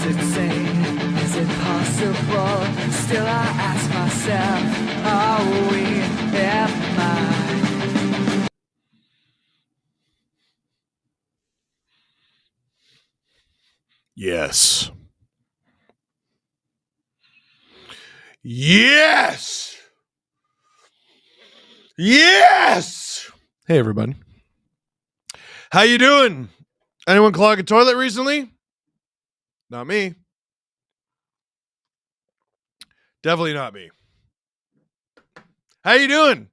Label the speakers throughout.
Speaker 1: Is it sane? Is it possible? Still I ask myself, are we ever?
Speaker 2: Yes. Yes. Yes. Hey, everybody. How you doing? Anyone clog a toilet recently? Not me. Definitely not me. How you doing?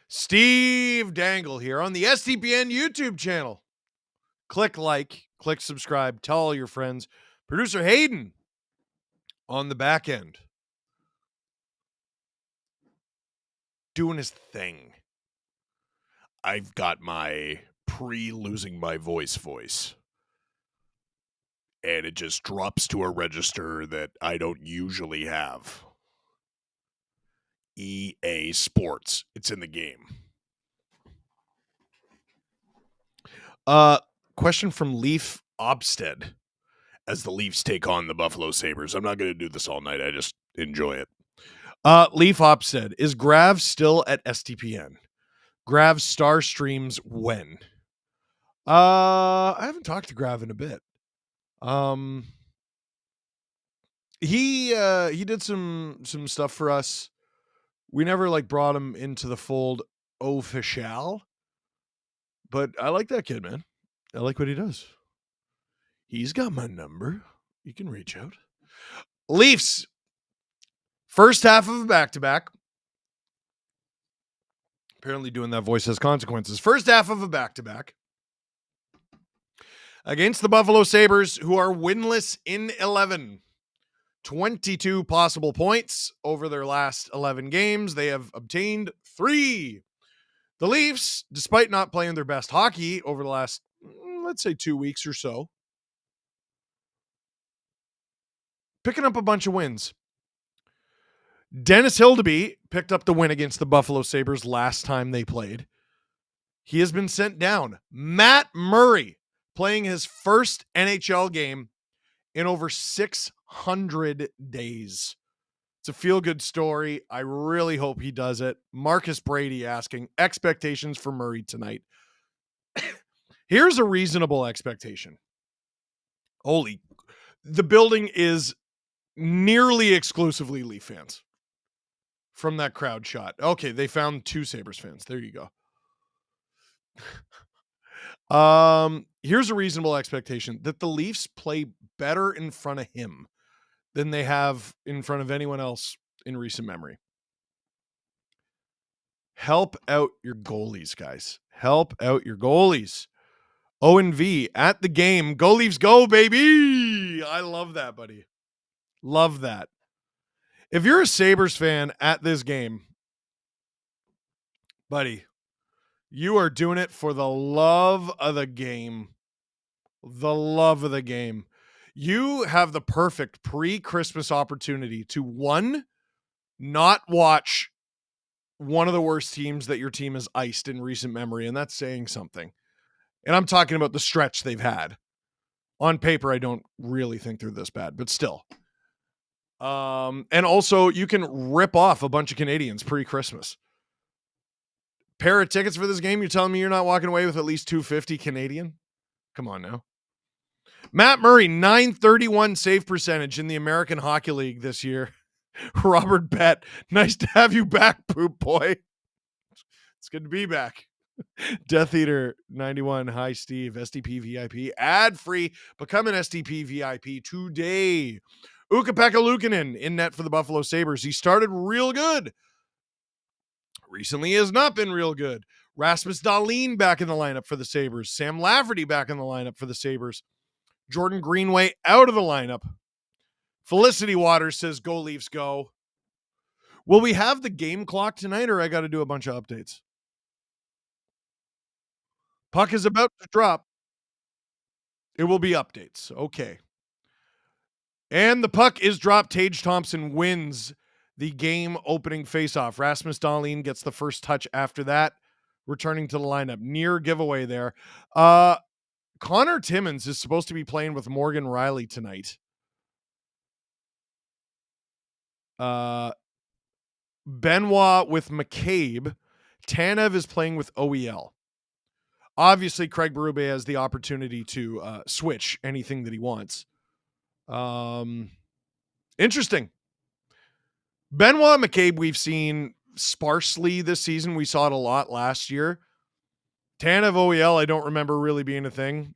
Speaker 2: Steve Dangle here on the STPN YouTube channel. Click like, click subscribe, tell all your friends. Producer Hayden on the back end. Doing his thing. I've got my pre-losing my voice. And it just drops to a register that I don't usually have. EA Sports. It's in the game. Question from Leaf Obstead as the Leafs take on the Buffalo Sabres. I'm not going to do this all night. I just enjoy it. Leaf Obstead. Is Grav still at STPN? Grav star streams when? I haven't talked to Grav in a bit. He did some stuff for us. We never brought him into the fold official, but I like that kid, man. I like what he does. He's got my number. You can reach out. Leafs. First half of a back-to-back. Apparently doing that voice has consequences. First half of a back-to-back. Against the Buffalo Sabres, who are winless in 11. 22 possible points over their last 11 games. They have obtained 3. The Leafs, despite not playing their best hockey over the last, let's say, 2 weeks or so, picking up a bunch of wins. Dennis Hildeby picked up the win against the Buffalo Sabres last time they played. He has been sent down. Matt Murray playing his first NHL game in over 600 days. It's a feel-good story. I really hope he does it. Marcus Brady asking, expectations for Murray tonight. Here's a reasonable expectation. The building is nearly exclusively Leaf fans. from that crowd shot. Okay, they found 2 Sabres fans. There you go. Here's a reasonable expectation that the Leafs play better in front of him than they have in front of anyone else in recent memory. Help out your goalies, guys. Help out your goalies. Owen V at the game. Go Leafs go, baby. I love that, buddy. Love that. If you're a Sabres fan at this game, buddy, you are doing it for the love of the game. The love of the game. You have the perfect pre-Christmas opportunity to, one, not watch one of the worst teams that your team has iced in recent memory, and that's saying something. And I'm talking about the stretch they've had. On paper, I don't really think they're this bad, but still. And also, you can rip off a bunch of Canadians pre-Christmas. Pair of tickets for this game, you're telling me you're not walking away with at least $250 Canadian? Come on now. Matt Murray, .931 save percentage in the American Hockey League this year. Robert Bett, nice to have you back, poop boy. It's good to be back. Death Eater 91, hi Steve, STP VIP, ad free. Become an STP VIP today. Ukko-Pekka Luukkonen in net for the Buffalo Sabres. He started real good. Recently has not been real good. Rasmus Dahlin back in the lineup for the Sabres. Sam Lafferty back in the lineup for the Sabres. Jordan Greenway out of the lineup. Felicity Waters says, go Leafs, go. Will we have the game clock tonight, or I got to do a bunch of updates? Puck is about to drop. It will be updates. Okay. And the puck is dropped. Tage Thompson wins the game opening faceoff. Rasmus Dahlin gets the first touch after that, returning to the lineup. Near giveaway there. Connor Timmins is supposed to be playing with Morgan Riley tonight. Benoit with McCabe. Tanev is playing with OEL. Obviously, Craig Berube has the opportunity to switch anything that he wants. Interesting. Benoit McCabe we've seen sparsely this season. We saw it a lot last year. Tanev OEL, I don't remember really being a thing.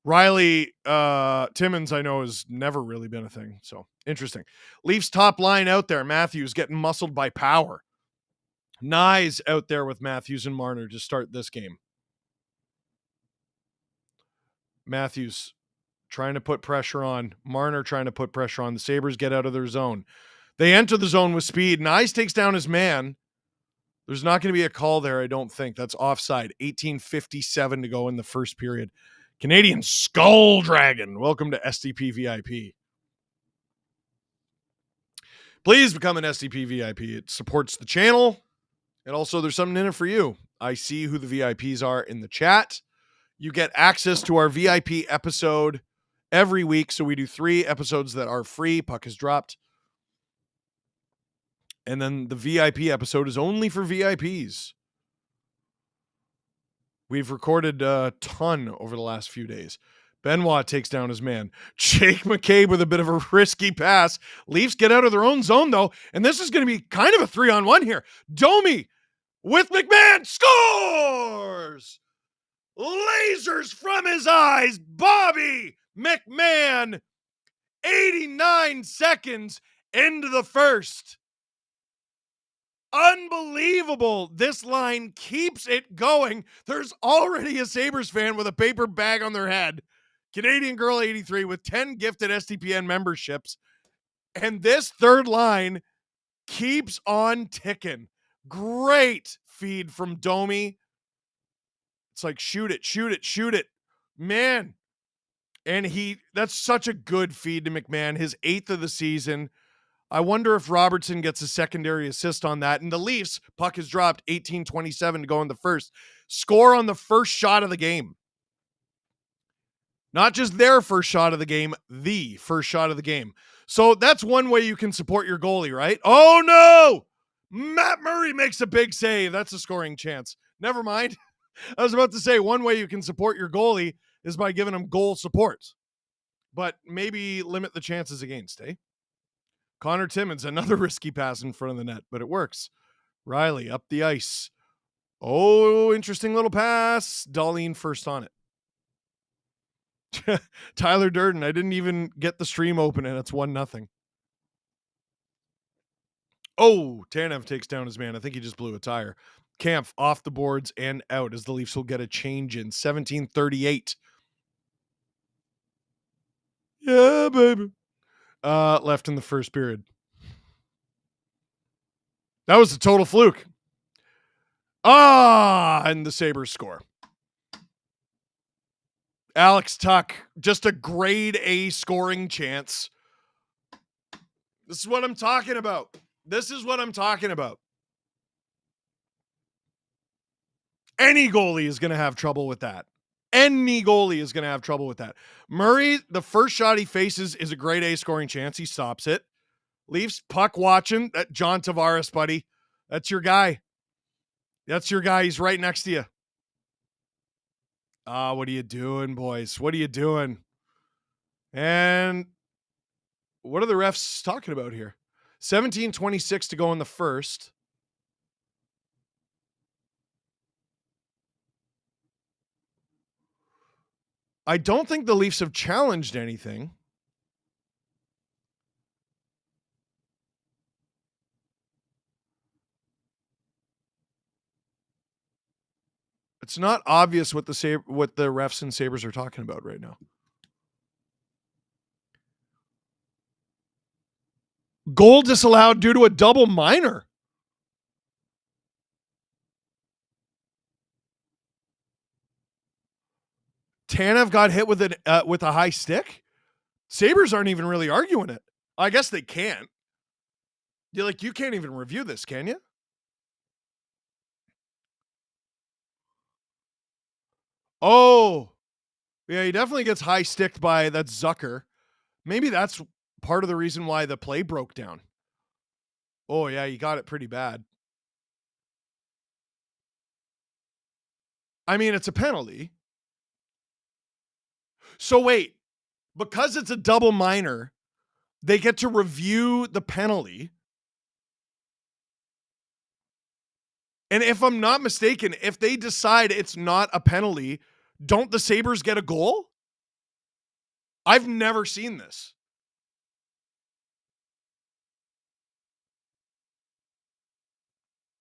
Speaker 2: Riley Timmins, I know, has never really been a thing. So interesting. Leafs top line out there. Matthews getting muscled by Power. Nyes out there with Matthews and Marner to start this game. Matthews trying to put pressure on. Marner trying to put pressure on. The Sabres get out of their zone. They enter the zone with speed. Nyes takes down his man. There's not going to be a call there, I don't think. That's offside. 18:57 to go in the first period. Canadian Skull Dragon, welcome to SDP VIP. Please become an SDP VIP. It supports the channel. And also, there's something in it for you. I see who the VIPs are in the chat. You get access to our VIP episode every week. So we do 3 episodes that are free. Puck is dropped. And then the VIP episode is only for VIPs. We've recorded a ton over the last few days. Benoit takes down his man. Jake McCabe with a bit of a risky pass. Leafs get out of their own zone, though. And this is going to be kind of a 3-on-1 here. Domi with McMahon scores! Lasers from his eyes. Bobby McMahon. 89 seconds into the first. Unbelievable. This line keeps it going. There's already a Sabres fan with a paper bag on their head. Canadian Girl 83 with 10 gifted STPN memberships. And this third line keeps on ticking. Great feed from Domi. It's like, shoot it, shoot it, shoot it. Man. And that's such a good feed to McMahon. His 8th of the season. I wonder if Robertson gets a secondary assist on that. And the Leafs, puck is dropped, 18:27 to go in the first. Score on the first shot of the game. Not just their first shot of the game, the first shot of the game. So that's one way you can support your goalie, right? Oh, no! Matt Murray makes a big save. That's a scoring chance. Never mind. I was about to say one way you can support your goalie is by giving him goal support. But maybe limit the chances against, eh? Connor Timmins, another risky pass in front of the net, but it works. Riley up the ice. Oh, interesting little pass. Darlene first on it. Tyler Durden. I didn't even get the stream open, and it's 1-0. Oh, Tanev takes down his man. I think he just blew a tire. Kampf off the boards and out as the Leafs will get a change in 17:38. Yeah, baby. Left in the first period. That was a total fluke. And the Sabres score. Alex Tuck, just a grade A scoring chance. This is what I'm talking about. Any goalie is going to have trouble with that. Murray, the first shot he faces is a grade A scoring chance. He stops it. Leafs puck watching. That John Tavares, buddy. That's your guy. He's right next to you. What are you doing, boys? What are you doing? And what are the refs talking about here? 17:26 to go in the first. I don't think the Leafs have challenged anything. It's not obvious what the refs and Sabres are talking about right now. Goal disallowed due to a double minor. Tanev got hit with a high stick. Sabres aren't even really arguing it. I guess they can't. You can't even review this, can you? Oh, yeah, he definitely gets high sticked by that Zucker. Maybe that's part of the reason why the play broke down. Oh, yeah, he got it pretty bad. I mean, it's a penalty. So wait, because it's a double minor, they get to review the penalty. And if I'm not mistaken, if they decide it's not a penalty, don't the Sabres get a goal? I've never seen this.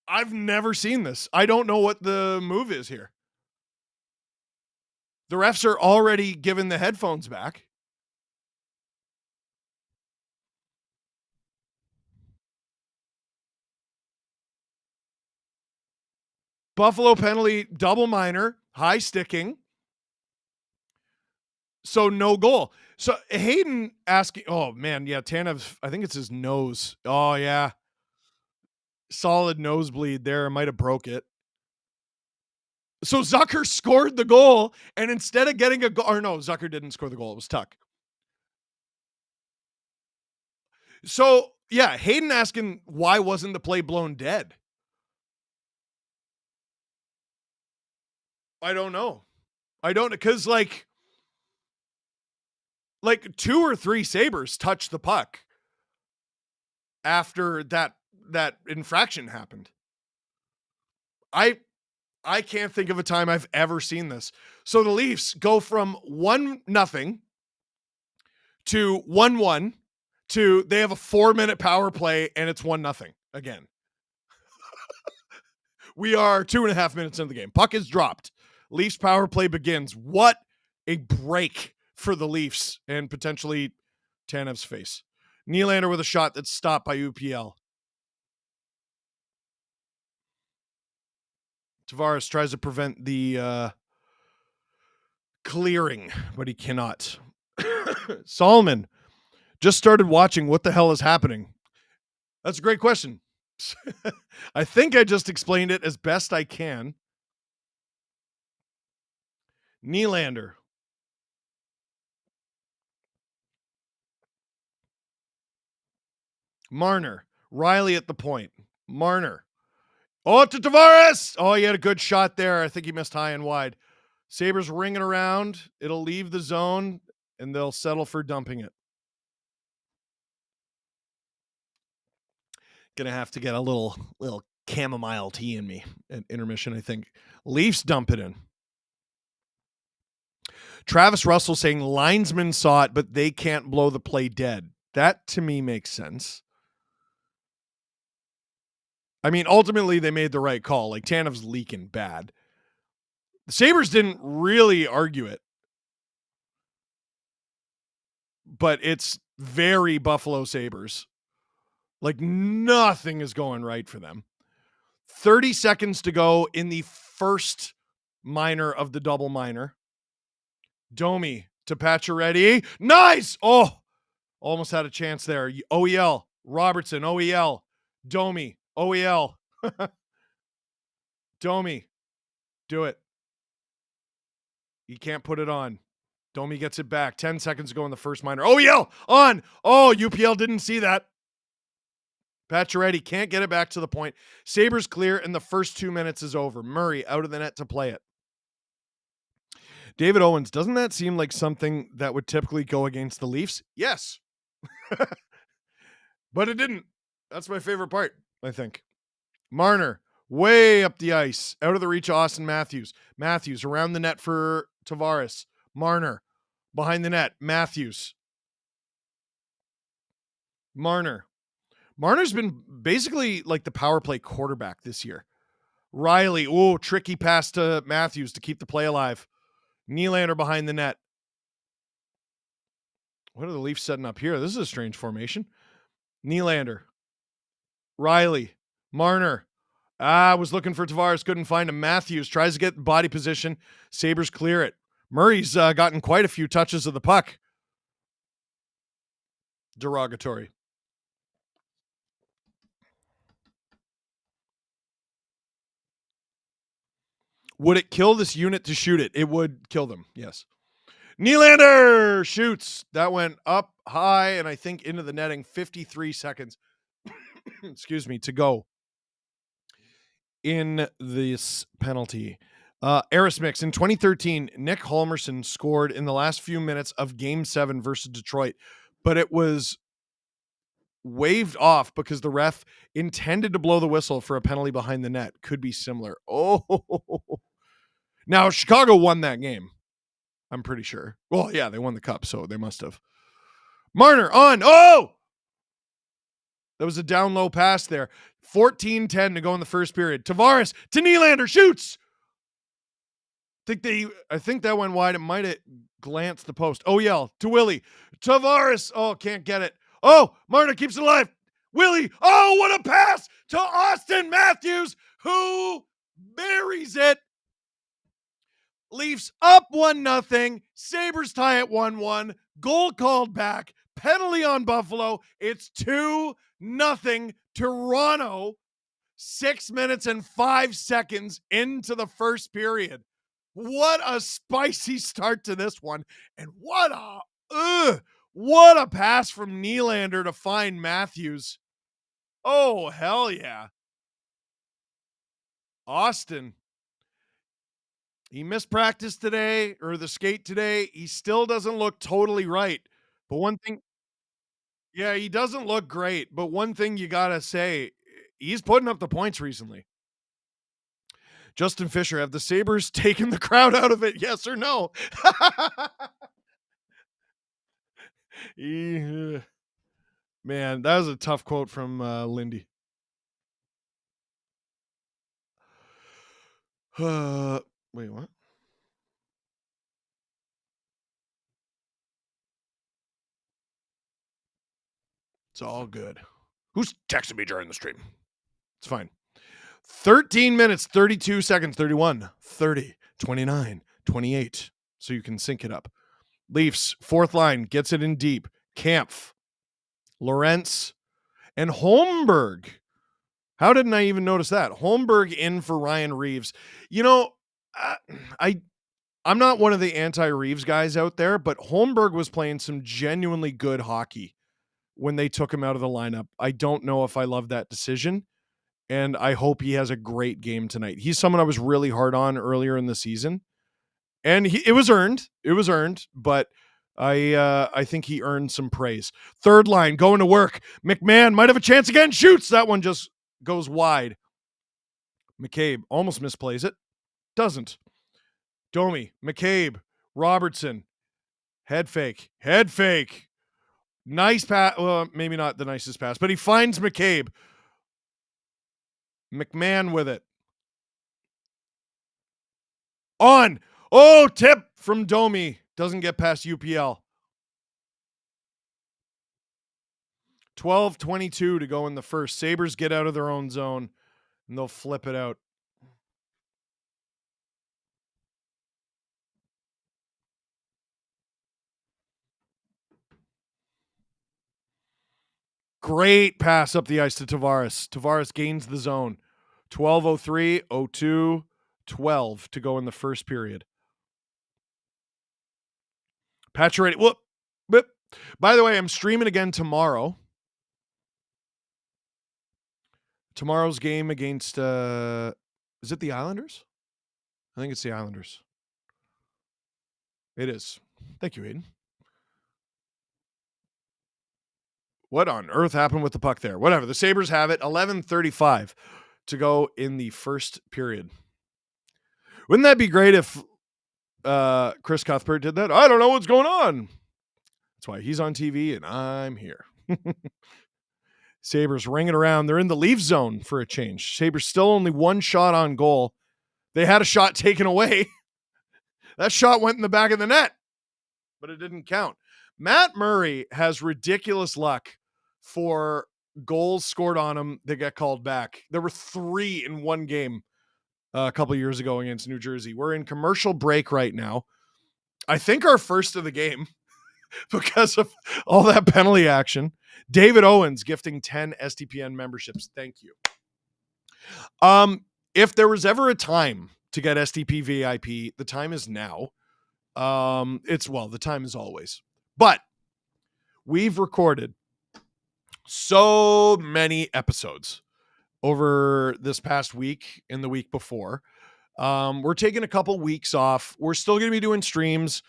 Speaker 2: I don't know what the move is here. The refs are already giving the headphones back. Buffalo penalty, double minor, high sticking. So no goal. So Hayden asking, oh man, yeah, Tanev, I think it's his nose. Oh yeah. Solid nosebleed there. Might have broke it. So Zucker scored the goal, and instead of getting a goal, or no, Zucker didn't score the goal. It was Tuck. So yeah, Hayden asking why wasn't the play blown dead? I don't know. Because like 2 or 3 Sabres touched the puck after that infraction happened. I can't think of a time I've ever seen this. So the Leafs go from 1-0 to 1-1 to they have a 4-minute power play and it's 1-0 again. We are 2.5 minutes into the game. Puck is dropped. Leafs power play begins. What a break for the Leafs and potentially Tanev's face. Nylander with a shot that's stopped by UPL. Tavares tries to prevent the clearing, but he cannot. Solomon just started watching. What the hell is happening? That's a great question. I think I just explained it as best I can. Nylander. Marner. Riley at the point. Marner. Oh, to Tavares. Oh, he had a good shot there. I think he missed high and wide. Sabres ringing around. It'll leave the zone, and they'll settle for dumping it. Gonna have to get a little chamomile tea in me at intermission, I think. Leafs dump it in. Travis Russell saying linesmen saw it, but they can't blow the play dead. That to me makes sense. I mean, ultimately they made the right call. Like Tanev's leaking bad. The Sabres didn't really argue it, but it's very Buffalo Sabres. Like nothing is going right for them. 30 seconds to go in the first minor of the double minor. Domi to Pacioretty. Nice! Oh, almost had a chance there. OEL. Robertson, OEL. Domi, OEL. Domi, do it. You can't put it on. Domi gets it back. 10 seconds to go in the first minor. OEL on. Oh, UPL didn't see that. Pacioretty can't get it back to the point. Sabres clear, and the first 2 minutes is over. Murray out of the net to play it. David Owens, doesn't that seem like something that would typically go against the Leafs? Yes. But it didn't. That's my favorite part, I think. Marner, way up the ice, out of the reach of Austin Matthews. Matthews around the net for Tavares. Marner, behind the net. Matthews. Marner. Marner's been basically like the power play quarterback this year. Riley, tricky pass to Matthews to keep the play alive. Nylander behind the net. What are the Leafs setting up here? This is a strange formation. Nylander. Riley. Marner. Was looking for Tavares. Couldn't find him. Matthews tries to get body position. Sabres clear it. Murray's gotten quite a few touches of the puck. Derogatory. Would it kill this unit to shoot it? It would kill them, yes. Nylander shoots. That went up high and I think into the netting. 53 seconds, excuse me, to go in this penalty. Eris Mix, in 2013, Nick Halmerson scored in the last few minutes of Game 7 versus Detroit, but it was waved off because the ref intended to blow the whistle for a penalty behind the net. Could be similar. Oh, now Chicago won that game. I'm pretty sure. Well, yeah, they won the cup, so they must have. Marner on. Oh! That was a down low pass there. 14-10 to go in the first period. Tavares to Nylander. Shoots! I think that went wide. It might have glanced the post. OEL to Willie. Tavares. Oh, can't get it. Oh, Marner keeps it alive. Willie. Oh, what a pass to Austin Matthews, who buries it. Leafs up 1-0. Sabres tie at 1-1. Goal called back. Penalty on Buffalo. It's 2-0 Toronto. 6 minutes and 5 seconds into the first period. What a spicy start to this one. And what a pass from Nylander to find Matthews. Oh, hell yeah. Austin. He missed practice today, or the skate today. He still doesn't look totally right. But one thing, yeah, he doesn't look great. But one thing you got to say, he's putting up the points recently. Justin Fisher, have the Sabres taken the crowd out of it? Yes or no? Man, that was a tough quote from Lindy. Wait, what? It's all good. Who's texting me during the stream? It's fine. 13 minutes, 32 seconds, 31, 30, 29, 28. So you can sync it up. Leafs, fourth line, gets it in deep. Kampf, Lorentz, and Holmberg. How didn't I even notice that? Holmberg in for Ryan Reeves. You know, I'm not one of the anti-Reeves guys out there, but Holmberg was playing some genuinely good hockey when they took him out of the lineup. I don't know if I love that decision, and I hope he has a great game tonight. He's someone I was really hard on earlier in the season, and it was earned. It was earned, but I think he earned some praise. Third line going to work. McMahon might have a chance again. Shoots. That one just goes wide. McCabe almost misplays it. Doesn't. Domi, McCabe, Robertson. Head fake. Head fake. Nice pass. Well, maybe not the nicest pass, but he finds McCabe. McMahon with it. On. Oh, tip from Domi. Doesn't get past UPL. 12:22 to go in the first. Sabres get out of their own zone, and they'll flip it out. Great pass up the ice to Tavares. Tavares gains the zone. 12:03, 02, 12 to go in the first period. Pacioretty. Whoop. Whoop. By the way, I'm streaming again tomorrow. Tomorrow's game against is it the Islanders? I think it's the Islanders. It is. Thank you, Aiden. What on earth happened with the puck there? Whatever. The Sabres have it. 11:35 to go in the first period. Wouldn't that be great if Chris Cuthbert did that? I don't know what's going on. That's why he's on TV and I'm here. Sabres ringing around. They're in the leaf zone for a change. Sabres still only one shot on goal. They had a shot taken away. That shot went in the back of the net, but it didn't count. Matt Murray has ridiculous luck for goals scored on him that get called back. There were 3 in one game a couple years ago against New Jersey. We're in commercial break right now. I think our first of the game because of all that penalty action. David Owens gifting 10 STPN memberships. Thank you. If there was ever a time to get STP VIP, the time is now. The time is always. But we've recorded so many episodes over this past week and the week before. We're taking a couple weeks off. We're still going to be doing streams.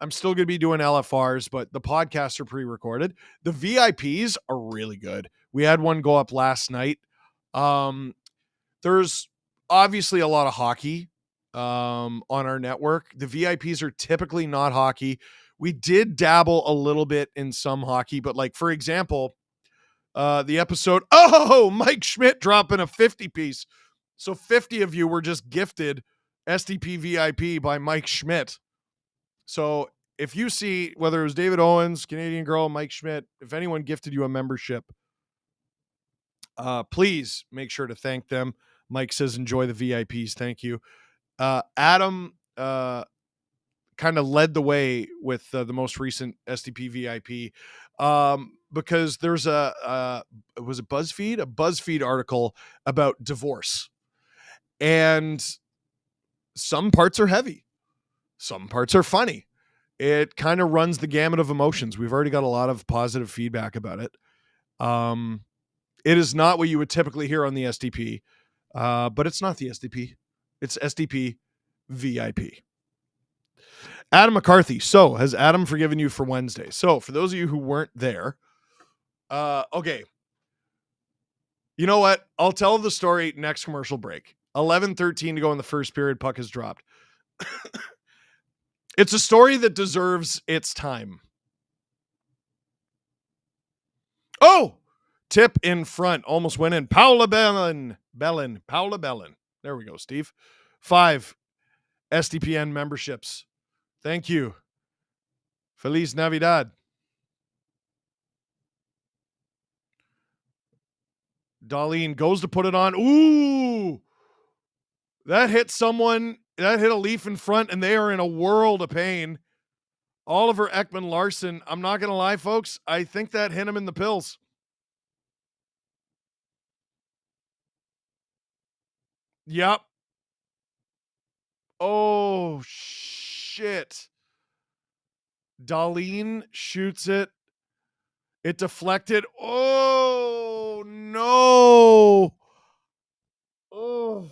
Speaker 2: I'm still going to be doing LFRs, but the podcasts are pre-recorded. The VIPs are really good. We had one go up last night. There's obviously a lot of hockey on our network. The VIPs are typically not hockey. We did dabble a little bit in some hockey, but like, for example, the episode, Mike Schmidt dropping a 50 piece. So 50 of you were just gifted SDP VIP by Mike Schmidt. So if you see, whether it was David Owens, Canadian Girl, Mike Schmidt, if anyone gifted you a membership, please make sure to thank them. Mike says, enjoy the VIPs. Thank you. Adam kind of led the way with the most recent SDP VIP because there's was it BuzzFeed? A BuzzFeed article about divorce. And some parts are heavy. Some parts are funny. It kind of runs the gamut of emotions. We've already got a lot of positive feedback about it. It is not what you would typically hear on the SDP, but it's not the SDP. It's SDP VIP. Adam McCarthy. So, has Adam forgiven you for Wednesday? So, for those of you who weren't there, okay. You know what? I'll tell the story next commercial break. 11:13 to go in the first period. Puck has dropped. It's a story that deserves its time. Oh, tip in front. Almost went in. Paula Bellin. Paula Bellin. There we go, Steve. 5 SDPN memberships. Thank you. Feliz Navidad. Darlene goes to put it on. Ooh. That hit someone. That hit a Leaf in front, and they are in a world of pain. Oliver Ekman Larson. I'm not going to lie, folks. I think that hit him in the pills. Yep. Oh, shit. Darlene shoots it. It deflected. Oh, no. Oh.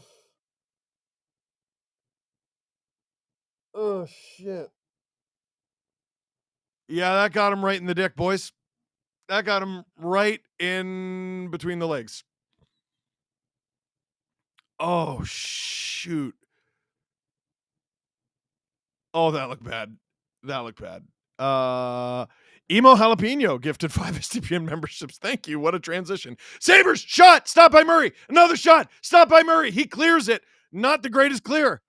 Speaker 2: Oh, shit. Yeah, that got him right in the dick, boys. That got him right in between the legs. Oh, shoot. Oh, that looked bad. That looked bad. Emo Jalapeno gifted 5 STPN memberships. Thank you. What a transition. Sabres, shot. Stop by Murray. Another shot. Stop by Murray. He clears it. Not the greatest clear.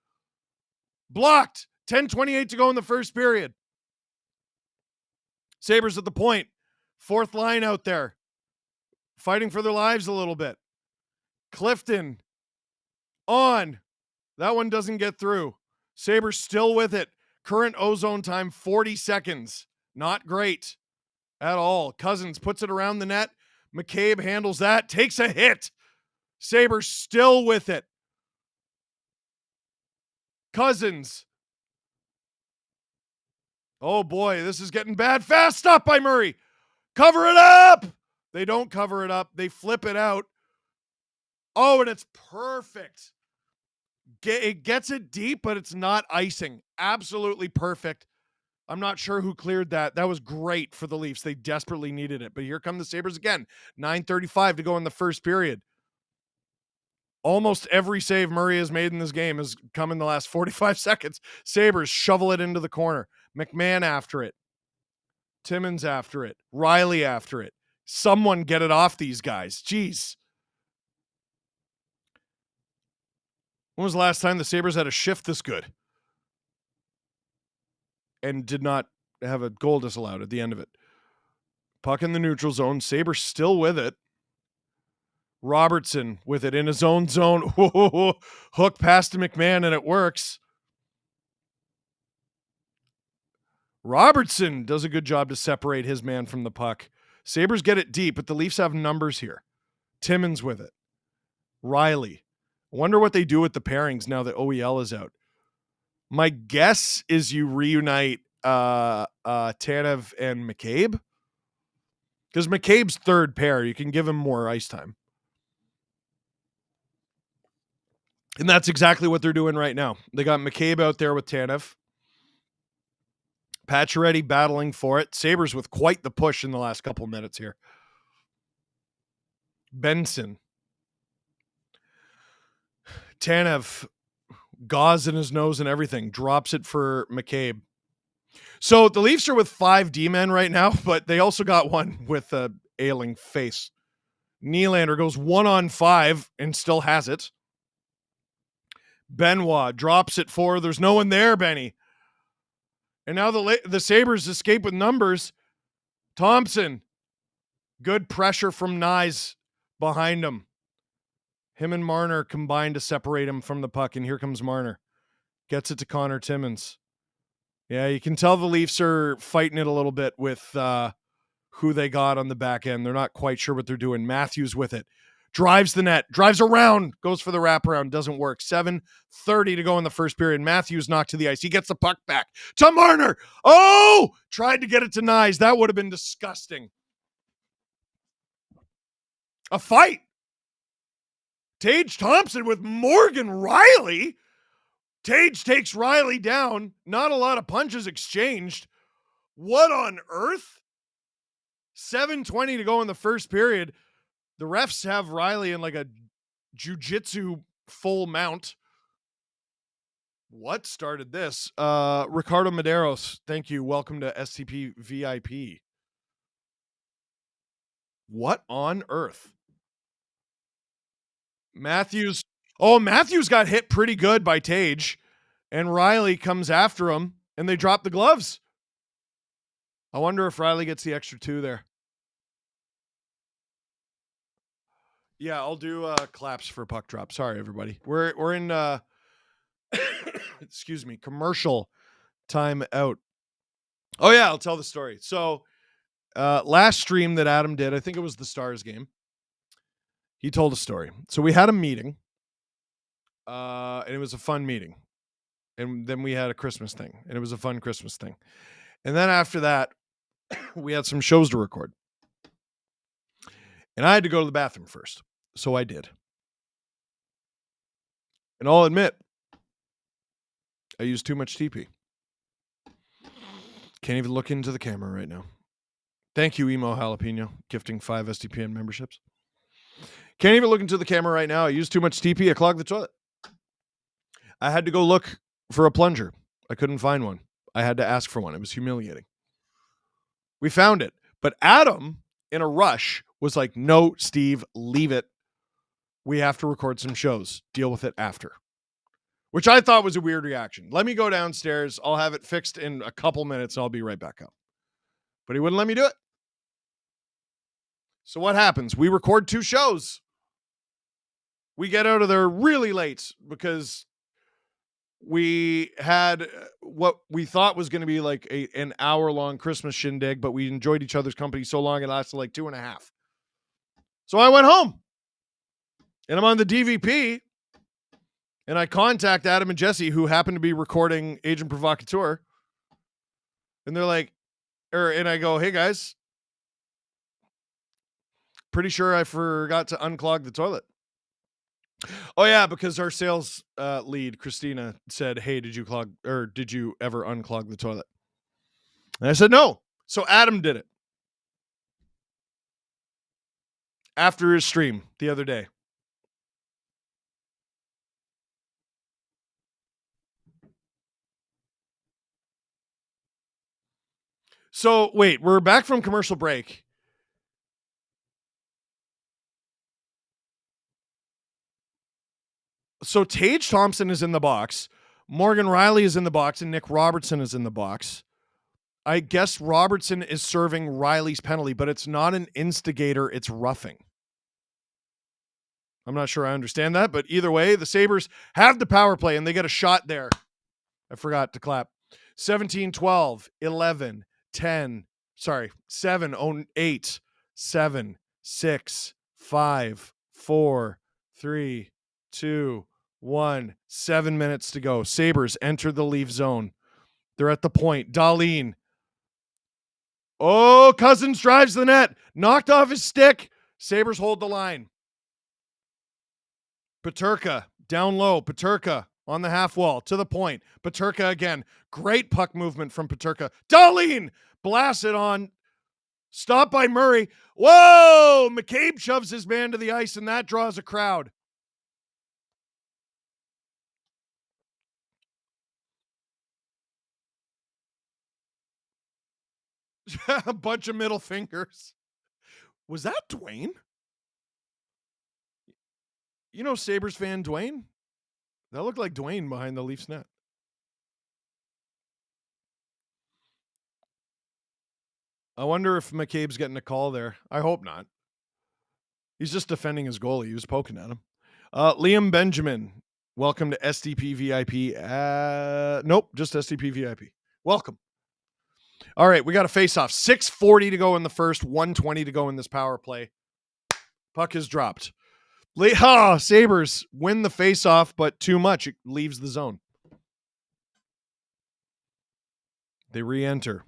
Speaker 2: Blocked. 10:28 to go in the first period. Sabres at the point. Fourth line out there. Fighting for their lives a little bit. Clifton on. That one doesn't get through. Sabres still with it. Current ozone time 40 seconds. Not great at all. Cousins puts it around the net. McCabe handles that. Takes a hit. Sabres still with it. Cousins. Oh boy, this is getting bad fast. Stop by Murray. Cover it up. They don't cover it up. They flip it out. Oh, and it's perfect. It gets it deep, but it's not icing. Absolutely perfect. I'm not sure who cleared that. That was great for the Leafs. They desperately needed it. But here come the Sabres again. 9:35 to go in the first period. Almost every save Murray has made in this game has come in the last 45 seconds. Sabres shovel it into the corner. McMahon after it. Timmins after it. Riley after it. Someone get it off these guys. Jeez. When was the last time the Sabres had a shift this good? And did not have a goal disallowed at the end of it. Puck in the neutral zone. Sabres still with it. Robertson with it in his own zone. Hook pass to McMahon and it works. Robertson does a good job to separate his man from the puck. Sabres get it deep, but the Leafs have numbers here. Timmins with it. Riley. Wonder what they do with the pairings now that OEL is out. My guess is you reunite Tanev and McCabe. Because McCabe's third pair, you can give him more ice time. And that's exactly what they're doing right now. They got McCabe out there with Tanev. Pacioretty battling for it. Sabres with quite the push in the last couple minutes here. Benson. Tanev, gauze in his nose and everything. Drops it for McCabe. So the Leafs are with 5 D-men right now, but they also got one with a ailing face. Nylander goes 1-on-5 and still has it. Benoit drops it for, there's no one there, Benny. And now the Sabres escape with numbers. Thompson. Good pressure from Nyes behind him. Him and Marner combined to separate him from the puck, and here comes Marner. Gets it to Connor Timmins. Yeah, you can tell the Leafs are fighting it a little bit with who they got on the back end. They're not quite sure what they're doing. Matthews with it. Drives the net. Drives around. Goes for the wraparound. Doesn't work. 7:30 to go in the first period. Matthews knocked to the ice. He gets the puck back to Marner. Oh! Tried to get it to Nyes. That would have been disgusting. A fight. Tage Thompson with Morgan Riley. Tage takes Riley down. Not a lot of punches exchanged. What on earth? 7:20 to go in the first period. The refs have Riley in like a jiu-jitsu full mount. What started this? Ricardo Medeiros, thank you. Welcome to STP VIP. What on earth? Matthews got hit pretty good by Tage, and Riley comes after him, and they drop the gloves. I wonder if Riley gets the extra 2 there. Yeah, I'll do claps for puck drop. Sorry, everybody. We're in excuse me, commercial time out. Oh yeah, I'll tell the story. So last stream that Adam did, I think it was the Stars game. He told a story. So we had a meeting. And it was a fun meeting. And then we had a Christmas thing, and it was a fun Christmas thing. And then after that, we had some shows to record. And I had to go to the bathroom first. So I did. And I'll admit, I used too much TP. Can't even look into the camera right now. Thank you, Emo Jalapeno, gifting 5 SDPN memberships. Can't even look into the camera right now. I used too much TP. I clogged the toilet. I had to go look for a plunger. I couldn't find one. I had to ask for one. It was humiliating. We found it. But Adam, in a rush, was like, no, Steve, leave it. We have to record some shows. Deal with it after. Which I thought was a weird reaction. Let me go downstairs. I'll have it fixed in a couple minutes and I'll be right back up. But he wouldn't let me do it. So what happens? We record 2 shows. We get out of there really late because we had what we thought was going to be like an hour-long Christmas shindig, but we enjoyed each other's company so long it lasted like 2.5. So I went home. And I'm on the DVP. And I contact Adam and Jesse, who happen to be recording Agent Provocateur. And they're like, and I go, hey guys, pretty sure I forgot to unclog the toilet. Oh yeah, because our sales lead, Christina, said, hey, did you ever unclog the toilet? And I said, no. So Adam did it. After his stream the other day. So wait, we're back from commercial break. So Tage Thompson is in the box. Morgan Riley is in the box and Nick Robertson is in the box. I guess Robertson is serving Riley's penalty, but it's not an instigator, it's roughing. I'm not sure I understand that, but either way, the Sabres have the power play and they get a shot there. I forgot to clap. 17, 12, 11, 10, 7, 8, 7, 6, 5, 4, 3, 2, 1. 7 minutes to go. Sabres enter the Leaf zone. They're at the point. Dahlin. Oh, Cousins drives the net. Knocked off his stick. Sabres hold the line. Peterka down low. Peterka on the half wall to the point. Peterka again. Great puck movement from Peterka. Dahlin blasts it on. Stopped by Murray. Whoa! McCabe shoves his man to the ice, and that draws a crowd. A bunch of middle fingers. Was that Dwayne? You know Sabres fan Dwayne? That looked like Dwayne behind the Leafs net. I wonder if McCabe's getting a call there. I hope not. He's just defending his goalie. He was poking at him. Liam Benjamin, welcome to SDP VIP. Nope, just SDP VIP. Welcome. All right, we got a face-off. 6:40 to go in the first, 1:20 to go in this power play. Puck is dropped. Sabres win the face-off, but too much. It leaves the zone. They re-enter.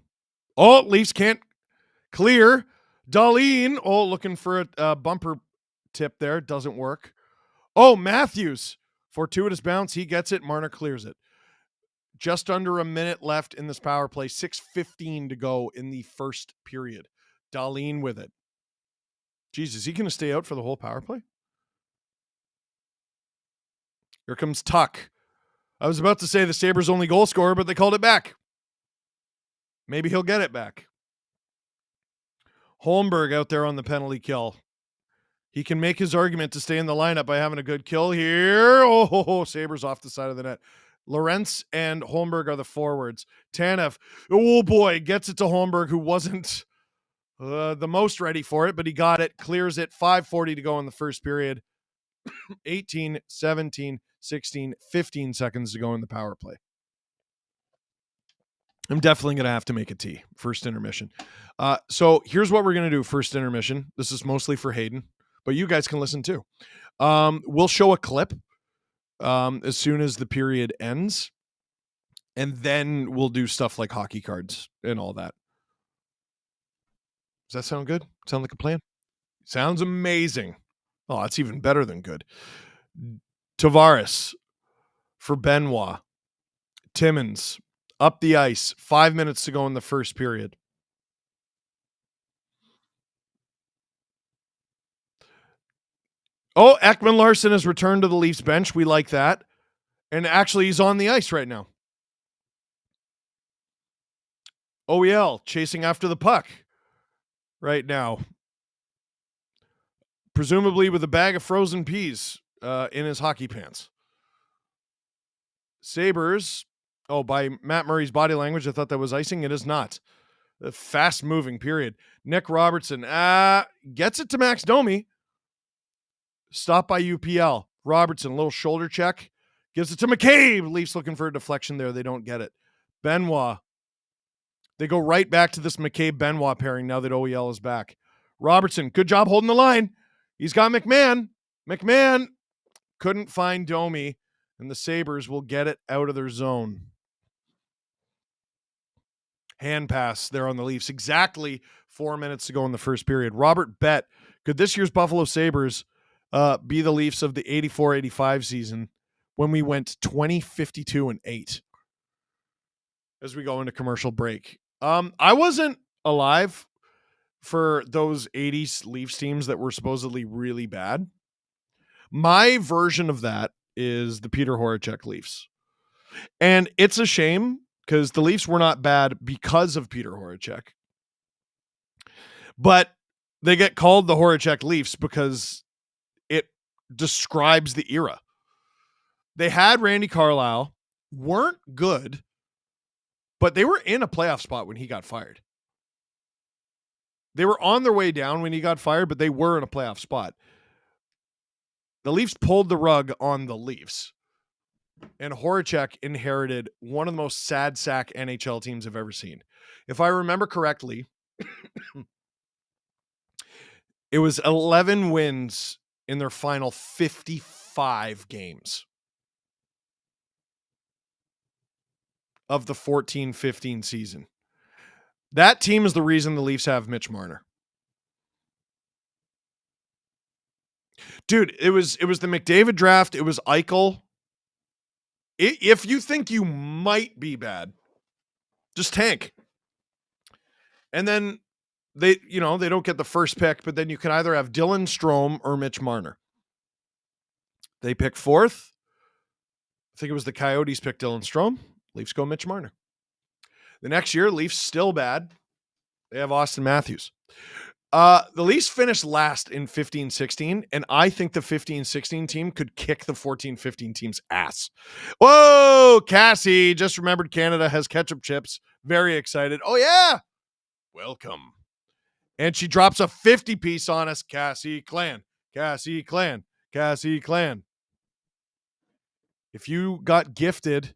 Speaker 2: Oh, Leafs can't clear. Dahlin, looking for a bumper tip there. Doesn't work. Oh, Matthews. Fortuitous bounce. He gets it. Marner clears it. Just under a minute left in this power play. 6:15 to go in the first period. Dahlin with it. Jeez, is he going to stay out for the whole power play? Here comes Tuck. I was about to say the Sabres' only goal scorer, but they called it back. Maybe he'll get it back. Holmberg out there on the penalty kill. He can make his argument to stay in the lineup by having a good kill here. Oh, Sabres off the side of the net. Lorentz and Holmberg are the forwards. Tanev, oh boy, gets it to Holmberg, who wasn't the most ready for it, but he got it, clears it. 5:40 to go in the first period. 18, 17, 16, 15 seconds to go in the power play. I'm definitely going to have to make a tea. First intermission. So here's what we're going to do first intermission. This is mostly for Hayden, but you guys can listen too. We'll show a clip as soon as the period ends, and then we'll do stuff like hockey cards and all that. Does that sound good? Sound like a plan? Sounds amazing. Oh, that's even better than good. Tavares for Benoit. Timmins. up the ice. 5 minutes to go in the first period. Oh, Ekman Larson has returned to the Leafs bench. We like that. And actually, he's on the ice right now. OEL chasing after the puck right now. Presumably with a bag of frozen peas in his hockey pants. Sabres. Oh, by Matt Murray's body language, I thought that was icing. It is not. A fast-moving period. Nick Robertson gets it to Max Domi. Stop by UPL. Robertson, little shoulder check. Gives it to McCabe. Leafs looking for a deflection there. They don't get it. Benoit. They go right back to this McCabe-Benoit pairing now that OEL is back. Robertson, good job holding the line. He's got McMahon. McMahon couldn't find Domi, and the Sabres will get it out of their zone. Hand pass there on the Leafs. Exactly 4 minutes to go in the first period. Robert Bet, could this year's Buffalo Sabres be the Leafs of the 84-85 season when we went 20-52-8 as we go into commercial break? I wasn't alive for those 80s Leafs teams that were supposedly really bad. My version of that is the Peter Horacek Leafs. And it's a shame because the Leafs were not bad because of Peter Horacek. But they get called the Horacek Leafs because it describes the era. They had Randy Carlyle, weren't good, but they were in a playoff spot when he got fired. They were on their way down when he got fired, but they were in a playoff spot. The Leafs pulled the rug on the Leafs. And Horacek inherited one of the most sad sack NHL teams I've ever seen. If I remember correctly, it was 11 wins in their final 55 games of the 14-15 season. That team is the reason the Leafs have Mitch Marner. Dude, it was the McDavid draft. It was Eichel. If you think you might be bad, just tank. And then they don't get the first pick, but then you can either have Dylan Strome or Mitch Marner. They pick fourth. I think it was the Coyotes pick Dylan Strome. Leafs go Mitch Marner. The next year, Leafs still bad. They have Austin Matthews. The Leafs finished last in 15-16, and I think the 15-16 team could kick the 14-15 team's ass. Whoa, Cassie just remembered Canada has ketchup chips. Very excited. Oh, yeah. Welcome. And she drops a 50-piece on us, Cassie Clan. Cassie Clan. Cassie Clan. If you got gifted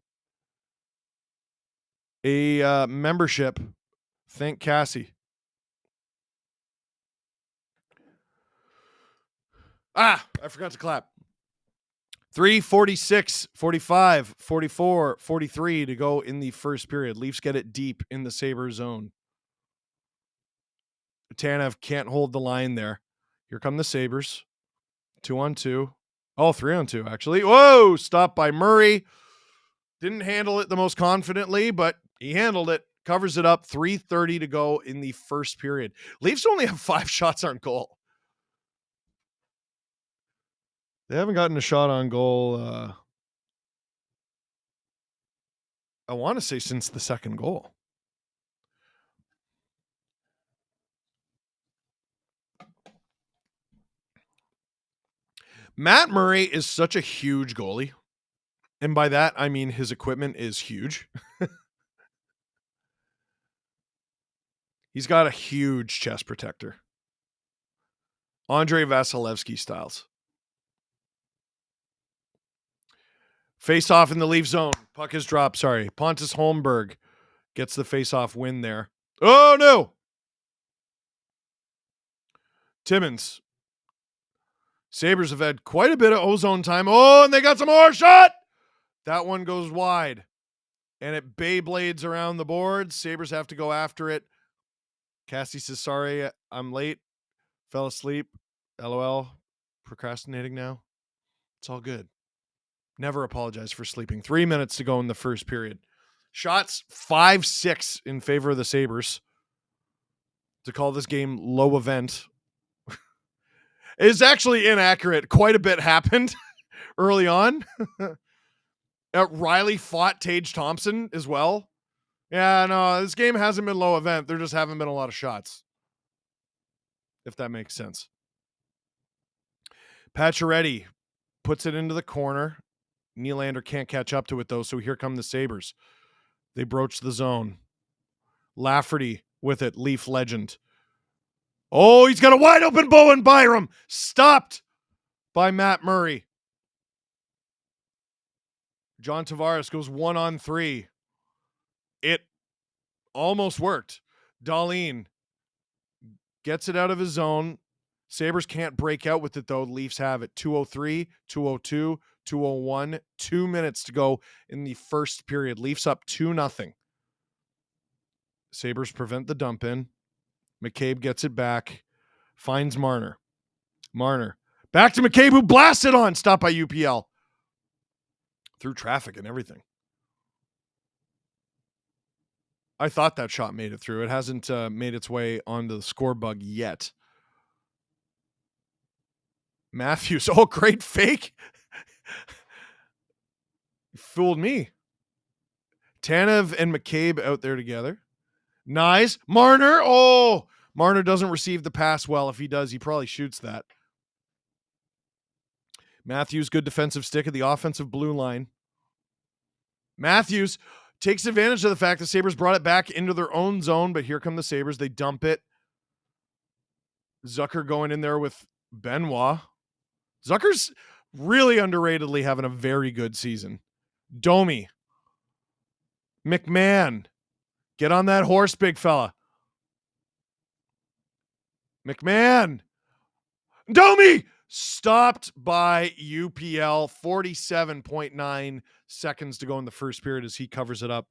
Speaker 2: a membership, thank Cassie. I forgot to clap. 3:46, 45, 44, 43 to go in the first period. Leafs get it deep in the Sabres zone. Tanev can't hold the line there. Here come the Sabres. 2-on-2. Oh, 3-on-2, actually. Whoa, stopped by Murray. Didn't handle it the most confidently, but he handled it. Covers it up. 3:30 to go in the first period. Leafs only have 5 shots on goal. They haven't gotten a shot on goal, I want to say since the second goal. Matt Murray is such a huge goalie. And by that, I mean his equipment is huge. He's got a huge chest protector. Andrei Vasilevsky styles. Face off in the Leaf zone. Puck is dropped. Sorry. Pontus Holmberg gets the face-off win there. Oh, no. Timmins. Sabres have had quite a bit of ozone time. Oh, and they got some more shot. That one goes wide. And it Beyblades around the board. Sabres have to go after it. Cassie says, sorry, I'm late. Fell asleep. LOL. Procrastinating now. It's all good. Never apologize for sleeping. 3 minutes to go in the first period. Shots 5-6 in favor of the Sabres. To call this game low event is actually inaccurate. Quite a bit happened early on. Riley fought Tage Thompson as well. Yeah, no, this game hasn't been low event. There just haven't been a lot of shots, if that makes sense. Pacioretty puts it into the corner. Nylander can't catch up to it, though, so here come the Sabres. They broach the zone. Lafferty with it, Leaf legend. Oh, he's got a wide open Bowen Byram. Stopped by Matt Murray. John Tavares goes 1-on-3. It almost worked. Dahlin gets it out of his zone. Sabres can't break out with it, though. Leafs have it. 2:03, 2:02, 2:01. 2 minutes to go in the first period. Leafs up 2-0. Sabres prevent the dump in. McCabe gets it back. Finds Marner. Marner. Back to McCabe, who blasts it on. Stopped by UPL. Through traffic and everything. I thought that shot made it through. It hasn't made its way onto the score bug yet. Matthews. Oh, great fake. Fooled me. Tanev and McCabe out there together. Nice. Marner. Oh, Marner doesn't receive the pass well. If he does, he probably shoots that. Matthews, good defensive stick at the offensive blue line. Matthews takes advantage of the fact the Sabres brought it back into their own zone, but here come the Sabres. They dump it. Zucker going in there with Benoit. Zucker's really underratedly having a very good season. Domi. McMahon. Get on that horse, big fella. McMahon. Domi! Stopped by UPL. 47.9 seconds to go in the first period as he covers it up.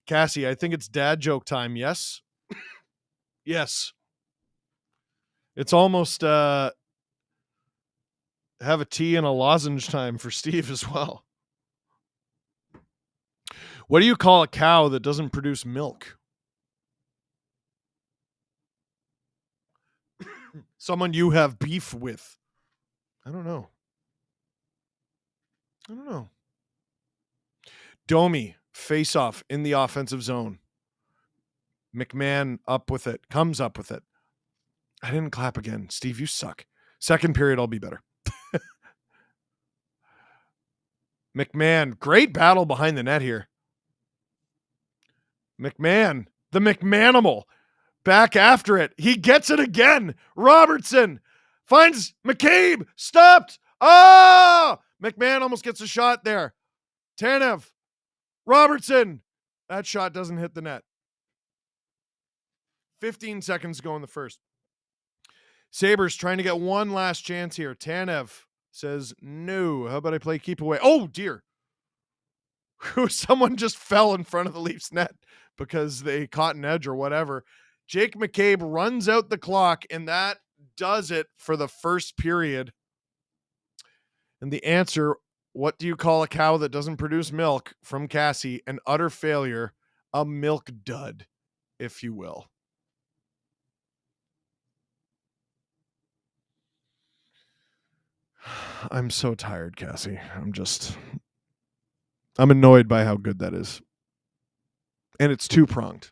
Speaker 2: Cassie, I think it's dad joke time, yes? Yes. It's almost have a tea and a lozenge time for Steve as well. What do you call a cow that doesn't produce milk? Someone you have beef with. I don't know. Domi, face off in the offensive zone. McMahon up with it. Comes up with it. I didn't clap again. Steve, you suck. Second period, I'll be better. McMahon, great battle behind the net here. McMahon, the McManimal, back after it. He gets it again. Robertson finds McCabe. Stopped. Oh! McMahon almost gets a shot there. Tanev. Robertson. That shot doesn't hit the net. 15 seconds to go in the first. Sabres trying to get one last chance here. Tanev says, no. How about I play keep away? Oh, dear. Someone just fell in front of the Leafs net because they caught an edge or whatever. Jake McCabe runs out the clock, and that does it for the first period. And the answer, what do you call a cow that doesn't produce milk, from Cassie? An utter failure, a milk dud, if you will. I'm so tired, Cassie. I'm annoyed by how good that is. And it's two-pronged.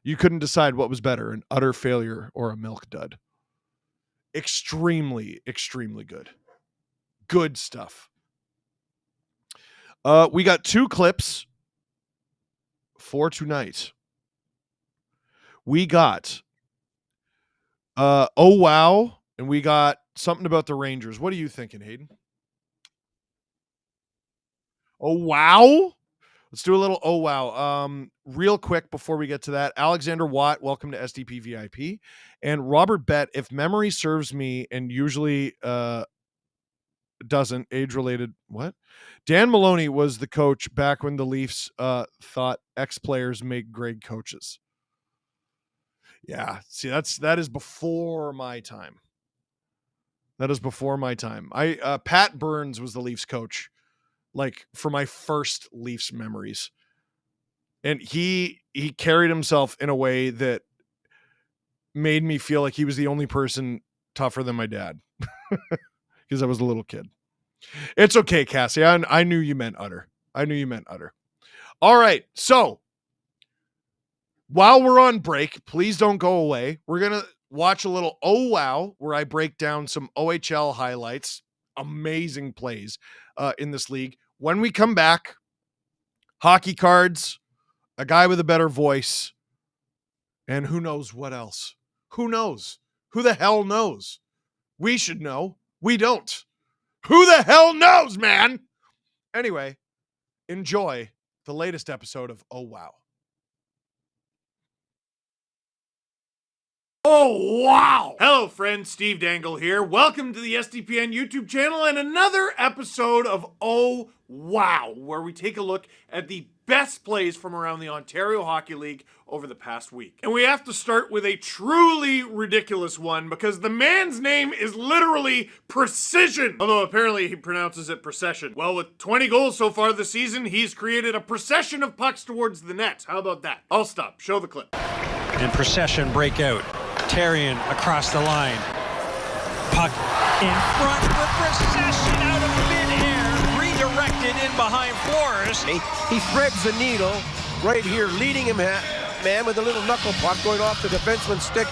Speaker 2: You couldn't decide what was better, an utter failure or a milk dud. Extremely, extremely good. Good stuff. We got 2 clips for tonight. We got oh wow, and we got something about the Rangers. What are you thinking, Hayden? Oh wow. Let's do a little oh wow. Real quick before we get to that, Alexander Watt, welcome to SDP VIP, and Robert Bett, if memory serves me, and usually doesn't, age-related, what? Dan Maloney was the coach back when the Leafs thought ex-players make great coaches. Yeah, see, that is before my time. That is before my time. Pat Burns was the Leafs coach, like, for my first Leafs memories. And he carried himself in a way that made me feel like he was the only person tougher than my dad because I was a little kid. It's okay, Cassie. I knew you meant utter. All right. So while we're on break, please don't go away. We're going to watch a little Oh Wow, where I break down some OHL highlights, amazing plays in this league. When we come back, hockey cards, a guy with a better voice, and who knows what else. Who knows? Who the hell knows? We should know. We don't. Who the hell knows, man? Anyway, enjoy the latest episode of Oh Wow. Oh, wow. Hello, friends. Steve Dangle here. Welcome to the SDPN YouTube channel and another episode of Oh, Wow, where we take a look at the best plays from around the Ontario Hockey League over the past week. And we have to start with a truly ridiculous one because the man's name is literally Precision. Although apparently he pronounces it Procession. Well, with 20 goals so far this season, he's created a procession of pucks towards the net. How about that? I'll stop. Show the clip.
Speaker 3: And Procession breakout. Tarian across the line. Puck in front for Procession out of midair. Redirected in behind Flores.
Speaker 4: He threads the needle right here, leading him, man, with a little knuckle puck going off the defenseman's stick.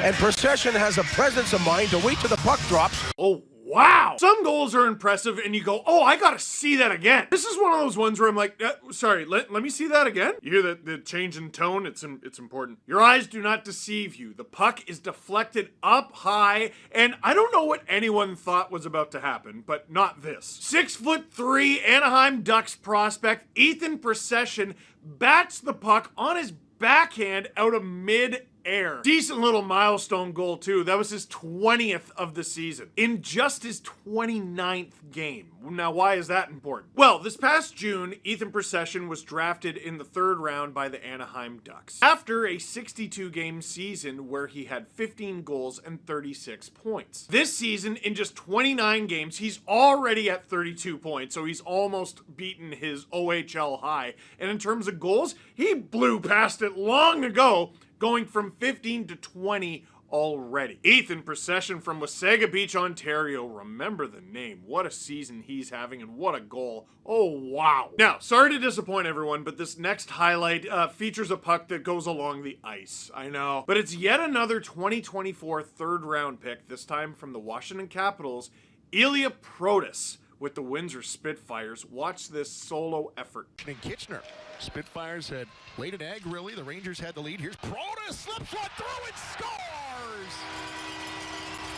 Speaker 4: And Procession has a presence of mind to wait till the puck drops.
Speaker 2: Oh, wow. Some goals are impressive and you go, oh, I got to see that again. This is one of those ones where I'm like, sorry, let me see that again. You hear the change in tone? It's important. Your eyes do not deceive you. The puck is deflected up high, and I don't know what anyone thought was about to happen, but not this. 6'3" Anaheim Ducks prospect Ethan Procession bats the puck on his backhand out of mid-air. Decent little milestone goal too. That was his 20th of the season in just his 29th game. Now, why is that important? Well, this past June, Ethan Procession was drafted in the 3rd round by the Anaheim Ducks after a 62-game season where he had 15 goals and 36 points. This season, in just 29 games, he's already at 32 points, so he's almost beaten his OHL high. And in terms of goals, he blew past it long ago, going from 15 to 20 already. Ethan Procession from Wasaga Beach, Ontario. Remember the name. What a season he's having and what a goal. Oh, wow. Now, sorry to disappoint everyone, but this next highlight features a puck that goes along the ice. I know. But it's yet another 2024 3rd round pick, this time from the Washington Capitals, Ilya Protas with the Windsor Spitfires. Watch this solo effort.
Speaker 5: And Kitchener. Spitfires had laid an egg, really. The Rangers had the lead. Here's Protas, slips one through and scores!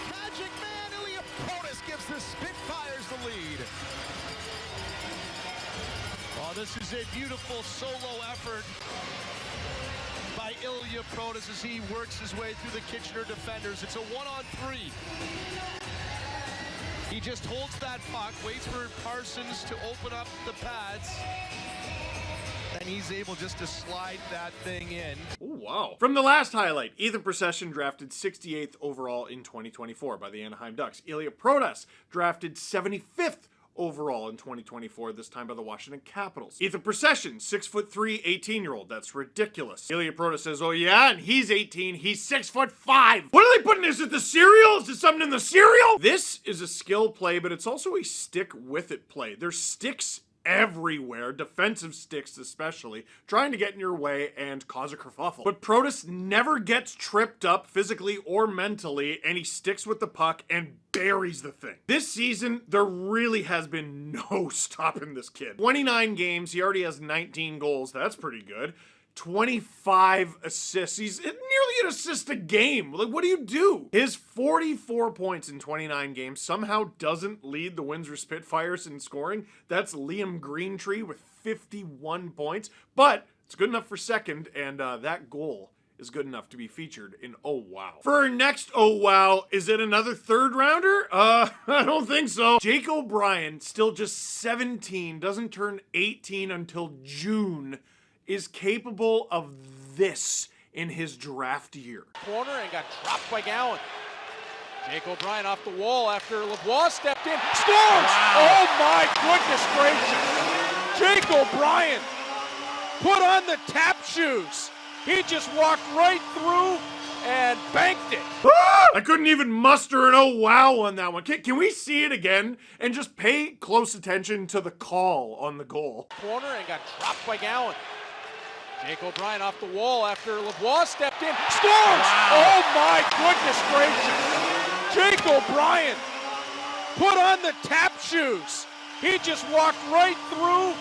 Speaker 5: Magic man Ilya Protas gives the Spitfires the lead.
Speaker 6: Oh, this is a beautiful solo effort by Ilya Protas as he works his way through the Kitchener defenders. It's a 1-on-3. He just holds that puck, waits for Parsons to open up the pads, and he's able just to slide that thing in.
Speaker 2: Oh, wow. From the last highlight, Ethan Procession drafted 68th overall in 2024 by the Anaheim Ducks. Ilya Protas drafted 75th overall in 2024, this time by the Washington Capitals. Ethan Procession, 6'3", 18-year-old. That's ridiculous. Ilya Protas says, oh yeah, and he's 18. He's 6'5". What are they putting? Is it the cereal? Is it something in the cereal? This is a skill play, but it's also a stick with it play. There's sticks everywhere, defensive sticks especially, trying to get in your way and cause a kerfuffle. But Protas never gets tripped up physically or mentally, and he sticks with the puck and buries the thing. This season, there really has been no stopping this kid. 29 games, he already has 19 goals. That's pretty good. 25 assists. He's nearly an assist a game. Like, what do you do? His 44 points in 29 games somehow doesn't lead the Windsor Spitfires in scoring. That's Liam Greentree with 51 points, but it's good enough for second, and that goal is good enough to be featured in Oh Wow. For our next Oh Wow, is it another 3rd rounder? I don't think so. Jake O'Brien, still just 17, doesn't turn 18 until June, is capable of this in his draft year.
Speaker 7: Corner and got dropped by Gowan. Jake O'Brien off the wall after Lavoie stepped in. Scores! Wow. Oh my goodness gracious! Jake O'Brien put on the tap shoes. He just walked right through and banked it.
Speaker 2: I couldn't even muster an oh wow on that one. Can we see it again and just pay close attention to the call on the goal?
Speaker 7: Corner and got dropped by Gowan. Jake O'Brien off the wall after Lavoie stepped in. Scores! Oh my goodness gracious. Jake O'Brien put on the tap shoes. He just walked right through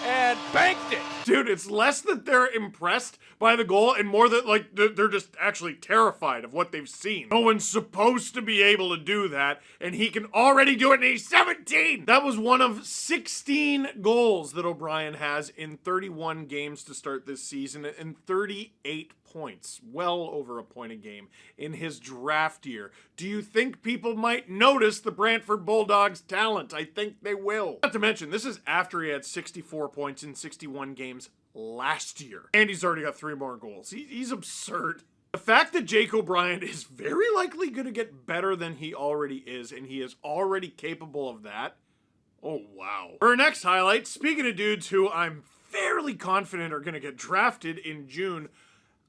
Speaker 7: and banked it.
Speaker 2: Dude, it's less that they're impressed by the goal and more that like they're just actually terrified of what they've seen. No one's supposed to be able to do that, and he can already do it, and he's 17! That was one of 16 goals that O'Brien has in 31 games to start this season, and 38 points, well over a point a game in his draft year. Do you think people might notice the Brantford Bulldogs' talent? I think they will. Not to mention, this is after he had 64 points in 61 games last year. And he's already got 3 more goals. He's absurd. The fact that Jake O'Brien is very likely going to get better than he already is, and he is already capable of that. Oh, wow. For our next highlight, speaking of dudes who I'm fairly confident are going to get drafted in June,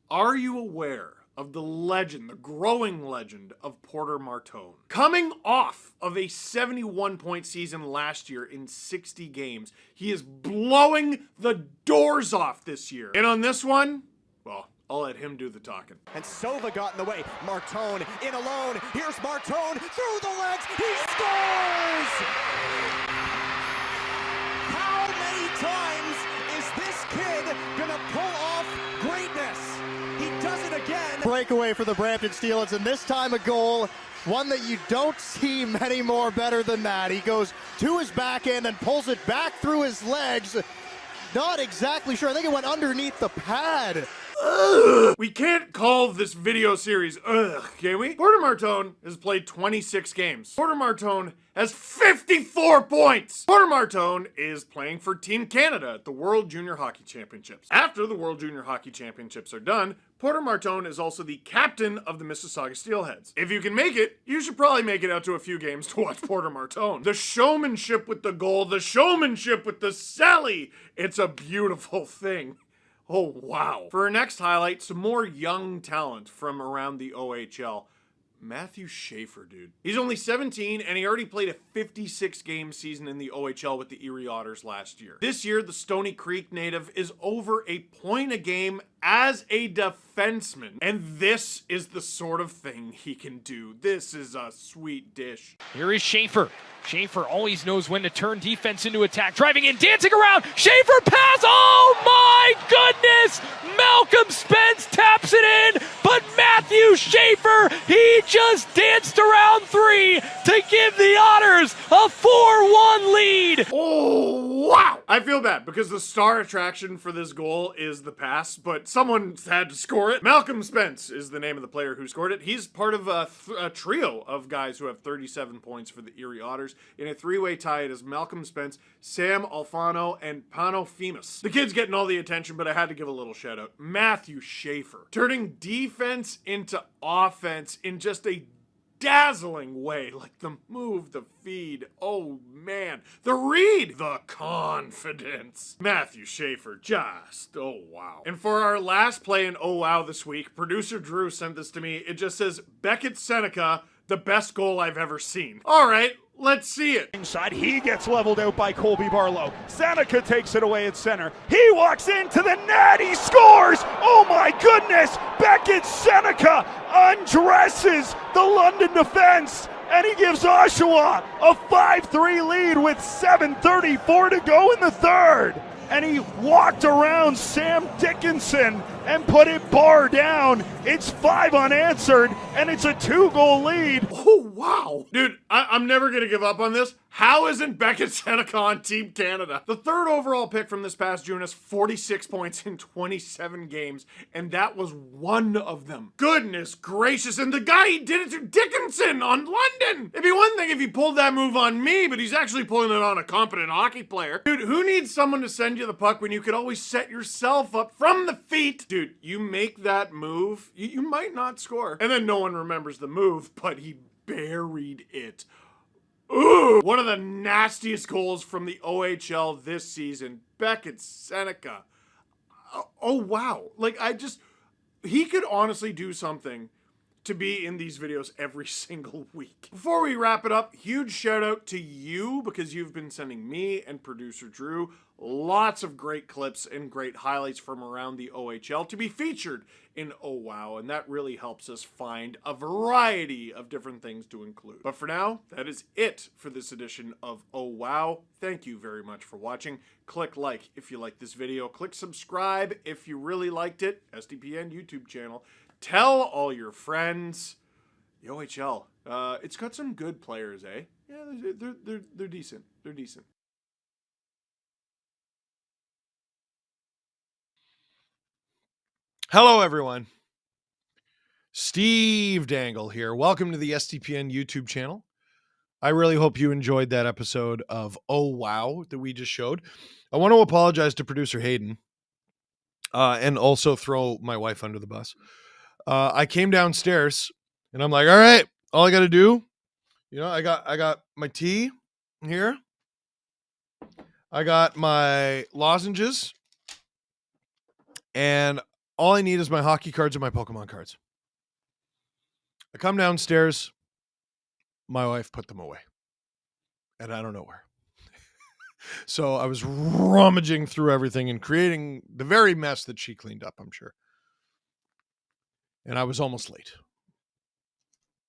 Speaker 2: are you aware of the legend, the growing legend of Porter Martone? Coming off of a 71-point season last year in 60 games, he is blowing the doors off this year. And on this one, well, I'll let him do the talking.
Speaker 8: And Sova got in the way. Martone in alone. Here's Martone through the legs. He scores! How many times is this kid gonna pull off greatness? He does it again.
Speaker 9: Breakaway for the Brampton Steelers, and this time a goal, one that you don't see many more better than that. He goes to his backhand and pulls it back through his legs. Not exactly sure. I think it went underneath the pad.
Speaker 2: Ugh. We can't call this video series ugh, can we? Porter Martone has played 26 games. Porter Martone has 54 points. Porter Martone is playing for Team Canada at the World Junior Hockey Championships. After the World Junior Hockey Championships are done, Porter Martone is also the captain of the Mississauga Steelheads. If you can make it, you should probably make it out to a few games to watch Porter Martone. The showmanship with the goal, the showmanship with the Sally, it's a beautiful thing. Oh, wow. For our next highlight, some more young talent from around the OHL. Matthew Schaefer, dude. He's only 17, and he already played a 56-game season in the OHL with the Erie Otters last year. This year, the Stony Creek native is over a point a game as a defenseman. And this is the sort of thing he can do. This is a sweet dish.
Speaker 10: Here is Schaefer. Schaefer always knows when to turn defense into attack. Driving in, dancing around. Schaefer pass. Oh my goodness! Malcolm Spence taps it in, but Matthew Schaefer, he just danced around 3 to give the Otters a 4-1 lead.
Speaker 2: Oh, wow! I feel bad because the star attraction for this goal is the pass, but someone had to score it. Malcolm Spence is the name of the player who scored it. He's part of a trio of guys who have 37 points for the Erie Otters. In a 3-way tie, it is Malcolm Spence, Sam Alfano, and Pano Femus. The kid's getting all the attention, but I had to give a little shout out. Matthew Schaefer, turning defense into offense in just a dazzling way. Like the move, the feed, oh man, the read, the confidence. Matthew Schaefer, just, oh wow. And for our last play in oh wow this week, producer Drew sent this to me. It just says, Beckett Seneca, the best goal I've ever seen. All right, let's see it.
Speaker 11: Inside, he gets leveled out by Colby Barlow. Seneca takes it away at center. He walks into the net. He scores. Oh my goodness. Beckett Seneca undresses the London defense, and he gives Oshawa a 5-3 lead with 7:34 to go in the third. And he walked around Sam Dickinson and put it bar down. It's 5 unanswered, and it's a 2-goal lead.
Speaker 2: Oh, wow. Dude, I'm never going to give up on this. How isn't Beckett Seneca on Team Canada? The third overall pick from this past June has 46 points in 27 games, and that was one of them. Goodness gracious, and the guy he did it to, Dickinson, on London. It'd be one thing if he pulled that move on me, but he's actually pulling it on a competent hockey player. Dude, who needs someone to send you the puck when you could always set yourself up from the feet? Dude, you make that move, you might not score. And then no one remembers the move, but he buried it. Ooh, one of the nastiest goals from the OHL this season. Beckett Seneca. oh wow. Like he could honestly do something to be in these videos every single week. Before we wrap it up, huge shout out to you because you've been sending me and producer Drew lots of great clips and great highlights from around the OHL to be featured in Oh Wow, and that really helps us find a variety of different things to include. But for now, that is it for this edition of Oh Wow. Thank you very much for watching. Click like if you like this video. Click subscribe if you really liked it. SDPN YouTube channel. Tell all your friends. The OHL. It's got some good players, eh? Yeah, they're decent. They're decent. Hello, everyone. Steve Dangle here. Welcome to the SDPN YouTube channel. I really hope you enjoyed that episode of Oh Wow that we just showed. I want to apologize to producer Hayden and also throw my wife under the bus. I came downstairs and I'm like, all right, all I got to do, I got my tea here. I got my lozenges and all I need is my hockey cards and my Pokemon cards. I come downstairs. My wife put them away. And I don't know where. So I was rummaging through everything and creating the very mess that she cleaned up, I'm sure. And I was almost late.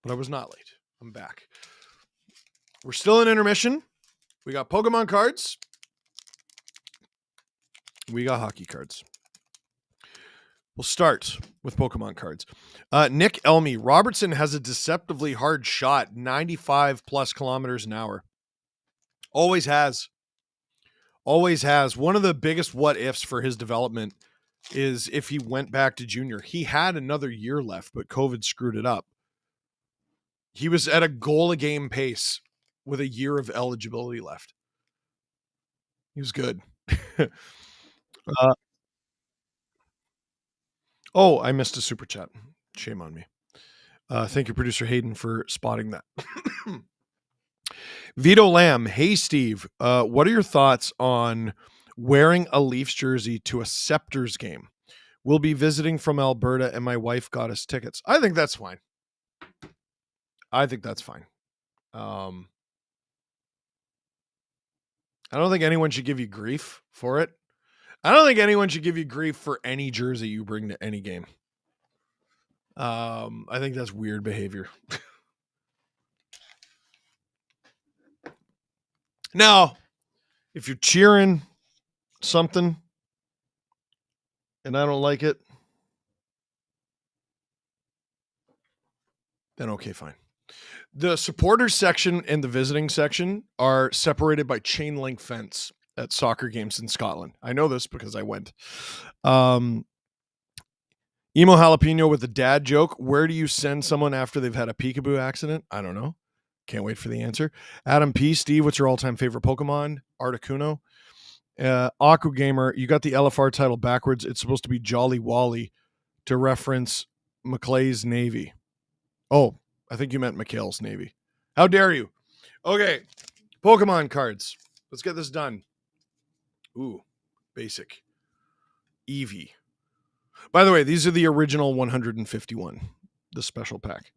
Speaker 2: But I was not late. I'm back. We're still in intermission. We got Pokemon cards. We got hockey cards. We'll start with Pokemon cards. Nick Elmy. Robertson has a deceptively hard shot, 95 plus kilometers an hour. Always has. Always has. One of the biggest what ifs for his development is if he went back to junior. He had another year left, but COVID screwed it up. He was at a goal a game pace with a year of eligibility left. He was good. Oh, I missed a super chat. Shame on me. Thank you, producer Hayden, for spotting that. Vito Lamb. Hey, Steve. What are your thoughts on wearing a Leafs jersey to a Scepters game? We'll be visiting from Alberta and my wife got us tickets. I think that's fine. I don't think anyone should give you grief for it. I don't think anyone should give you grief for any jersey you bring to any game. I think that's weird behavior. Now, if you're cheering something and I don't like it, then okay, fine. The supporters section and the visiting section are separated by chain link fence at soccer games in Scotland. I know this because I went. Emo Jalapeno with a dad joke. Where do you send someone after they've had a peekaboo accident? I don't know. Can't wait for the answer. Adam P. Steve, what's your all-time favorite Pokemon? Articuno. Aqua Gamer, you got the LFR title backwards. It's supposed to be Jolly Wally to reference McClay's Navy. Oh, I think you meant McHale's Navy. How dare you? Okay, Pokemon cards. Let's get this done. Ooh, basic. Eevee. By the way, these are the original 151, the special pack.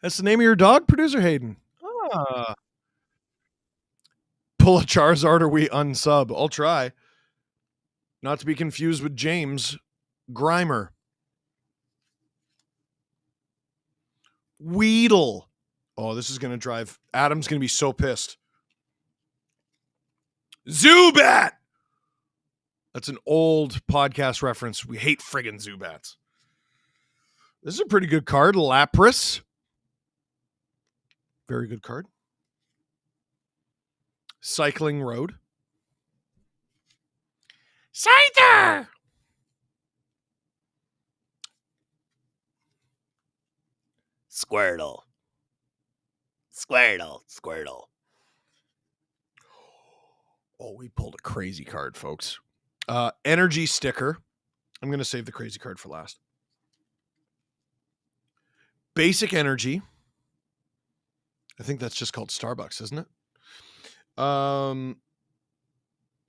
Speaker 2: That's the name of your dog, producer Hayden? Ah. Pull a Charizard or we unsub. I'll try. Not to be confused with James Grimer. Weedle. Oh, this is going to drive. Adam's going to be so pissed. Zubat. That's an old podcast reference. We hate friggin' Zubats. This is a pretty good card. Lapras. Very good card. Cycling Road. Scyther. Squirtle. Oh, we pulled a crazy card, folks. Energy sticker. I'm going to save the crazy card for last. Basic energy. I think that's just called Starbucks, isn't it?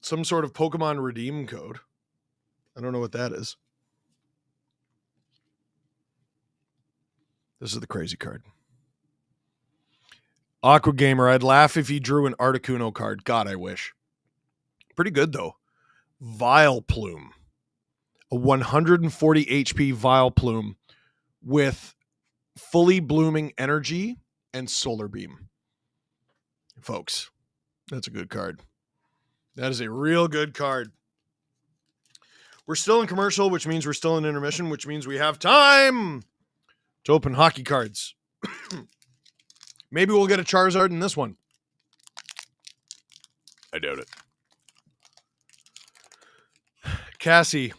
Speaker 2: some sort of Pokemon redeem code. I don't know what that is. This is the crazy card. Aqua Gamer, I'd laugh if he drew an Articuno card. God, I wish. Pretty good, though. Vileplume. A 140 HP Vileplume with fully blooming energy and solar beam. Folks, that's a good card. That is a real good card. We're still in commercial, which means we're still in intermission, which means we have time to open hockey cards. Maybe we'll get a Charizard in this one. I doubt it. Cassie,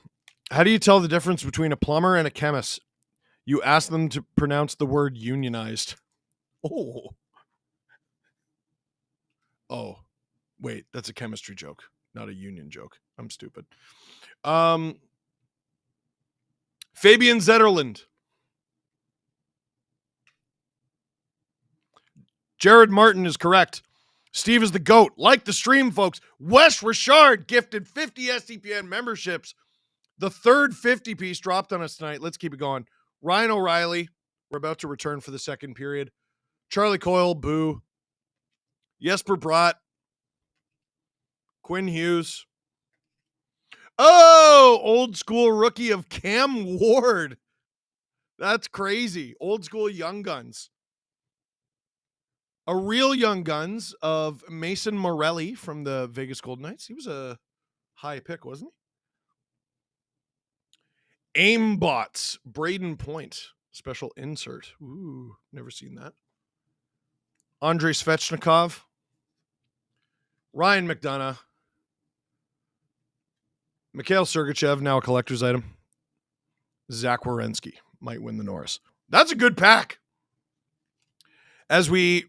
Speaker 2: how do you tell the difference between a plumber and a chemist? You ask them to pronounce the word unionized. Oh, wait, that's a chemistry joke, not a union joke. I'm stupid. Fabian Zetterland. Jared Martin is correct. Steve is the GOAT. Like the stream, folks. Wes Richard gifted 50 SDPN memberships. The third 50 piece dropped on us tonight. Let's keep it going. Ryan O'Reilly, we're about to return for the second period. Charlie Coyle, boo. Jesper Bratt. Quinn Hughes. Oh, old school rookie of Cam Ward. That's crazy. Old school Young Guns. A real Young Guns of Mason Morelli from the Vegas Golden Knights. He was a high pick, wasn't he? Aimbots, Braden Point, special insert. Ooh, never seen that. Andrei Svechnikov, Ryan McDonough, Mikhail Sergachev, now a collector's item. Zach Werenski might win the Norris. That's a good pack. As we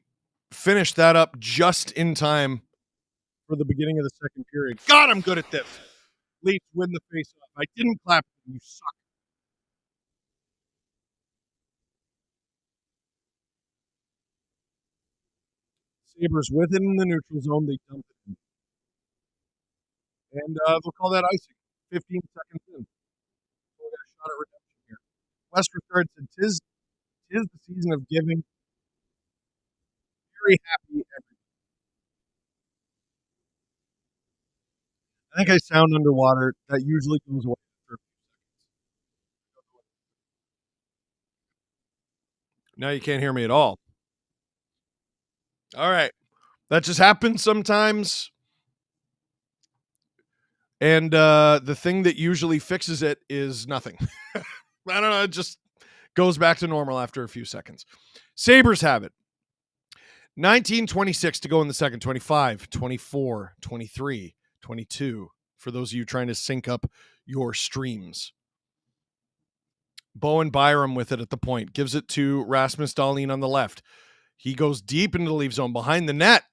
Speaker 2: finish that up just in time for the beginning of the second period. God, I'm good at this. Leafs win the face-off. I didn't clap. You suck. Sabres within the neutral zone. They dump it in. And they'll call that icing. 15 seconds in. So we got a shot at redemption here. Wes Richard said, tis the season of giving. Very happy everybody. I think I sound underwater. That usually goes away after a few seconds. Now you can't hear me at all. All right. That just happens sometimes. And the thing that usually fixes it is nothing. I don't know. It just goes back to normal after a few seconds. Sabres have it. 19:26 to go in the second. 25, 24, 23, 22. For those of you trying to sync up your streams. Bowen Byram with it at the point. Gives it to Rasmus Dahlin on the left. He goes deep into the Leaf zone behind the net.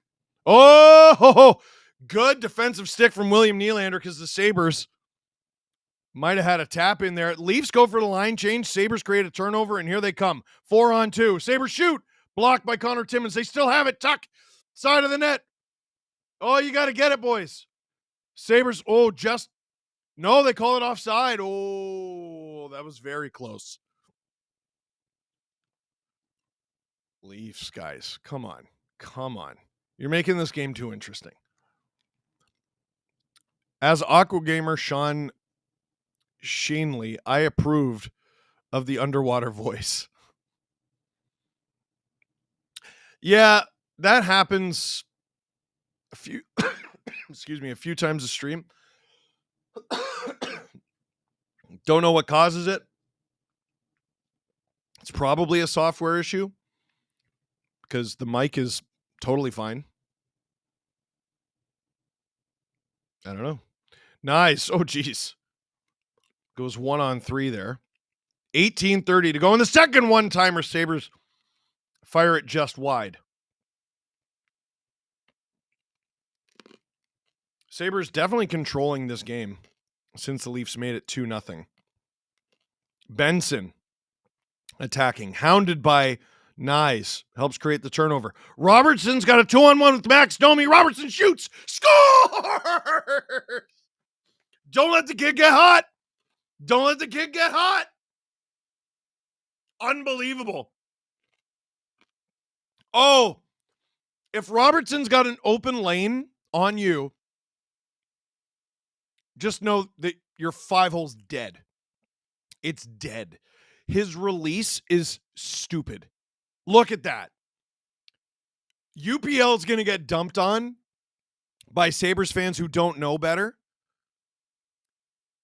Speaker 2: Oh, good defensive stick from William Nylander because the Sabres might have had a tap in there. Leafs go for the line change. Sabres create a turnover, and here they come. 4-on-2. Sabres shoot. Blocked by Connor Timmins. They still have it. Tuck. Side of the net. Oh, you got to get it, boys. Sabres, no, they call it offside. Oh, that was very close. Leafs, guys. Come on. You're making this game too interesting. As Aqua Gamer Sean Shanley, I approved of the underwater voice. Yeah, that happens a few times a stream. Don't know what causes it. It's probably a software issue because the mic is totally fine. I don't know. Nice. Oh, geez. Goes 1-on-3 there. 18:30 to go in the second one-timer. Sabres fire it just wide. Sabres definitely controlling this game since the Leafs made it 2-0. Benson attacking, hounded by Nice. Helps create the turnover. Robertson's got a 2-on-1 with Max Domi. Robertson shoots. Score! Don't let the kid get hot. Don't let the kid get hot. Unbelievable. Oh, if Robertson's got an open lane on you, just know that your 5-hole's dead. It's dead. His release is stupid. Look at that. UPL is going to get dumped on by Sabres fans who don't know better.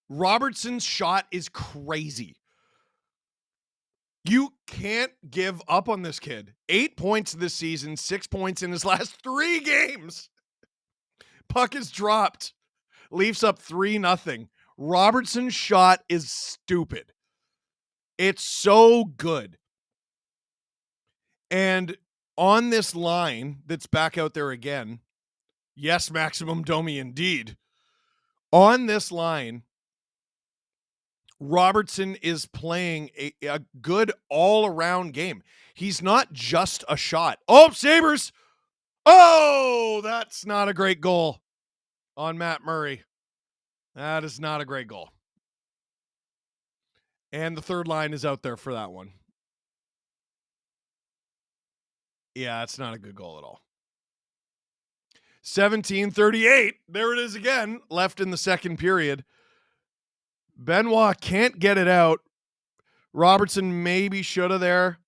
Speaker 2: Robertson's shot is crazy. You can't give up on this kid. 8 points this season, 6 points in his last 3 games. Puck is dropped. Leafs up 3-0. Robertson's shot is stupid. It's so good. And on this line that's back out there again, yes, Maximum Domi indeed. On this line, Robertson is playing a good all-around game. He's not just a shot. Oh, Sabres! Oh, that's not a great goal on Matt Murray. That is not a great goal. And the third line is out there for that one. Yeah, it's not a good goal at all. 17:38. There it is again, left in the second period. Benoit can't get it out. Robertson maybe should have there.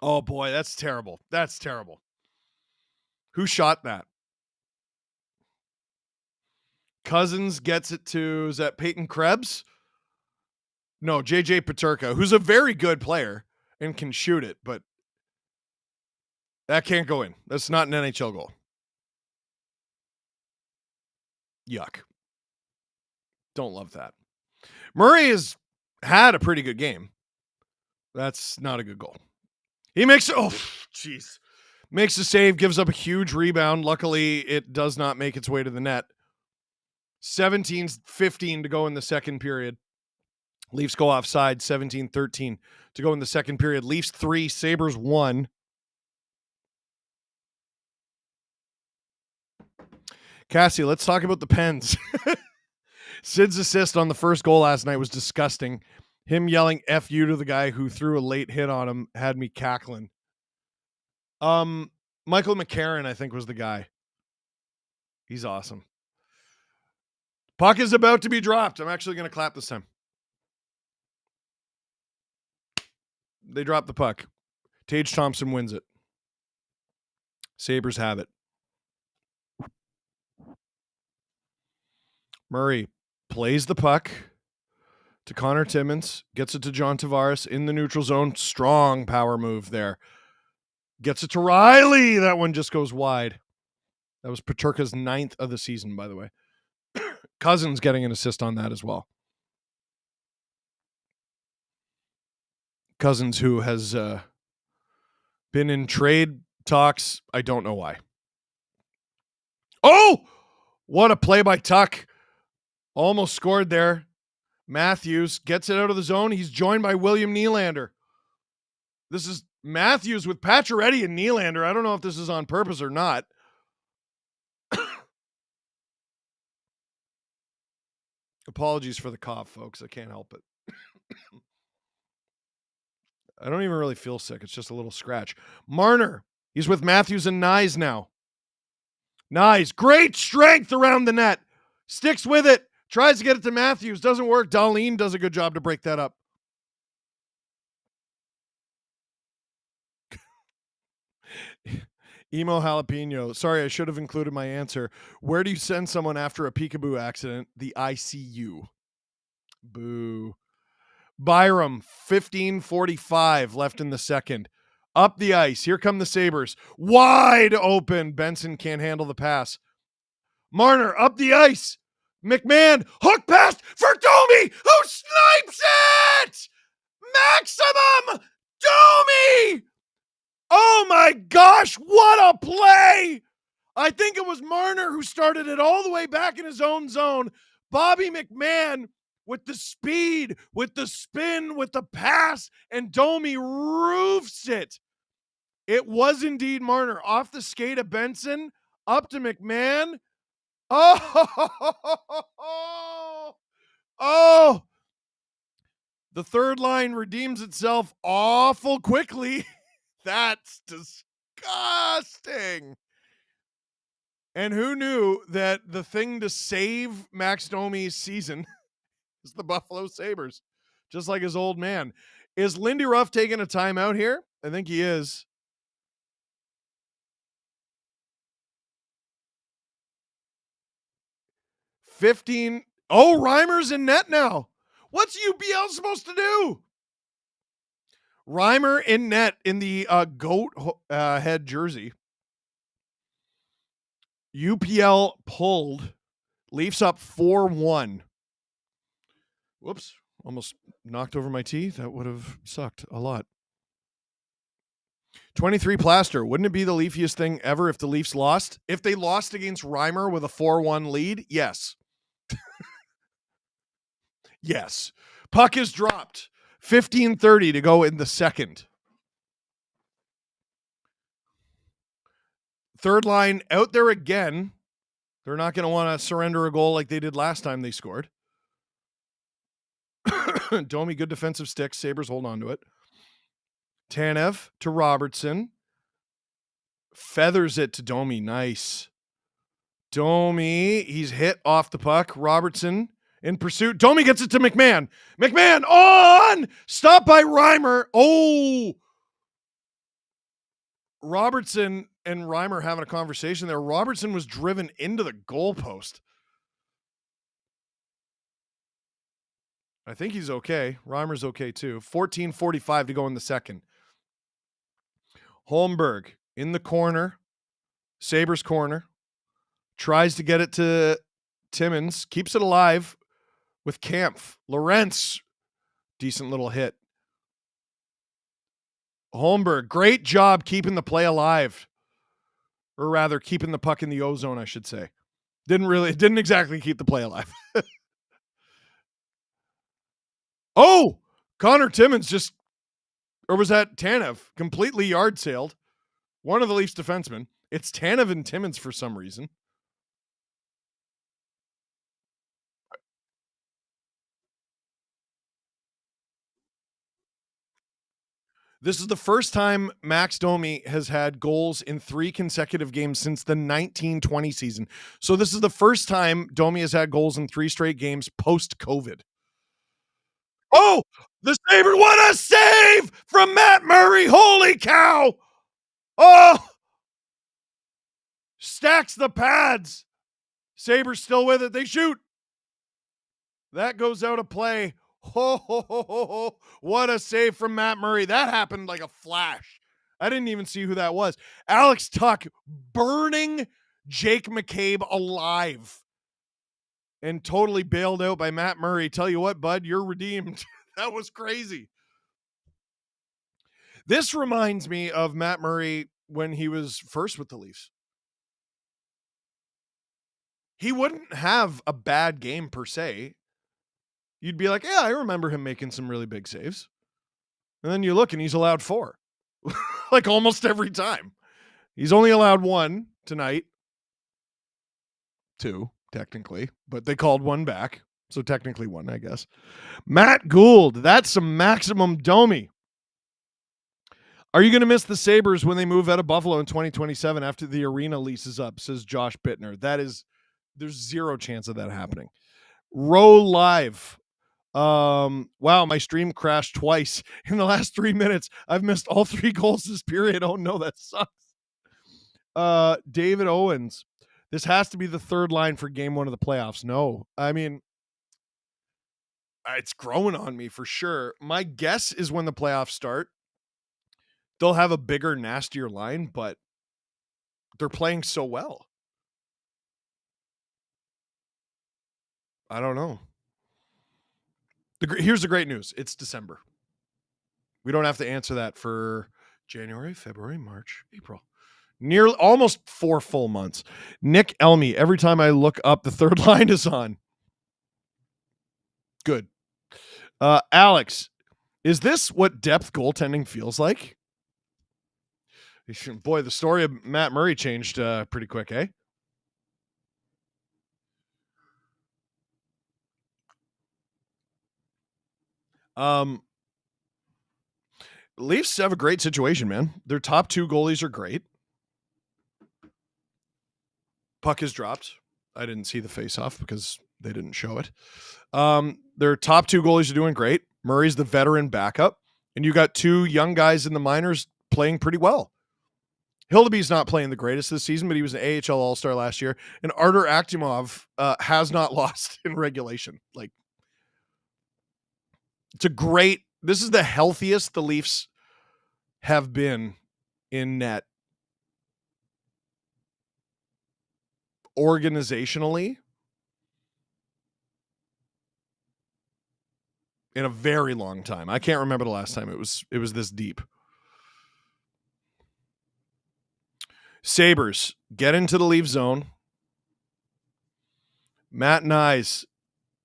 Speaker 2: Oh, boy, that's terrible. That's terrible. Who shot that? Cousins gets it to, is that Peyton Krebs? No, JJ Peterka, who's a very good player and can shoot it, but that can't go in. That's not an NHL goal. Yuck. Don't love that. Murray has had a pretty good game. That's not a good goal. He makes, oh, jeez. Makes the save, gives up a huge rebound. Luckily, it does not make its way to the net. 17-15 to go in the second period. Leafs go offside, 17-13 to go in the second period. Leafs 3, Sabres 1. Cassie, let's talk about the Pens. Sid's assist on the first goal last night was disgusting. Him yelling F you to the guy who threw a late hit on him had me cackling. Michael McCarron, I think, was the guy. He's awesome. Puck is about to be dropped. I'm actually going to clap this time. They drop the puck. Tage Thompson wins it. Sabres have it. Murray plays the puck to Connor Timmins, gets it to John Tavares in the neutral zone. Strong power move there. Gets it to Riley. That one just goes wide. That was Peterka's 9th of the season, by the way. Cousins getting an assist on that as well. Cousins, who has been in trade talks. I don't know why. Oh, what a play by Tuck. Almost scored there. Matthews gets it out of the zone. He's joined by William Nylander. This is Matthews with Pacioretty and Nylander. I don't know if this is on purpose or not. Apologies for the cough, folks. I can't help it. I don't even really feel sick. It's just a little scratch. Marner. He's with Matthews and Nyes now. Nyes. Great strength around the net. Sticks with it. Tries to get it to Matthews. Doesn't work. Darlene does a good job to break that up. Emo Jalapeno. Sorry, I should have included my answer. Where do you send someone after a peekaboo accident? The ICU. Boo. Byram, 15:45 left in the second. Up the ice. Here come the Sabres. Wide open. Benson can't handle the pass. Marner, up the ice. McMahon, hook pass for Domi, who snipes it! Maximum Domi! Oh my gosh, what a play! I think it was Marner who started it all the way back in his own zone. Bobby McMahon with the speed, with the spin, with the pass, and Domi roofs it. It was indeed Marner. Off the skate of Benson, up to McMahon. Oh! The third line redeems itself awful quickly. That's disgusting. And who knew that the thing to save Max Domi's season is the Buffalo Sabres, just like his old man. Is Lindy Ruff taking a timeout here? I think he is. $15. Oh, Reimer's in net now. What's UPL supposed to do? Reimer in net in the goat head jersey. UPL pulled. Leafs up 4-1. Whoops. Almost knocked over my tea. That would have sucked a lot. 23 plaster. Wouldn't it be the Leafiest thing ever if the Leafs lost? If they lost against Reimer with a 4-1 lead? Yes. Yes. Puck is dropped. 15:30 to go in the second. Third line out there again. They're not going to want to surrender a goal like they did last time they scored. Domi, good defensive stick. Sabres hold on to it. Tanev to Robertson. Feathers it to Domi. Nice. Domi, he's hit off the puck. Robertson in pursuit. Domi gets it to McMahon. McMahon on! Stop by Reimer. Oh! Robertson and Reimer having a conversation there. Robertson was driven into the goalpost. I think he's okay. Reimer's okay too. 14:45 to go in the second. Holmberg in the corner. Sabres corner. Tries to get it to Timmins. Keeps it alive with Kampf. Lorentz. Decent little hit. Holmberg. Great job keeping the play alive. Or rather, keeping the puck in the O-zone, I should say. Didn't exactly keep the play alive. Oh! Connor Timmins just, or was that Tanev? Completely yard sailed. One of the Leafs defensemen. It's Tanev and Timmins for some reason. This is the first time Max Domi has had goals in 3 consecutive games since the 1920 season. So this is the first time Domi has had goals in 3 straight games post-COVID. Oh, the Sabres, what a save from Matt Murray. Holy cow. Oh, stacks the pads. Sabres still with it. They shoot. That goes out of play. Oh, what a save from Matt Murray. That happened like a flash. I didn't even see who that was. Alex Tuck burning Jake McCabe alive and totally bailed out by Matt Murray. Tell you what, bud, you're redeemed. That was crazy. This reminds me of Matt Murray when he was first with the Leafs. He wouldn't have a bad game per se. You'd be like, yeah, I remember him making some really big saves. And then you look and he's allowed 4. Like almost every time. He's only allowed 1 tonight. 2, technically. But they called 1 back. So technically 1, I guess. Matt Gould. That's some maximum Domi. Are you going to miss the Sabres when they move out of Buffalo in 2027 after the arena leases up, says Josh Bittner. There's 0 chance of that happening. Row Live. Wow, my stream crashed twice in the last 3 minutes. I've missed all 3 goals this period. Oh no, that sucks. David Owens. This has to be the third line for game 1 of the playoffs. No, I mean, it's growing on me for sure. My guess is when the playoffs start, they'll have a bigger, nastier line, but they're playing so well. I don't know. Here's the great news. It's December. We don't have to answer that for January, February, March, April. Nearly almost 4 full months. Nick Elmy, every time I look up, the third line is on. Good. Alex, is this what depth goaltending feels like? Boy, the story of Matt Murray changed pretty quick, eh? Leafs have a great situation, man. Their top two goalies are great. Puck is dropped. I didn't see the face-off because they didn't show it. Their top two goalies are doing great. Murray's the veteran backup, and you got two young guys in the minors playing pretty well. Hildeby's not playing the greatest this season, but he was an AHL All-Star last year. And Artur Akhtimov has not lost in regulation. Like, this is the healthiest the Leafs have been in net organizationally in a very long time. I can't remember the last time it was this deep. Sabres get into the Leaf zone. Matt Nyes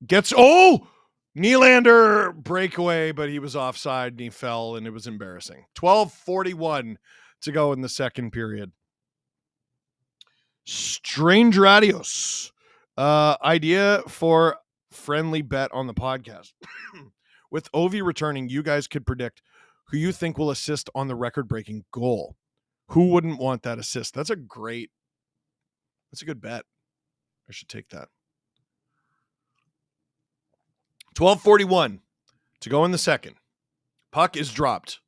Speaker 2: gets Nylander breakaway, but he was offside and he fell and it was embarrassing. 12:41 to go in the second period. Stranger Adios. Idea for friendly bet on the podcast. With Ovi returning, you guys could predict who you think will assist on the record-breaking goal. Who wouldn't want that assist? That's a good bet. I should take that. 12:41 to go in the second. Puck is dropped.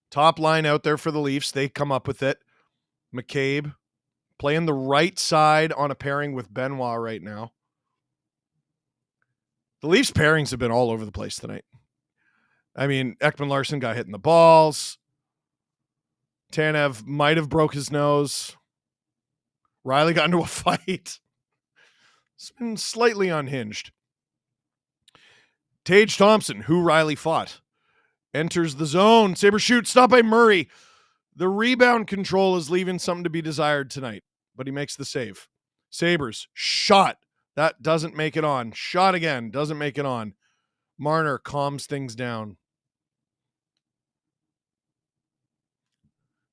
Speaker 2: Top line out there for the Leafs. They come up with it. McCabe playing the right side on a pairing with Benoit right now. The Leafs pairings have been all over the place tonight. I mean, Ekman-Larsson got hit in the balls. Tanev might have broke his nose. Riley got into a fight. It's been slightly unhinged. Tage Thompson, who Riley fought, enters the zone. Sabre shoot, stopped by Murray. The rebound control is leaving something to be desired tonight, but he makes the save. Sabres, shot. That doesn't make it on. Shot again, doesn't make it on. Marner calms things down.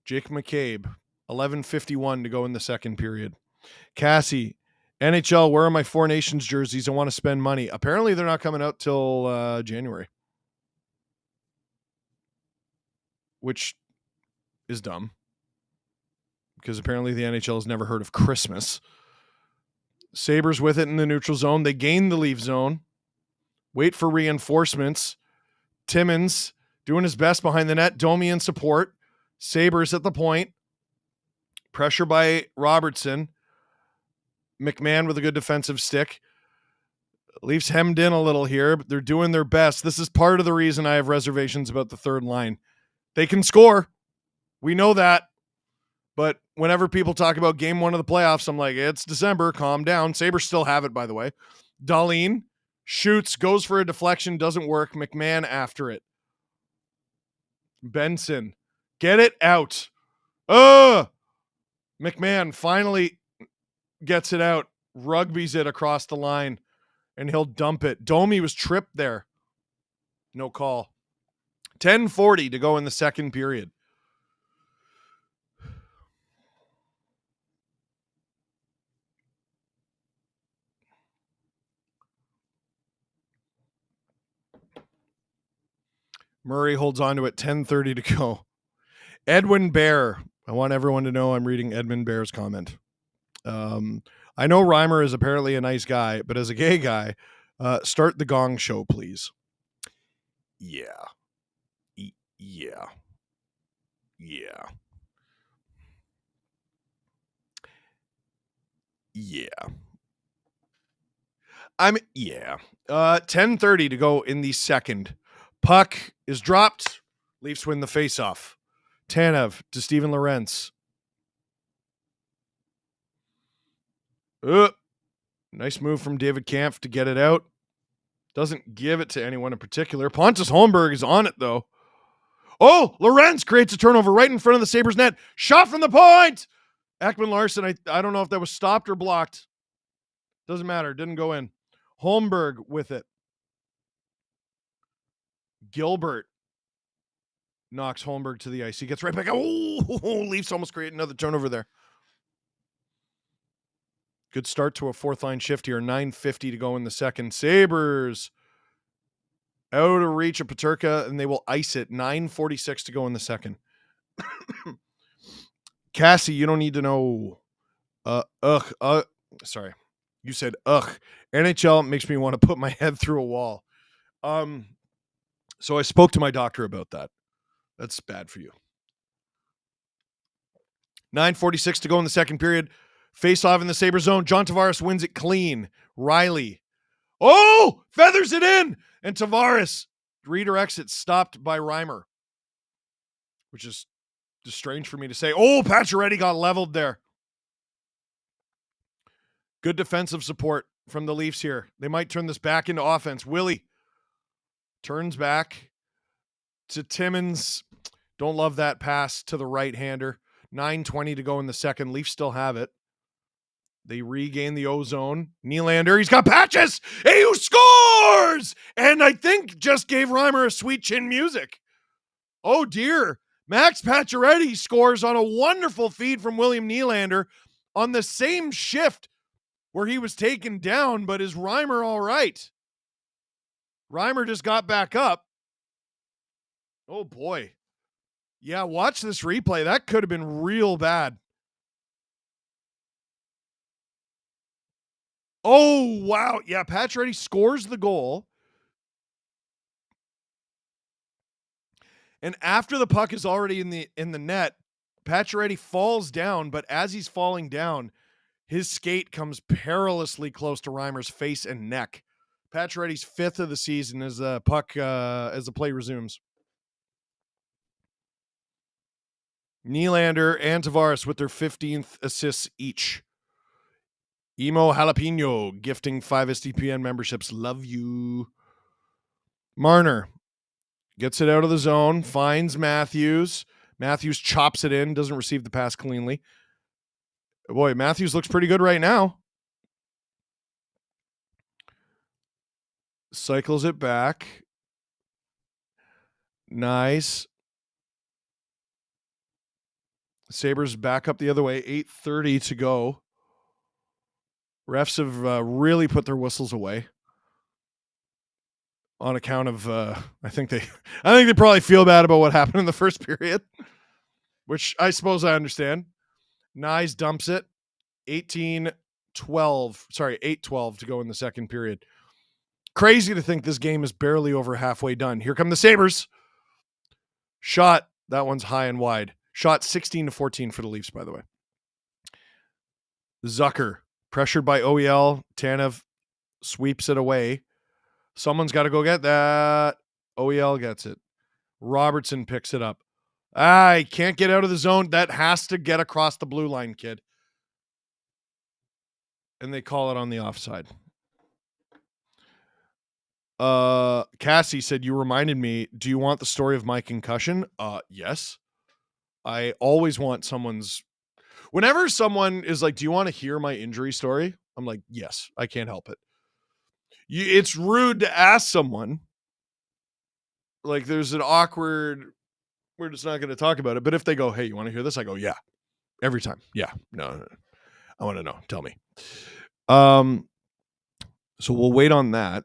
Speaker 2: Jake McCabe, 11:51 to go in the second period. Cassie, NHL, where are my Four Nations jerseys? I want to spend money. Apparently they're not coming out till January, which is dumb because apparently the NHL has never heard of Christmas. Sabres with it in the neutral zone. They gain the Leaf zone. Wait for reinforcements. Timmins doing his best behind the net. Domi in support. Sabres at the point. Pressure by Robertson. McMahon with a good defensive stick. Leafs hemmed in a little here, but they're doing their best. This is part of the reason I have reservations about the third line. They can score. We know that. But whenever people talk about game one of the playoffs, I'm like, it's December. Calm down. Sabres still have it, by the way. Dahlin shoots, goes for a deflection, doesn't work. McMahon after it. Benson, get it out. McMahon finally gets it out, rugby's it across the line, and he'll dump it. Domi was tripped there. No call. 10:40 to go in the second period. Murray holds on to it. 10:30 to go. Edwin Bear. I want everyone to know I'm reading Edmund Bear's comment. I know Reimer is apparently a nice guy, but as a gay guy, start the Gong Show, please. Yeah. Yeah. Yeah. 10:30 to go in the second. Puck is dropped. Leafs win the faceoff. Tanev to Steven Lorentz. Nice move from David Kampf to get it out. Doesn't give it to anyone in particular. Pontus Holmberg is on it, though. Lorentz creates a turnover right in front of the Sabres net. Shot from the point. Ekman-Larsson, I don't know if that was stopped or blocked. Doesn't matter. Didn't go in. Holmberg with it. Gilbert knocks Holmberg to the ice. He gets right back. Oh, Leafs almost create another turnover there. Good start to a fourth line shift here. 9:50 to go in the second. Sabres out of reach of Peterka, and they will ice it. 9:46 to go in the second. Cassie, you don't need to know. Sorry. You said, NHL makes me want to put my head through a wall. So I spoke to my doctor about that. That's bad for you. 9:46 to go in the second period. Face off in the Sabre zone. John Tavares wins it clean. Riley. Oh! Feathers it in! And Tavares redirects it, stopped by Reimer. Which is just strange for me to say. Oh, Pacioretty got leveled there. Good defensive support from the Leafs here. They might turn this back into offense. Willie turns back to Timmins. Don't love that pass to the right-hander. 9:20 to go in the second. Leafs still have it. They regain the O-zone. Nylander, he's got patches! Hey, who scores? And I think just gave Reimer a sweet chin music. Oh, dear. Max Pacioretty scores on a wonderful feed from William Nylander on the same shift where he was taken down, but is Reimer all right? Reimer just got back up. Oh, boy. Yeah, watch this replay. That could have been real bad. Oh, wow. Yeah, Pacioretty scores the goal. And after the puck is already in the net, Pacioretty falls down, but as he's falling down, his skate comes perilously close to Reimer's face and neck. Pacioretty's 5th of the season as the play resumes. Nylander and Tavares with their 15th assists each. Emo Jalapeno gifting 5 SDPN memberships. Love you. Marner gets it out of the zone, finds Matthews. Matthews chops it in, doesn't receive the pass cleanly. Boy, Matthews looks pretty good right now. Cycles it back. Nice. Sabres back up the other way. 8:30 to go. Refs have really put their whistles away on account of I think they probably feel bad about what happened in the first period, which I suppose I understand. Nyes dumps it. 8:12 to go in the second period. Crazy to think this game is barely over halfway done. Here come the Sabres. Shot. That one's high and wide. Shot 16-14 for the Leafs, by the way. Zucker, pressured by OEL. Tanev sweeps it away. Someone's got to go get that. OEL gets it. Robertson picks it up. He can't get out of the zone. That has to get across the blue line, kid. And they call it on the offside. Cassie said, you reminded me, do you want the story of my concussion? Yes. I always want whenever someone is like, do you want to hear my injury story? I'm like, yes, I can't help it. It's rude to ask someone. Like there's an awkward, we're just not going to talk about it. But if they go, hey, you want to hear this? I go, yeah, every time. Yeah, no. I want to know. Tell me. So we'll wait on that.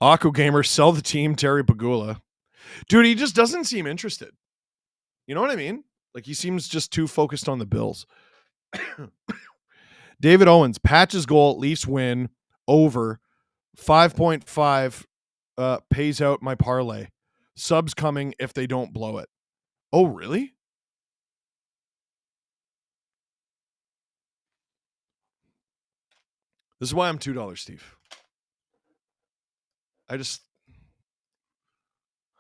Speaker 2: Akko Gamer, sell the team, Terry Pagula. Dude, he just doesn't seem interested. You know what I mean? Like he seems just too focused on the Bills. David Owens, Patch's goal, Leafs win, over. 5.5 pays out my parlay. Subs coming if they don't blow it. Oh, really? This is why I'm $2, Steve. I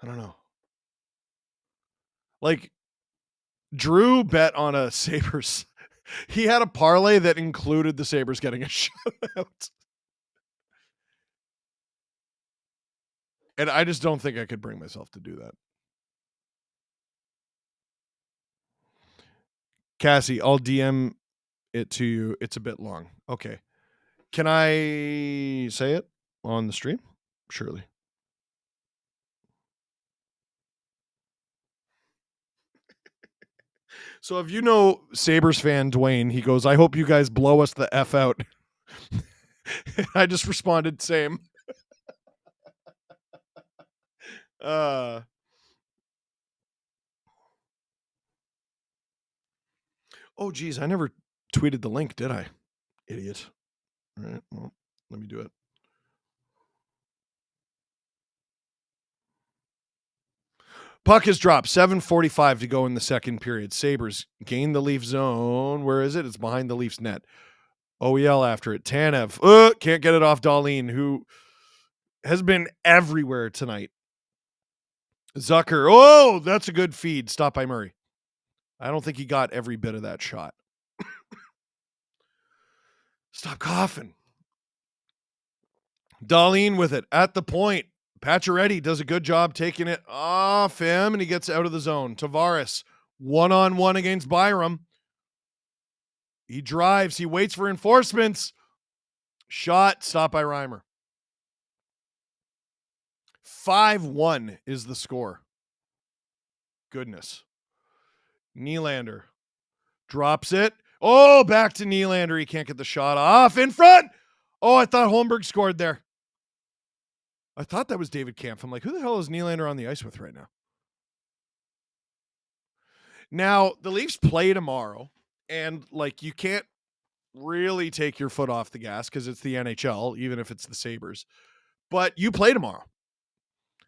Speaker 2: don't know. Like, Drew bet on a Sabres. He had a parlay that included the Sabres getting a shutout. And I just don't think I could bring myself to do that. Cassie, I'll DM it to you. It's a bit long. Okay. Can I say it on the stream? Surely. So if you know Sabres fan Dwayne, he goes, I hope you guys blow us the F out. I just responded, same. Oh, geez, I never tweeted the link, did I? Idiot. All right, well, let me do it. Puck is dropped. 7:45 to go in the second period. Sabres gain the Leaf zone. Where is it? It's behind the Leafs net. OEL after it. Tanev. Can't get it off Dahlin, who has been everywhere tonight. Zucker. Oh, that's a good feed. Stop by Murray. I don't think he got every bit of that shot. Stop coughing. Dahlin with it at the point. Pacioretty does a good job taking it off him, and he gets out of the zone. Tavares, one-on-one against Byram. He drives. He waits for enforcements. Shot. Stop by Reimer. 5-1 is the score. Goodness. Nylander drops it. Oh, back to Nylander. He can't get the shot off. In front. Oh, I thought Holmberg scored there. I thought that was David Kampf. I'm like, who the hell is Nylander on the ice with right now? Now, the Leafs play tomorrow, and like you can't really take your foot off the gas because it's the NHL, even if it's the Sabres. But you play tomorrow.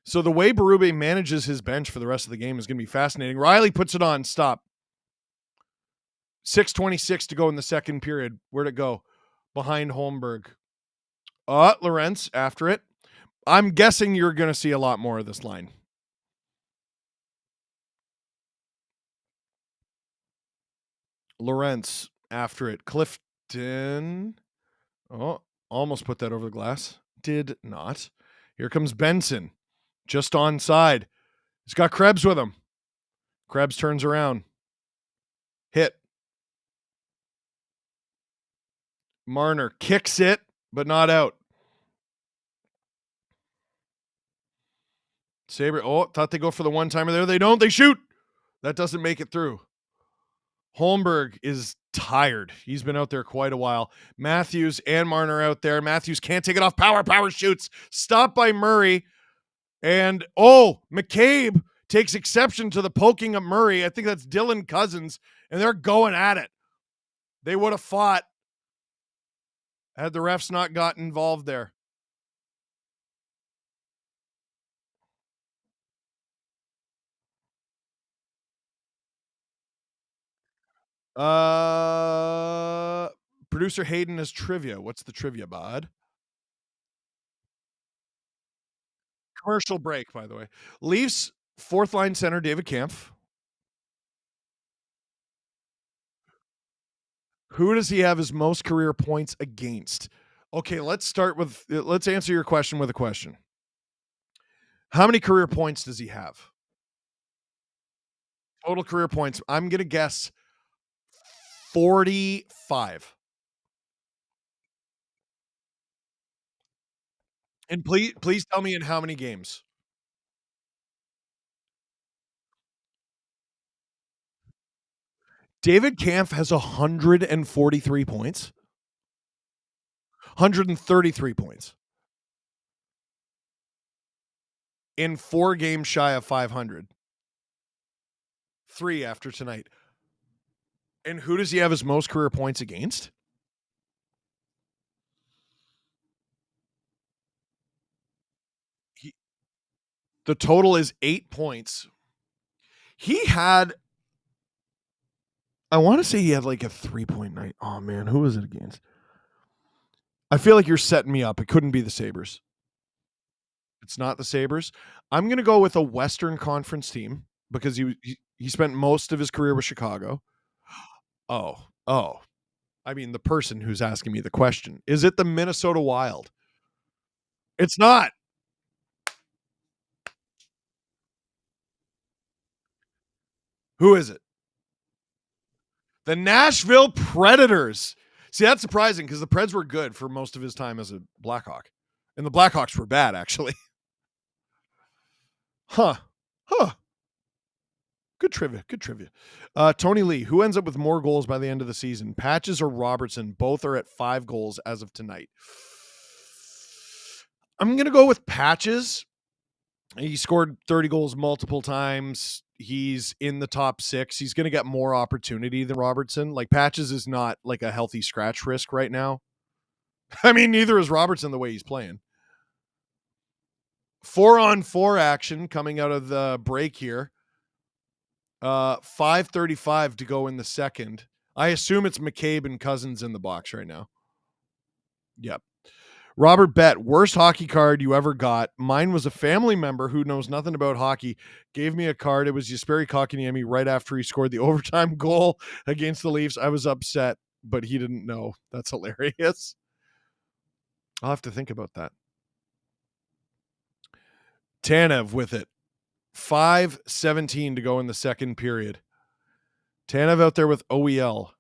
Speaker 2: So the way Berube manages his bench for the rest of the game is going to be fascinating. Riley puts it on. Stop. 6:26 to go in the second period. Where'd it go? Behind Holmberg. Lorentz after it. I'm guessing you're going to see a lot more of this line. Lorentz after it. Clifton. Oh, almost put that over the glass. Did not. Here comes Benson. Just onside. He's got Krebs with him. Krebs turns around. Hit. Marner kicks it, but not out. Sabre, thought they go for the one-timer there. They don't. They shoot. That doesn't make it through. Holmberg is tired. He's been out there quite a while. Matthews and Marner out there. Matthews can't take it off. Power shoots. Stopped by Murray. And, McCabe takes exception to the poking of Murray. I think that's Dylan Cousins. And they're going at it. They would have fought had the refs not gotten involved there. Producer Hayden has trivia. What's the trivia, bud? Commercial break, by the way. Leafs fourth line center David Kampf. Who does he have his most career points against? Okay, let's answer your question with a question. How many career points does he have? Total career points. I'm going to guess 45. And please tell me in how many games. David Kampf has 143 points. 133 points. In 4 games shy of 500. 3 after tonight. And who does he have his most career points against? The total is 8 points. He had, I want to say he had like a 3-point night. Oh, man, who was it against? I feel like you're setting me up. It couldn't be the Sabres. It's not the Sabres. I'm going to go with a Western Conference team because he spent most of his career with Chicago. Oh. I mean, the person who's asking me the question. Is it the Minnesota Wild? It's not. Who is it? The Nashville Predators. See, that's surprising because the Preds were good for most of his time as a Blackhawk. And the Blackhawks were bad, actually. Huh. Good trivia. Good trivia. Tony Lee, who ends up with more goals by the end of the season? Patches or Robertson? Both are at 5 goals as of tonight. I'm going to go with Patches. He scored 30 goals multiple times. He's in the top 6. He's going to get more opportunity than Robertson. Like, Patches is not like a healthy scratch risk right now. I mean, neither is Robertson the way he's playing. 4-on-4 action coming out of the break here. 5:35 to go in the second. I assume it's McCabe and Cousins in the box right now. Yep. Robert Bet, worst hockey card you ever got. Mine was a family member who knows nothing about hockey, gave me a card. It was Jesperi Kotkaniemi right after he scored the overtime goal against the Leafs. I was upset, but he didn't know. That's hilarious. I'll have to think about that. Tanev with it. 5:17 to go in the second period. Tanev out there with OEL,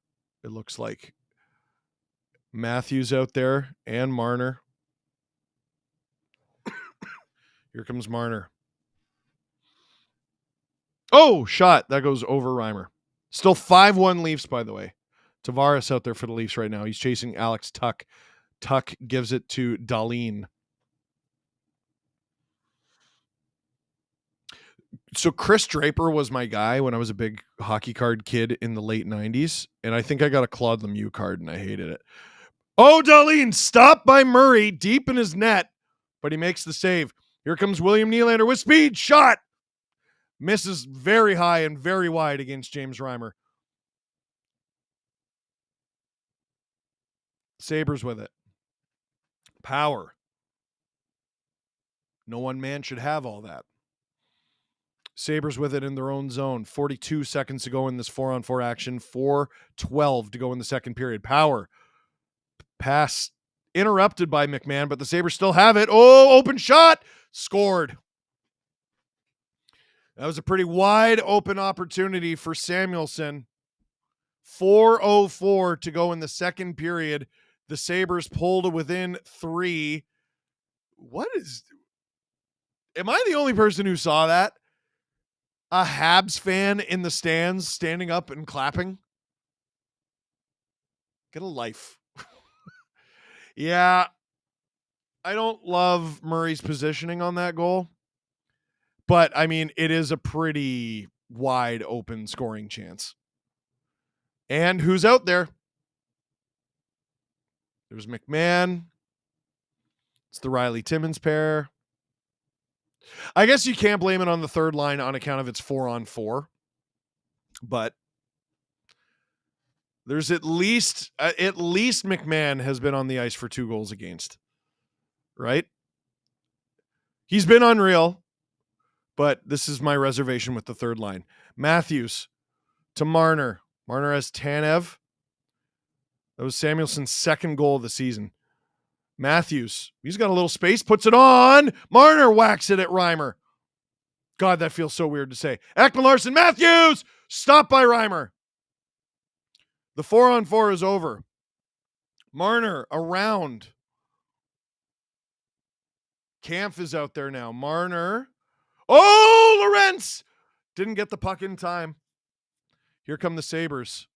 Speaker 2: it looks like. Matthews out there and Marner. Here comes Marner. Oh, shot. That goes over Reimer. Still 5-1 Leafs, by the way. Tavares out there for the Leafs right now. He's chasing Alex Tuck. Tuck gives it to Dahlin. So Chris Draper was my guy when I was a big hockey card kid in the late 90s, and I think I got a Claude Lemieux card, and I hated it. Oh, Dahlin, stopped by Murray, deep in his net, but he makes the save. Here comes William Nylander with speed, shot. Misses very high and very wide against James Reimer. Sabres with it. Power. No one man should have all that. Sabres with it in their own zone. 42 seconds to go in this 4-on-4 action. 4:12 to go in the second period. Power. Pass interrupted by McMahon, but the Sabres still have it. Oh, open shot. Scored. That was a pretty wide open opportunity for Samuelsson. 4:04 to go in the second period. The Sabres pulled within 3. Am I the only person who saw that? A Habs fan in the stands standing up and clapping? Get a life. Yeah, I don't love Murray's positioning on that goal. But, I mean, it is a pretty wide open scoring chance. And who's out there? There's McMahon. It's the Riley Timmins pair. I guess you can't blame it on the third line on account of its 4-on-4. But there's at least McMahon has been on the ice for 2 goals against. Right? He's been unreal. But this is my reservation with the third line. Matthews to Marner. Marner has Tanev. That was Samuelson's second goal of the season. Matthews, he's got a little space, puts it on. Marner whacks it at Reimer. God, that feels so weird to say. Ekman-Larsson, Matthews, stopped by Reimer. The 4-on-4 is over. Marner around. Kampf is out there now. Marner. Oh, Lorentz didn't get the puck in time. Here come the Sabres.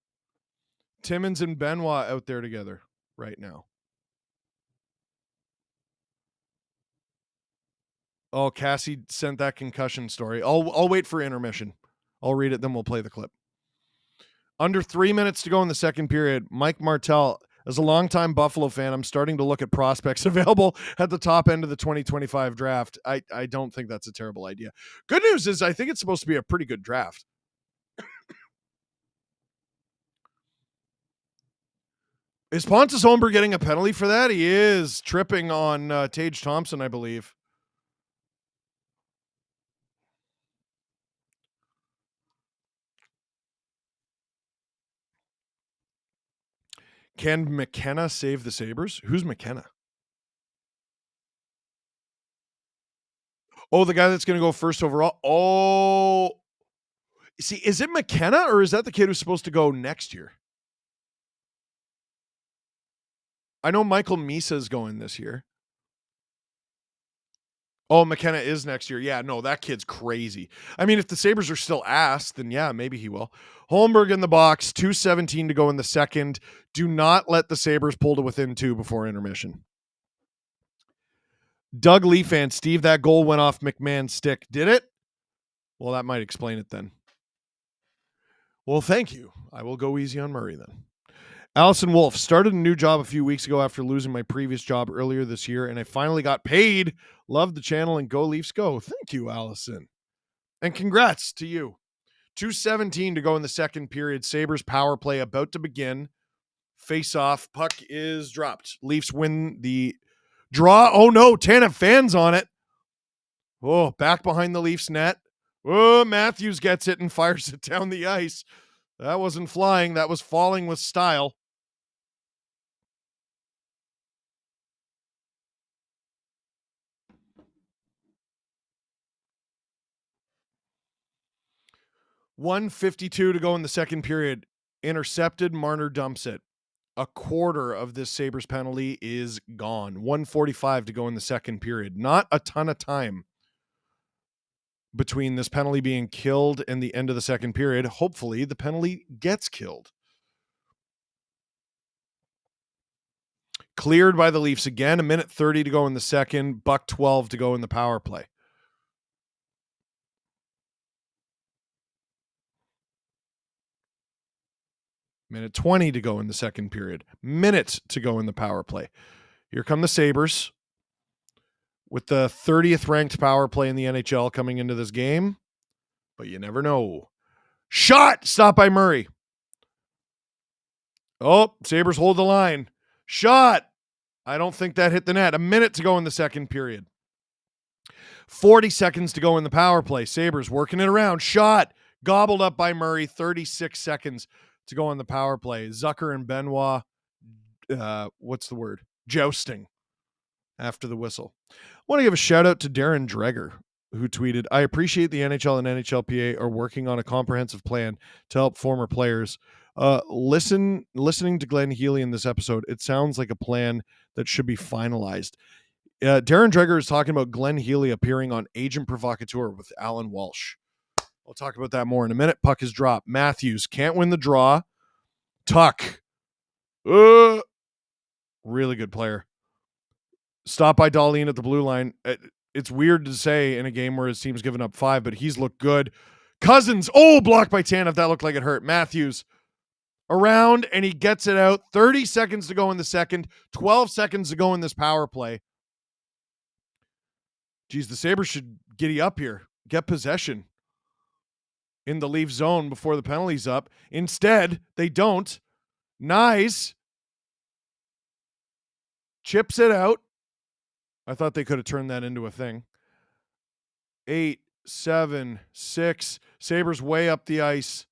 Speaker 2: Timmins and Benoit out there together right now. Oh, Cassie sent that concussion story. I'll wait for intermission. I'll read it, then we'll play the clip. Under 3 minutes to go in the second period. Mike Martell, as a longtime Buffalo fan, I'm starting to look at prospects available at the top end of the 2025 draft. I don't think that's a terrible idea. Good news is I think it's supposed to be a pretty good draft. Is Pontus Holmberg getting a penalty for that? He is tripping on Tage Thompson, I believe. Can McKenna save the Sabres? Who's McKenna? Oh, the guy that's going to go first overall. Oh, see, is it McKenna or is that the kid who's supposed to go next year? I know Michael Misa is going this year. Oh, McKenna is next year. Yeah, no, that kid's crazy. I mean, if the Sabres are still ass, then yeah, maybe he will. Holmberg in the box, 2:17 to go in the second. Do not let the Sabres pull to within 2 before intermission. Doug Lee fan, Steve, that goal went off McMahon's stick. Did it? Well, that might explain it then. Well, thank you. I will go easy on Murray then. Allison Wolf, started a new job a few weeks ago after losing my previous job earlier this year, and I finally got paid. Love the channel and go Leafs go. Thank you, Allison. And congrats to you. 2:17 to go in the second period. Sabres power play about to begin. Face off. Puck is dropped. Leafs win the draw. Oh no, Tanev fans on it. Oh, back behind the Leafs net. Oh, Matthews gets it and fires it down the ice. That wasn't flying. That was falling with style. $1:52 to go in the second period. Intercepted. Marner dumps it. A quarter of this Sabres penalty is gone. 1:45 to go in the second period. Not a ton of time between this penalty being killed and the end of the second period. Hopefully, the penalty gets killed. Cleared by the Leafs again. 1:30 to go in the second. $1:12 to go in the power play. Minute 20 to go in the second period. Minute to go in the power play. Here come the Sabres with the 30th ranked power play in the NHL coming into this game. But you never know. Shot! Stopped by Murray. Oh, Sabres hold the line. Shot! I don't think that hit the net. A minute to go in the second period. 40 seconds to go in the power play. Sabres working it around. Shot! Gobbled up by Murray. 36 seconds to go on the power play. Zucker and Benoit, what's the word? Jousting after the whistle. I want to give a shout out to Darren Dreger, who tweeted, I appreciate the NHL and NHLPA are working on a comprehensive plan to help former players. Listening to Glenn Healy in this episode, it sounds like a plan that should be finalized. Darren Dreger is talking about Glenn Healy appearing on Agent Provocateur with Alan Walsh. We'll talk about that more in a minute. Puck is dropped. Matthews can't win the draw. Tuck. Really good player. Stopped by Dahlin at the blue line. It's weird to say in a game where his team's given up 5, but he's looked good. Cousins. Oh, blocked by Tanev. That looked like it hurt. Matthews around, and he gets it out. 30 seconds to go in the second. 12 seconds to go in this power play. Geez, the Sabres should giddy up here. Get possession in the Leaf zone before the penalty's up. Instead, they don't. Nyes chips it out. I thought they could have turned that into a thing. 8, 7, 6. Sabres way up the ice.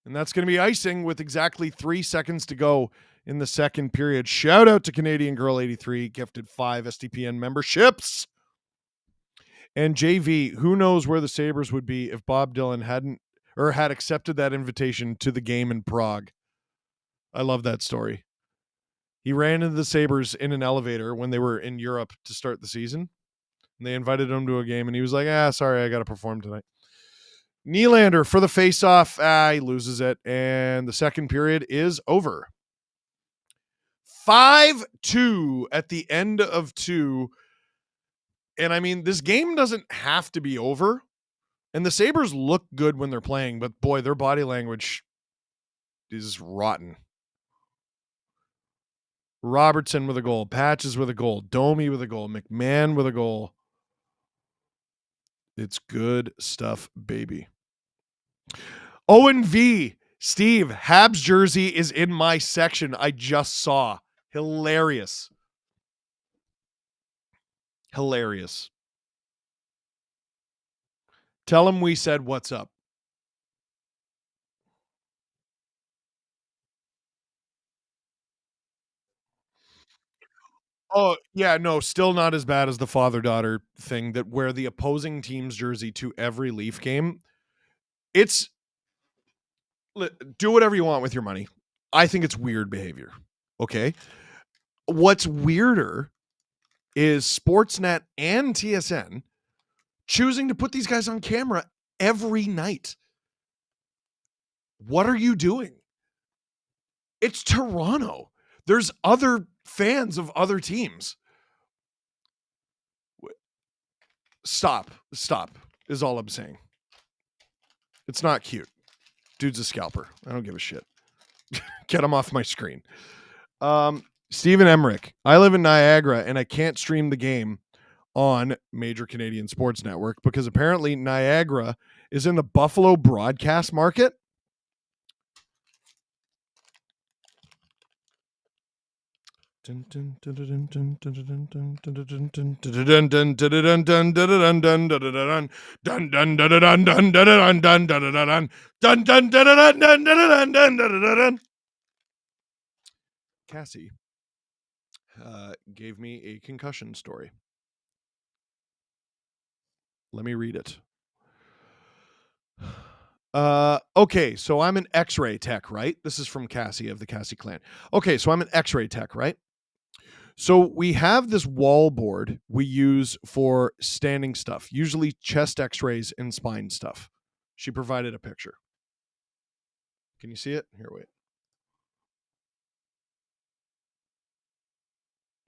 Speaker 2: And that's going to be icing with exactly 3 seconds to go in the second period. Shout out to Canadian Girl 83, gifted 5 STPN memberships. And JV, who knows where the Sabres would be if Bob Dylan had accepted that invitation to the game in Prague. I love that story. He ran into the Sabres in an elevator when they were in Europe to start the season. And they invited him to a game, and he was like, sorry, I got to perform tonight. Nylander for the face-off. He loses it, and the second period is over. 5-2 at the end of 2. And I mean, this game doesn't have to be over. And the Sabres look good when they're playing, but boy, their body language is rotten. Robertson with a goal. Patches with a goal. Domi with a goal. McMahon with a goal. It's good stuff, baby. Owen V. Steve, Habs jersey is in my section. I just saw. Hilarious. Hilarious. Tell him we said what's up. Oh, yeah, no, still not as bad as the father-daughter thing that wear the opposing team's jersey to every Leaf game. It's do whatever you want with your money. I think it's weird behavior. Okay. What's weirder is Sportsnet and TSN choosing to put these guys on camera every night. What are you doing? It's Toronto. There's other fans of other teams. Stop is all I'm saying. It's not cute. Dude's a scalper. I don't give a shit. Get him off my screen. Stephen Emmerich. I live in Niagara and I can't stream the game on major Canadian sports network because apparently Niagara is in the Buffalo broadcast market. Cassie gave me a concussion story. Let me read it. Okay, so I'm an X-ray tech, right? This is from Cassie of the Cassie clan. Okay, so I'm an X-ray tech, right? So we have this wall board we use for standing stuff, usually chest X-rays and spine stuff. She provided a picture. Can you see it? Here, wait.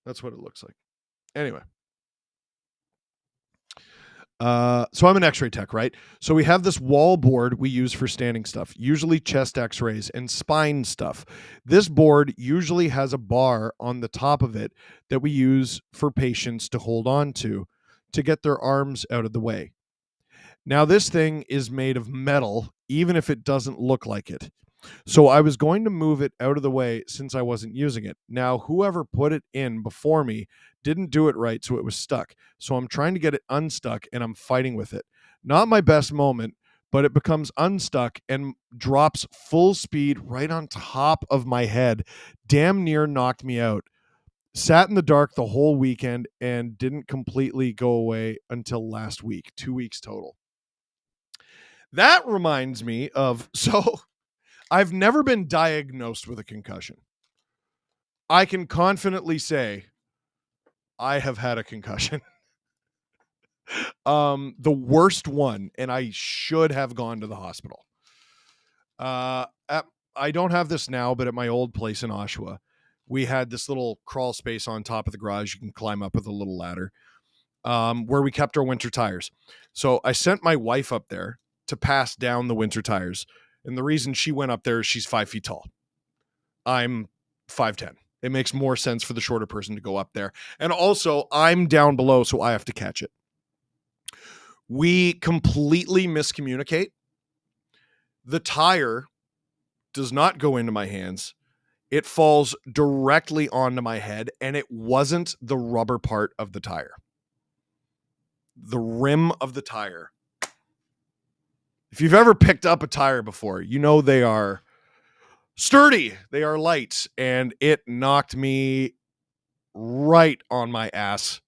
Speaker 2: That's what it looks like. Anyway. So I'm an X-ray tech, right? So we have this wall board we use for standing stuff, usually chest X-rays and spine stuff. This board usually has a bar on the top of it that we use for patients to hold on to get their arms out of the way. Now, this thing is made of metal, even if it doesn't look like it. So I was going to move it out of the way since I wasn't using it. Now, whoever put it in before me didn't do it right, so it was stuck. So I'm trying to get it unstuck, and I'm fighting with it. Not my best moment, but it becomes unstuck and drops full speed right on top of my head. Damn near knocked me out. Sat in the dark the whole weekend and didn't completely go away until last week. 2 weeks total. That reminds me of, so I've never been diagnosed with a concussion. I can confidently say I have had a concussion. The worst one, and I should have gone to the hospital. I don't have this now, but at my old place in Oshawa, we had this little crawl space on top of the garage. You can climb up with a little ladder, where we kept our winter tires. So I sent my wife up there to pass down the winter tires. And the reason she went up there is she's 5 feet tall. I'm 5'10". It makes more sense for the shorter person to go up there. And also, I'm down below, so I have to catch it. We completely miscommunicate. The tire does not go into my hands. It falls directly onto my head, and it wasn't the rubber part of the tire. The rim of the tire. If you've ever picked up a tire before, you know they are sturdy, they are light, and it knocked me right on my ass.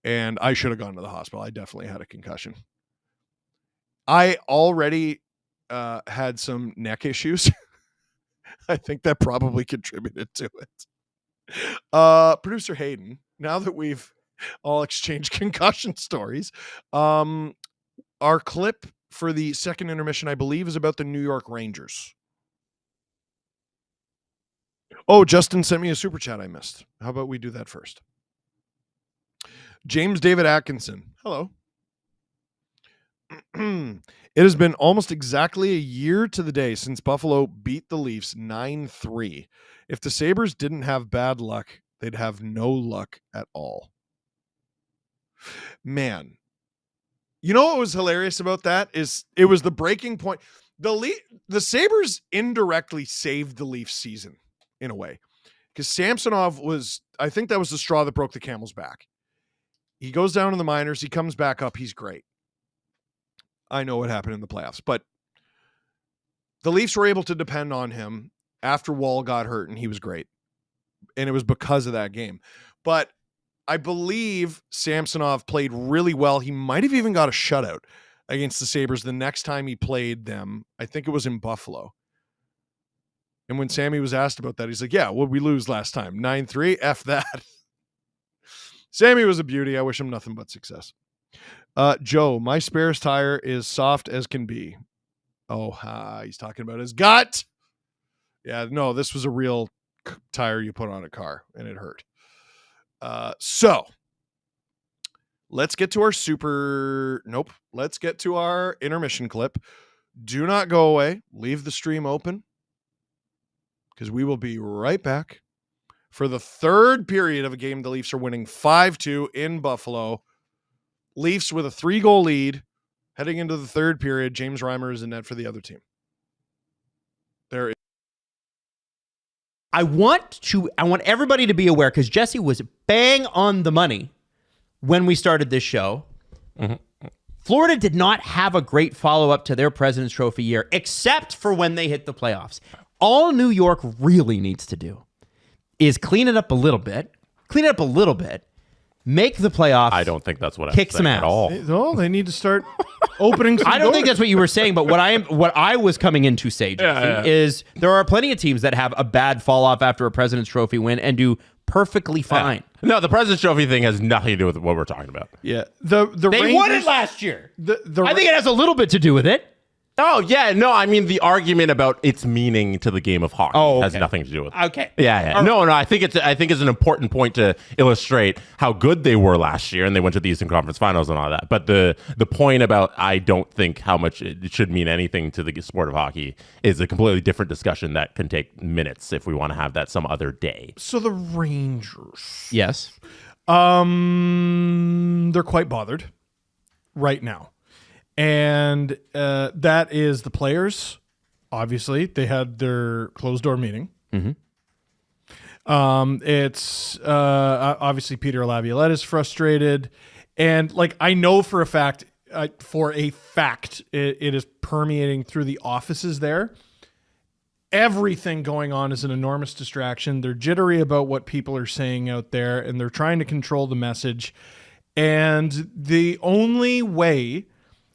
Speaker 2: And I should have gone to the hospital. I definitely had a concussion. I already had some neck issues. I think that probably contributed to it. Producer Hayden, now that we've all exchanged concussion stories, our clip for the second intermission, I believe, is about the New York Rangers. Oh, Justin sent me a super chat I missed. How about we do that first? James David Atkinson. Hello. It has been almost exactly a year to the day since Buffalo beat the Leafs 9-3. If the Sabres didn't have bad luck, they'd have no luck at all. Man. You know what was hilarious about that is it was the breaking point. The Sabres indirectly saved the Leafs season in a way. Because Samsonov was, I think that was the straw that broke the camel's back. He goes down in the minors. He comes back up. He's great. I know what happened in the playoffs, but the Leafs were able to depend on him after Wall got hurt, and he was great. And it was because of that game. But I believe Samsonov played really well. He might have even got a shutout against the Sabres the next time he played them. I think it was in Buffalo. And when Sammy was asked about that, he's like, yeah, what did we lose last time? 9-3? F that. Sammy was a beauty. I wish him nothing but success. Joe, my spares tire is soft as can be. Oh, he's talking about his gut. Yeah, no, this was a real tire you put on a car, and it hurt. So let's get to our let's get to our intermission clip. Do not go away. Leave the stream open because we will be right back for the third period of a game the Leafs are winning 5-2 in Buffalo. Leafs with a 3-goal lead heading into the third period. James Reimer is in net for the other team.
Speaker 12: I want everybody to be aware, because Jesse was bang on the money when we started this show. Mm-hmm. Florida did not have a great follow-up to their President's Trophy year, except for when they hit the playoffs. All New York really needs to do is clean it up a little bit, make the playoffs.
Speaker 13: I don't think that's what I'm
Speaker 12: kick
Speaker 13: saying
Speaker 12: some ass
Speaker 13: at all.
Speaker 2: No, they need to start opening some
Speaker 12: I don't think
Speaker 2: doors.
Speaker 12: that's what you were saying, but what I was coming in to say, Jesse, is there are plenty of teams that have a bad fall off after a President's Trophy win and do perfectly fine.
Speaker 13: No, the President's Trophy thing has nothing to do with what we're talking about.
Speaker 2: Yeah, the
Speaker 12: They
Speaker 2: Rangers,
Speaker 12: won it last year.
Speaker 2: I
Speaker 12: think it has a little bit to do with it.
Speaker 13: Oh, yeah. No, I mean, the argument about its meaning to the game of hockey has nothing to do with it.
Speaker 12: Okay.
Speaker 13: Yeah. No, I think it's an important point to illustrate how good they were last year, and they went to the Eastern Conference Finals and all that. But the point about I don't think how much it should mean anything to the sport of hockey is a completely different discussion that can take minutes if we want to have that some other day.
Speaker 2: So the Rangers.
Speaker 12: Yes.
Speaker 2: They're quite bothered right now. And that is the players. Obviously, they had their closed door meeting.
Speaker 12: Mm-hmm.
Speaker 2: It's obviously Peter Laviolette is frustrated, and like I know for a fact, it is permeating through the offices there. Everything going on is an enormous distraction. They're jittery about what people are saying out there, and they're trying to control the message. And the only way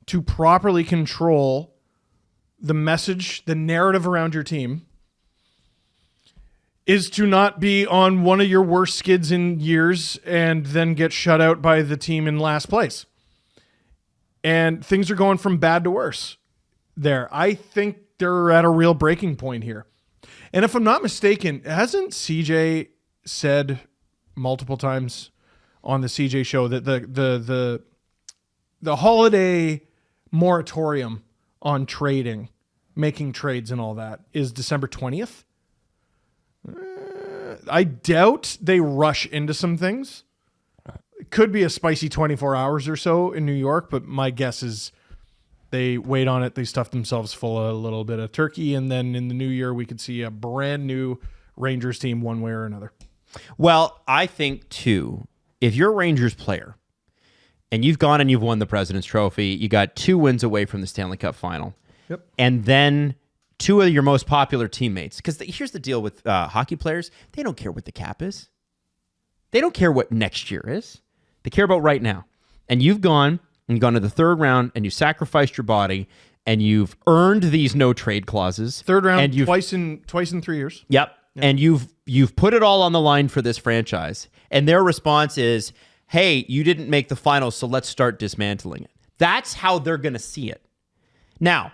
Speaker 2: to properly control the message, the narrative around your team, is to not be on one of your worst skids in years and then get shut out by the team in last place. And things are going from bad to worse there. I think they're at a real breaking point here. And if I'm not mistaken, hasn't CJ said multiple times on the CJ show that the holiday moratorium on trading, making trades and all that is December 20th? I doubt they rush into some things. It could be a spicy 24 hours or so in New York, but my guess is they wait on it. They stuff themselves full of a little bit of turkey, and then in the new year, we could see a brand new Rangers team one way or another.
Speaker 12: Well, I think, too, if you're a Rangers player and you've gone and you've won the President's Trophy, you got 2 wins away from the Stanley Cup final.
Speaker 2: Yep.
Speaker 12: And then 2 of your most popular teammates. Because here's the deal with hockey players. They don't care what the cap is. They don't care what next year is. They care about right now. And you've gone to the third round and you sacrificed your body and you've earned these no trade clauses.
Speaker 2: Third round,
Speaker 12: and
Speaker 2: twice in 3 years.
Speaker 12: Yep. And you've put it all on the line for this franchise. And their response is, hey, you didn't make the finals, so let's start dismantling it. That's how they're going to see it. Now,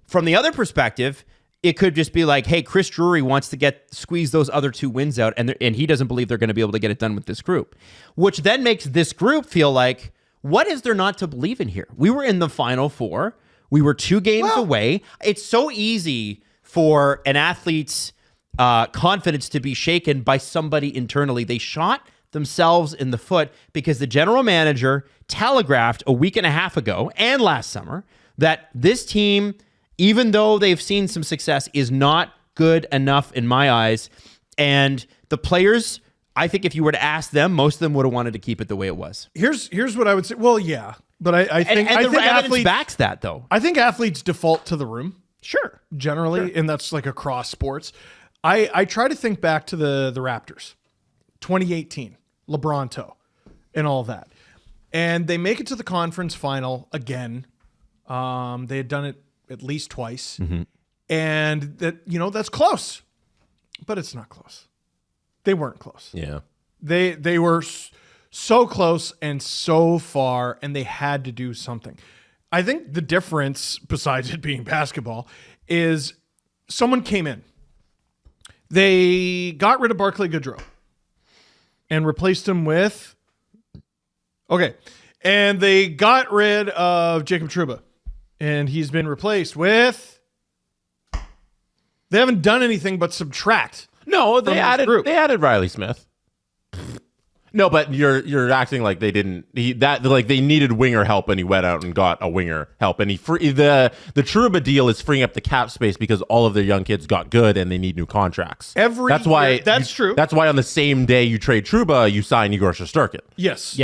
Speaker 12: from the other perspective, it could just be like, hey, Chris Drury wants to squeeze those other 2 wins out, and he doesn't believe they're going to be able to get it done with this group, which then makes this group feel like, what is there not to believe in here? We were in the Final Four. We were 2 games away. It's so easy for an athlete's confidence to be shaken by somebody internally. They shot themselves in the foot because the general manager telegraphed a week and a half ago and last summer that this team, even though they've seen some success, is not good enough in my eyes. And the players, I think if you were to ask them, most of them would have wanted to keep it the way it was.
Speaker 2: Here's what I would say. Well, yeah, but I think
Speaker 12: the evidence
Speaker 2: athletes
Speaker 12: backs that, though.
Speaker 2: I think athletes default to the room.
Speaker 12: Sure.
Speaker 2: Generally, and that's like across sports. I try to think back to the Raptors, 2018, LeBronto, and all that. And they make it to the conference final again. They had done it at least twice.
Speaker 12: Mm-hmm.
Speaker 2: And that's close. But it's not close. They weren't close.
Speaker 13: Yeah.
Speaker 2: They were So close and so far, and they had to do something. I think the difference, besides it being basketball, is someone came in. They got rid of Barclay Goodrow and replaced him with... Okay. And they got rid of Jacob Trouba, and he's been replaced with... They haven't done anything but subtract.
Speaker 13: No, they added Riley Smith. No, but you're acting like they didn't. They needed winger help, and he went out and got a winger help, and the Trouba deal is freeing up the cap space because all of their young kids got good and they need new contracts. That's true. That's why on the same day you trade Trouba, you sign Igor Shesterkin.
Speaker 2: Yes.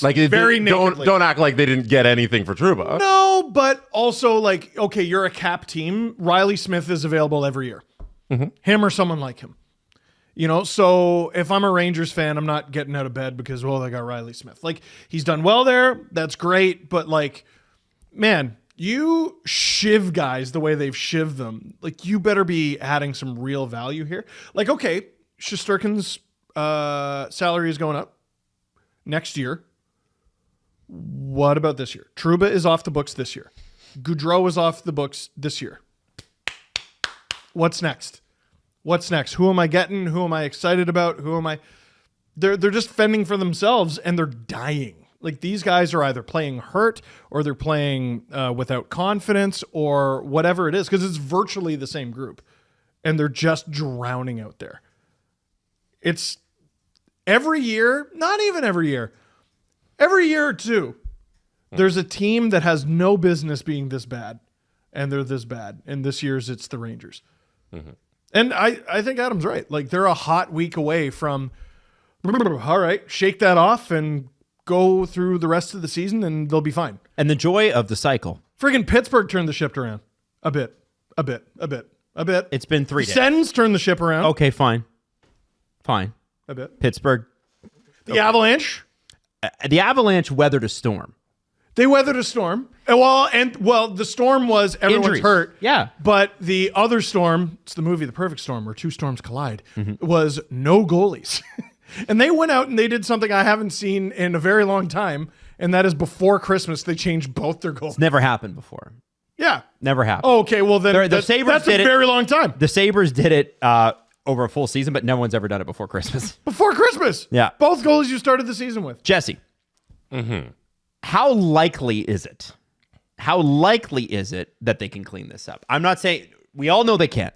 Speaker 13: Like
Speaker 2: very
Speaker 13: don't act like they didn't get anything for Trouba.
Speaker 2: No, but also like, okay, you're a cap team. Riley Smith is available every year.
Speaker 13: Mm-hmm.
Speaker 2: Him or someone like him. You know, so if I'm a Rangers fan, I'm not getting out of bed because, well, they got Riley Smith. Like, he's done well there. That's great. But, like, man, you shiv guys the way they've shivved them. Like, you better be adding some real value here. Like, okay, Shesterkin's salary is going up next year. What about this year? Trouba is off the books this year. Goudreau is off the books this year. What's next? What's next? Who am I getting? Who am I excited about? Who am I? They're just fending for themselves, and they're dying. Like, these guys are either playing hurt or they're playing without confidence or whatever it is, because it's virtually the same group, and they're just drowning out there. It's every year, not even every year or two, there's a team that has no business being this bad, and they're this bad. And this year's it's the Rangers. Mm-hmm. And I think Adam's right. Like, they're a hot week away from, all right, shake that off and go through the rest of the season and they'll be fine.
Speaker 12: And the joy of the cycle.
Speaker 2: Friggin' Pittsburgh turned the ship around. A bit.
Speaker 12: It's been 3 days.
Speaker 2: Sens turned the ship around.
Speaker 12: Okay, fine.
Speaker 2: A bit.
Speaker 12: Pittsburgh.
Speaker 2: The Avalanche.
Speaker 12: The Avalanche weathered a storm.
Speaker 2: They weathered a storm. Well, the storm was everyone's
Speaker 12: Injuries.
Speaker 2: hurt.
Speaker 12: Yeah.
Speaker 2: But the other storm, it's the movie The Perfect Storm, where two storms collide, was no goalies. And they went out and they did something I haven't seen in a very long time, and that is before Christmas, they changed both their goals.
Speaker 12: It's never happened before.
Speaker 2: Yeah.
Speaker 12: Never happened.
Speaker 2: Oh, okay, well then
Speaker 12: The Sabres
Speaker 2: that's
Speaker 12: did
Speaker 2: a very long time.
Speaker 12: The Sabres did it over a full season, but no one's ever done it before Christmas.
Speaker 2: Before Christmas.
Speaker 12: Yeah.
Speaker 2: Both goalies you started the season with.
Speaker 12: Jesse. Mm-hmm. How likely is it? How likely is it that they can clean this up? I'm not saying, we all know they can.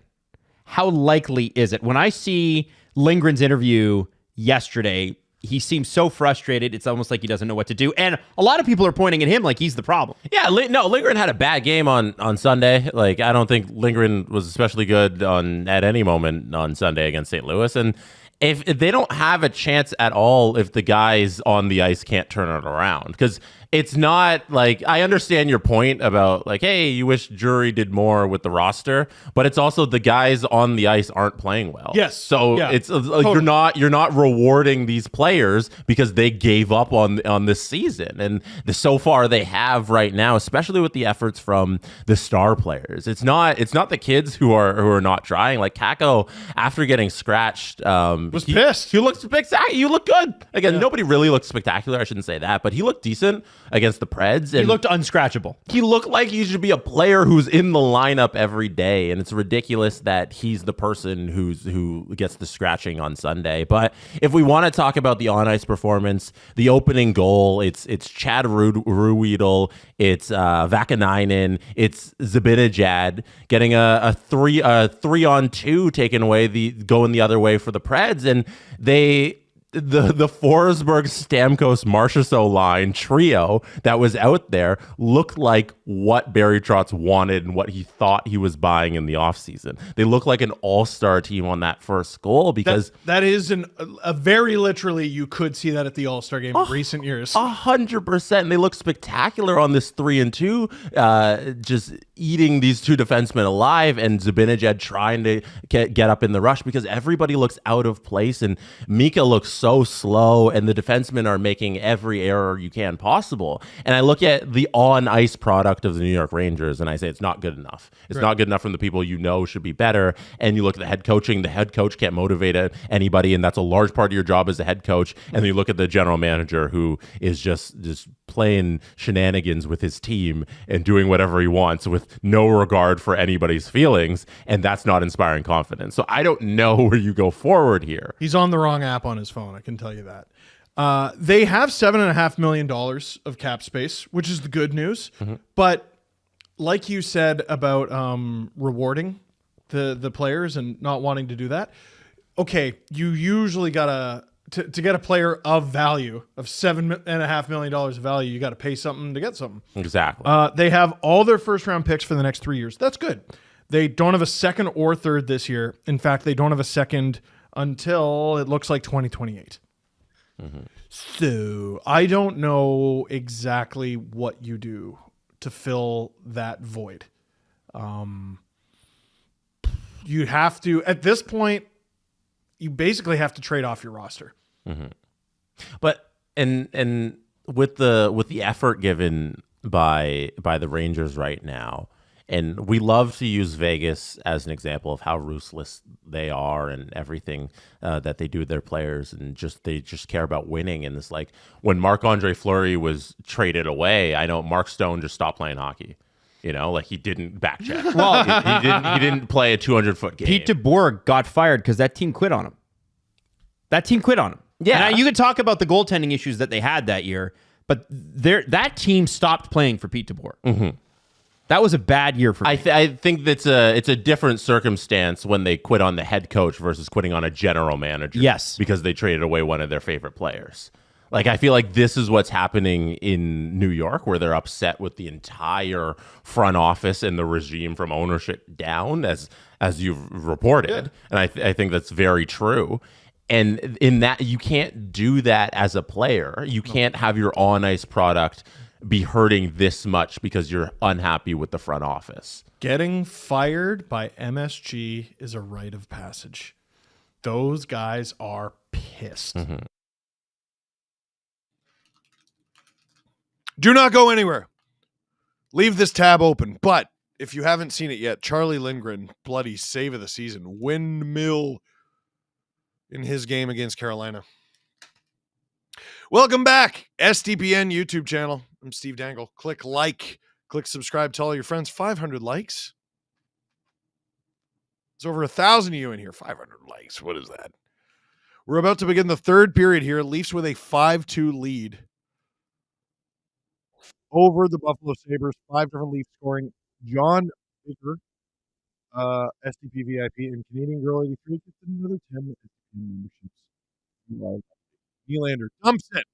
Speaker 12: How likely is it? When I see Lindgren's interview yesterday, he seems so frustrated. It's almost like he doesn't know what to do. And a lot of people are pointing at him like he's the problem.
Speaker 13: Yeah, Lindgren had a bad game on Sunday. Like, I don't think Lindgren was especially good at any moment on Sunday against St. Louis. And if they don't have a chance at all, if the guys on the ice can't turn it around, because it's not like, I understand your point about like, hey, you wish Drury did more with the roster, but it's also the guys on the ice aren't playing well.
Speaker 2: Yes.
Speaker 13: So it's like
Speaker 2: Totally.
Speaker 13: you're not rewarding these players because they gave up on this season, and so far they have right now, especially with the efforts from the star players. It's not the kids who are not trying. Like Kakko, after getting scratched,
Speaker 2: was pissed.
Speaker 13: He looked spectacular. You look good. Again, nobody really looked spectacular. I shouldn't say that, but he looked decent against the Preds.
Speaker 12: He looked unscratchable.
Speaker 13: He looked like he should be a player who's in the lineup every day, and it's ridiculous that he's the person who gets the scratching on Sunday. But if we want to talk about the on-ice performance, the opening goal, it's Chad Ruhwedel, it's Vakanainen, it's Zibanejad getting a 3-on-2 taken away, going the other way for the Preds, and the Forsberg, Stamkos, Marchessault line trio that was out there looked like what Barry Trotz wanted and what he thought he was buying in the offseason. They look like an all-star team on that first goal, because
Speaker 2: that is a very literally, you could see that at the All-Star game in recent years.
Speaker 13: 100%. They look spectacular on this 3-and-2, just eating these two defensemen alive, and Zibanejad trying to get up in the rush because everybody looks out of place, and Mika looks so slow, and the defensemen are making every error you can possible. And I look at the on-ice product of the New York Rangers, and I say it's not good enough. It's not good enough from the people you know should be better. And you look at the head coaching. The head coach can't motivate anybody, and that's a large part of your job as a head coach. And then you look at the general manager, who is just playing shenanigans with his team and doing whatever he wants with no regard for anybody's feelings, and that's not inspiring confidence. So I don't know where you go forward here.
Speaker 2: He's on the wrong app on his phone, I can tell you that. They have $7.5 million of cap space, which is the good news. But like you said about rewarding the players and not wanting to do that, okay, you usually got to get a player of value, of $7.5 million of value, you got to pay something to get something.
Speaker 13: Exactly.
Speaker 2: They have all their first-round picks for the next 3 years. That's good. They don't have a second or third this year. In fact, they don't have a second until it looks like 2028. So I don't know exactly what you do to fill that void. You have to, at this point, you basically have to trade off your roster.
Speaker 13: But and with the effort given by the Rangers right now, and we love to use Vegas as an example of how ruthless they are and everything that they do with their players, and they just care about winning. And it's like when Marc-Andre Fleury was traded away, I know Mark Stone just stopped playing hockey. You know, like he didn't back check.
Speaker 12: Well,
Speaker 13: he didn't play a 200-foot game.
Speaker 12: Pete DeBoer got fired because that team quit on him. Yeah, and you could talk about the goaltending issues that they had that year, but that team stopped playing for Pete DeBoer. That was a bad year for me.
Speaker 13: I think it's a different circumstance when they quit on the head coach versus quitting on a general manager.
Speaker 12: Yes.
Speaker 13: Because they traded away one of their favorite players. Like, I feel like this is what's happening in New York, where they're upset with the entire front office and the regime from ownership down, as you've reported. And I think that's very true. And in that, you can't do that as a player. You can't have your on-ice product be hurting this much because you're unhappy with the front office.
Speaker 2: Getting fired by MSG is a rite of passage. Those guys are pissed. Do not go anywhere. Leave this tab open. But if you haven't seen it yet, Charlie Lindgren, bloody save of the season, windmill in his game against Carolina. Welcome back, SDPN YouTube channel. I'm Steve Dangle. Click like, click subscribe, tell all your friends. 500 likes. There's over 1,000 of you in here. 500 likes. What is that? We're about to begin the third period here. Leafs with a 5-2 lead over the Buffalo Sabres. 5 different Leafs scoring. John Baker, SDP VIP, and Canadian Girl 83 gets another 10 memberships. Nylander dumps it.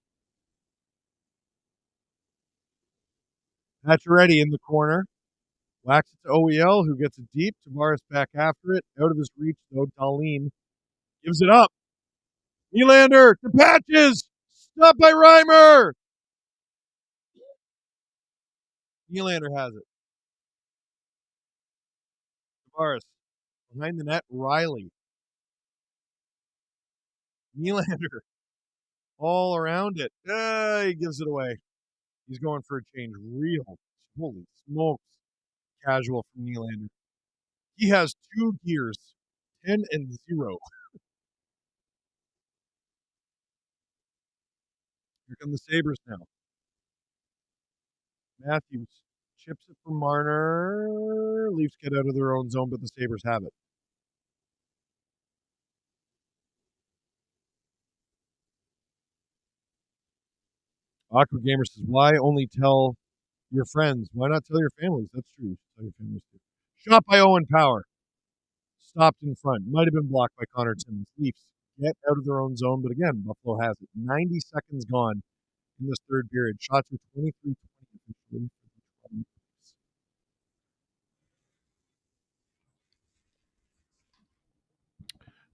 Speaker 2: Pacioretty in the corner. Whacks it to OEL, who gets it deep. Tavares back after it. Out of his reach, though. Dahlin gives it up. Nylander to Patches. Stopped by Reimer. Nylander has it. Tavares behind the net. Riley. Nylander all around it. He gives it away. He's going for a change. Real. Holy smokes. Casual from Nylander. He has 2 gears. 10 and 0. Here come the Sabres now. Matthews chips it from Marner. Leafs get out of their own zone, but the Sabres have it. Awkward Gamer says, why only tell your friends? Why not tell your families? That's true. Tell your families too. Shot by Owen Power. Stopped in front. Might have been blocked by Connor Timmins. Leafs get out of their own zone, but again, Buffalo has it. 90 seconds gone in this third period. Shots are 23-20 officially.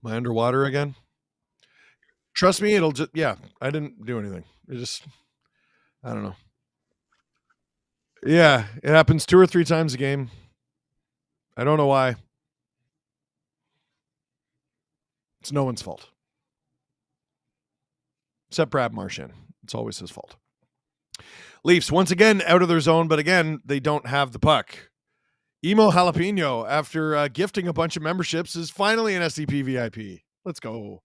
Speaker 2: Am I underwater again? Trust me, it'll just, I didn't do anything. It just, I don't know. Yeah, it happens 2 or 3 times a game. I don't know why. It's no one's fault. except Brad Marchand. It's always his fault. Leafs, once again, out of their zone, but again, they don't have the puck. Emo Jalapeno, after gifting a bunch of memberships, is finally an SDP VIP. Let's go.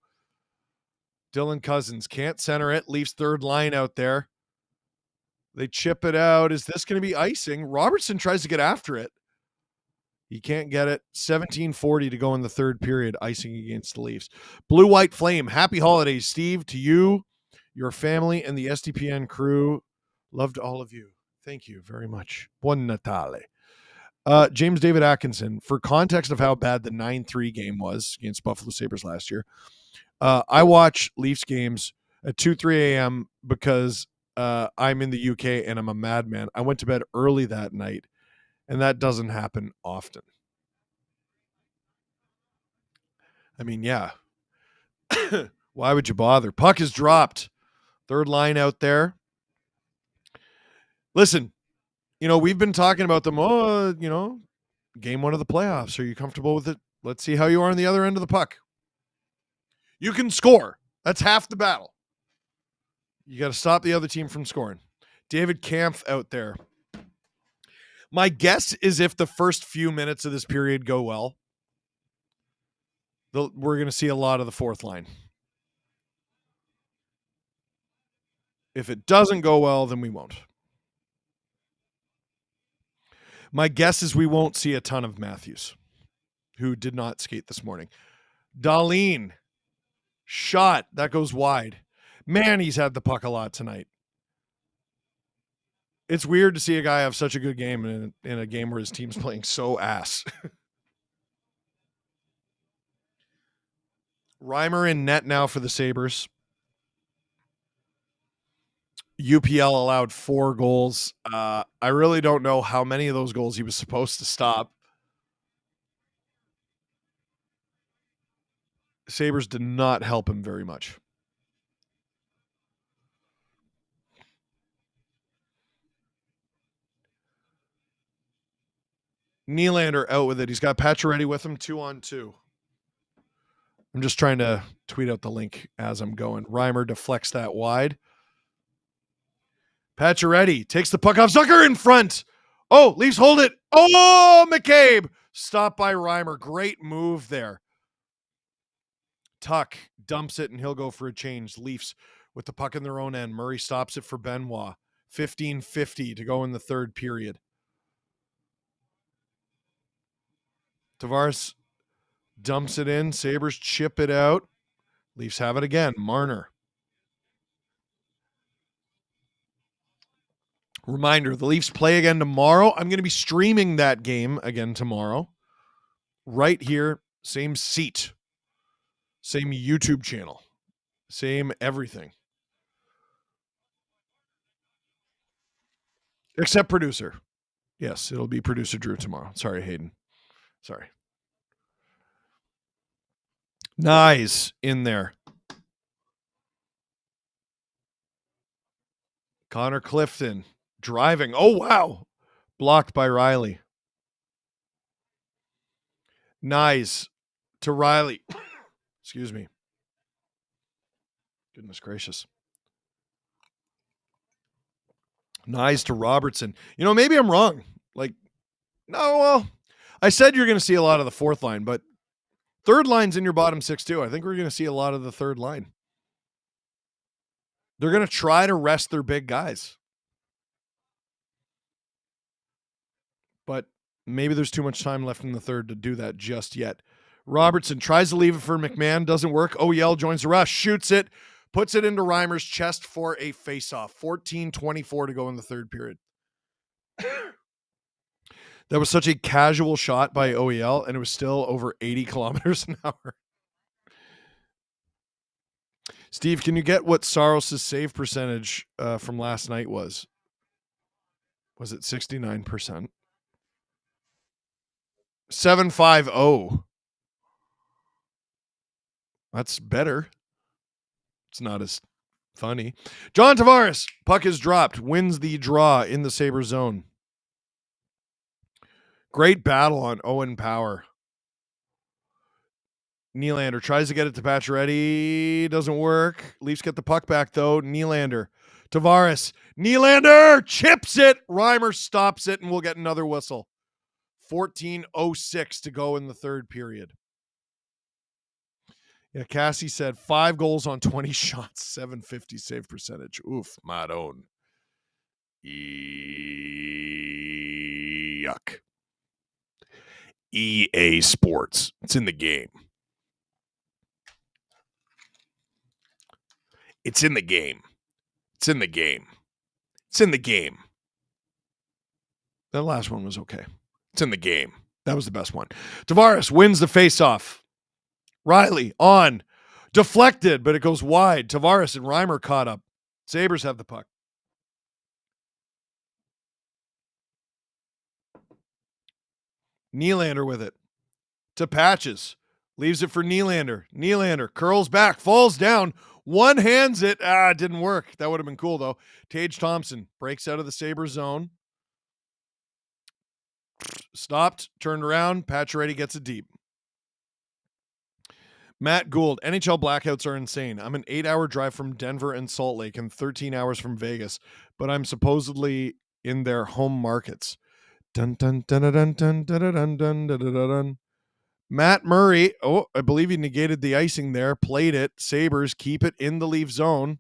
Speaker 2: Dylan Cousins can't center it. Leafs third line out there. They chip it out. Is this going to be icing? Robertson tries to get after it. He can't get it. 17:40 to go in the third period. Icing against the Leafs. Blue White Flame. Happy holidays, Steve, to you, your family, and the SDPN crew. Loved all of you. Thank you very much. Buon Natale. James David Atkinson. For context of how bad the 9-3 game was against Buffalo Sabres last year, I watch Leafs games at 2-3 a.m. because I'm in the UK and I'm a madman. I went to bed early that night, and that doesn't happen often. I mean, yeah. Why would you bother? Puck is dropped. Third line out there. Listen, we've been talking about them. Game one of the playoffs. Are you comfortable with it? Let's see how you are on the other end of the puck. You can score. That's half the battle. You got to stop the other team from scoring. David Kampf out there. My guess is if the first few minutes of this period go well, we're going to see a lot of the fourth line. If it doesn't go well, then we won't. My guess is we won't see a ton of Matthews, who did not skate this morning. Dahlin, shot. That goes wide. Man, he's had the puck a lot tonight. It's weird to see a guy have such a good game in a game where his team's playing so ass. Reimer in net now for the Sabres. UPL allowed 4 goals. I really don't know how many of those goals he was supposed to stop. Sabres did not help him very much. Nylander out with it. He's got Pacioretty with him, 2-on-2. I'm just trying to tweet out the link as I'm going. Reimer deflects that wide. Pacioretty takes the puck off. Zucker in front. Oh, Leafs hold it. Oh, McCabe. Stopped by Reimer. Great move there. Tuck dumps it, and he'll go for a change. Leafs with the puck in their own end. Murray stops it for Benoit. 15:50 to go in the third period. Tavares dumps it in. Sabres chip it out. Leafs have it again. Marner. Reminder, the Leafs play again tomorrow. I'm going to be streaming that game again tomorrow. Right here, same seat. Same YouTube channel. Same everything. Except producer. Yes, it'll be producer Drew tomorrow. Sorry, Hayden. Sorry. Nice in there. Connor Clifton driving. Oh, wow. Blocked by Riley. Nice to Riley. Excuse me. Goodness gracious. Nice to Robertson. Maybe I'm wrong. I said you're going to see a lot of the fourth line, but third line's in your bottom 6 too. I think we're going to see a lot of the third line. They're going to try to rest their big guys. But maybe there's too much time left in the third to do that just yet. Robertson tries to leave it for McMahon. Doesn't work. OEL joins the rush. Shoots it. Puts it into Reimer's chest for a faceoff. 14:24 to go in the third period. That was such a casual shot by OEL, and it was still over 80 kilometers an hour. Steve, can you get what Saros' save percentage from last night was? Was it 69%? 750. That's better. It's not as funny. John Tavares, puck is dropped, wins the draw in the Sabre zone. Great battle on Owen Power. Nylander tries to get it to Pacioretty. Doesn't work. Leafs get the puck back, though. Nylander. Tavares. Nylander chips it. Reimer stops it, and we'll get another whistle. 14:06 to go in the third period. Yeah, Cassie said 5 goals on 20 shots, 750 save percentage. Oof, Madone. Yuck. EA Sports. It's in the game. It's in the game. It's in the game. It's in the game. That last one was okay. It's in the game. That was the best one. Tavares wins the faceoff. Riley on. Deflected, but it goes wide. Tavares and Reimer caught up. Sabres have the puck. Nylander with it. To Patches. Leaves it for Nylander. Nylander curls back, falls down. One hands it. Didn't work. That would have been cool, though. Tage Thompson breaks out of the Sabres zone. Stopped, turned around. Pacioretty gets it deep. Matt Gould, NHL blackouts are insane. I'm an 8-hour drive from Denver and Salt Lake and 13 hours from Vegas, but I'm supposedly in their home markets. Dun dun dun dun dun dun dun dun dun dun dun. Matt Murray, I believe he negated the icing there, played it. Sabres keep it in the Leaf zone.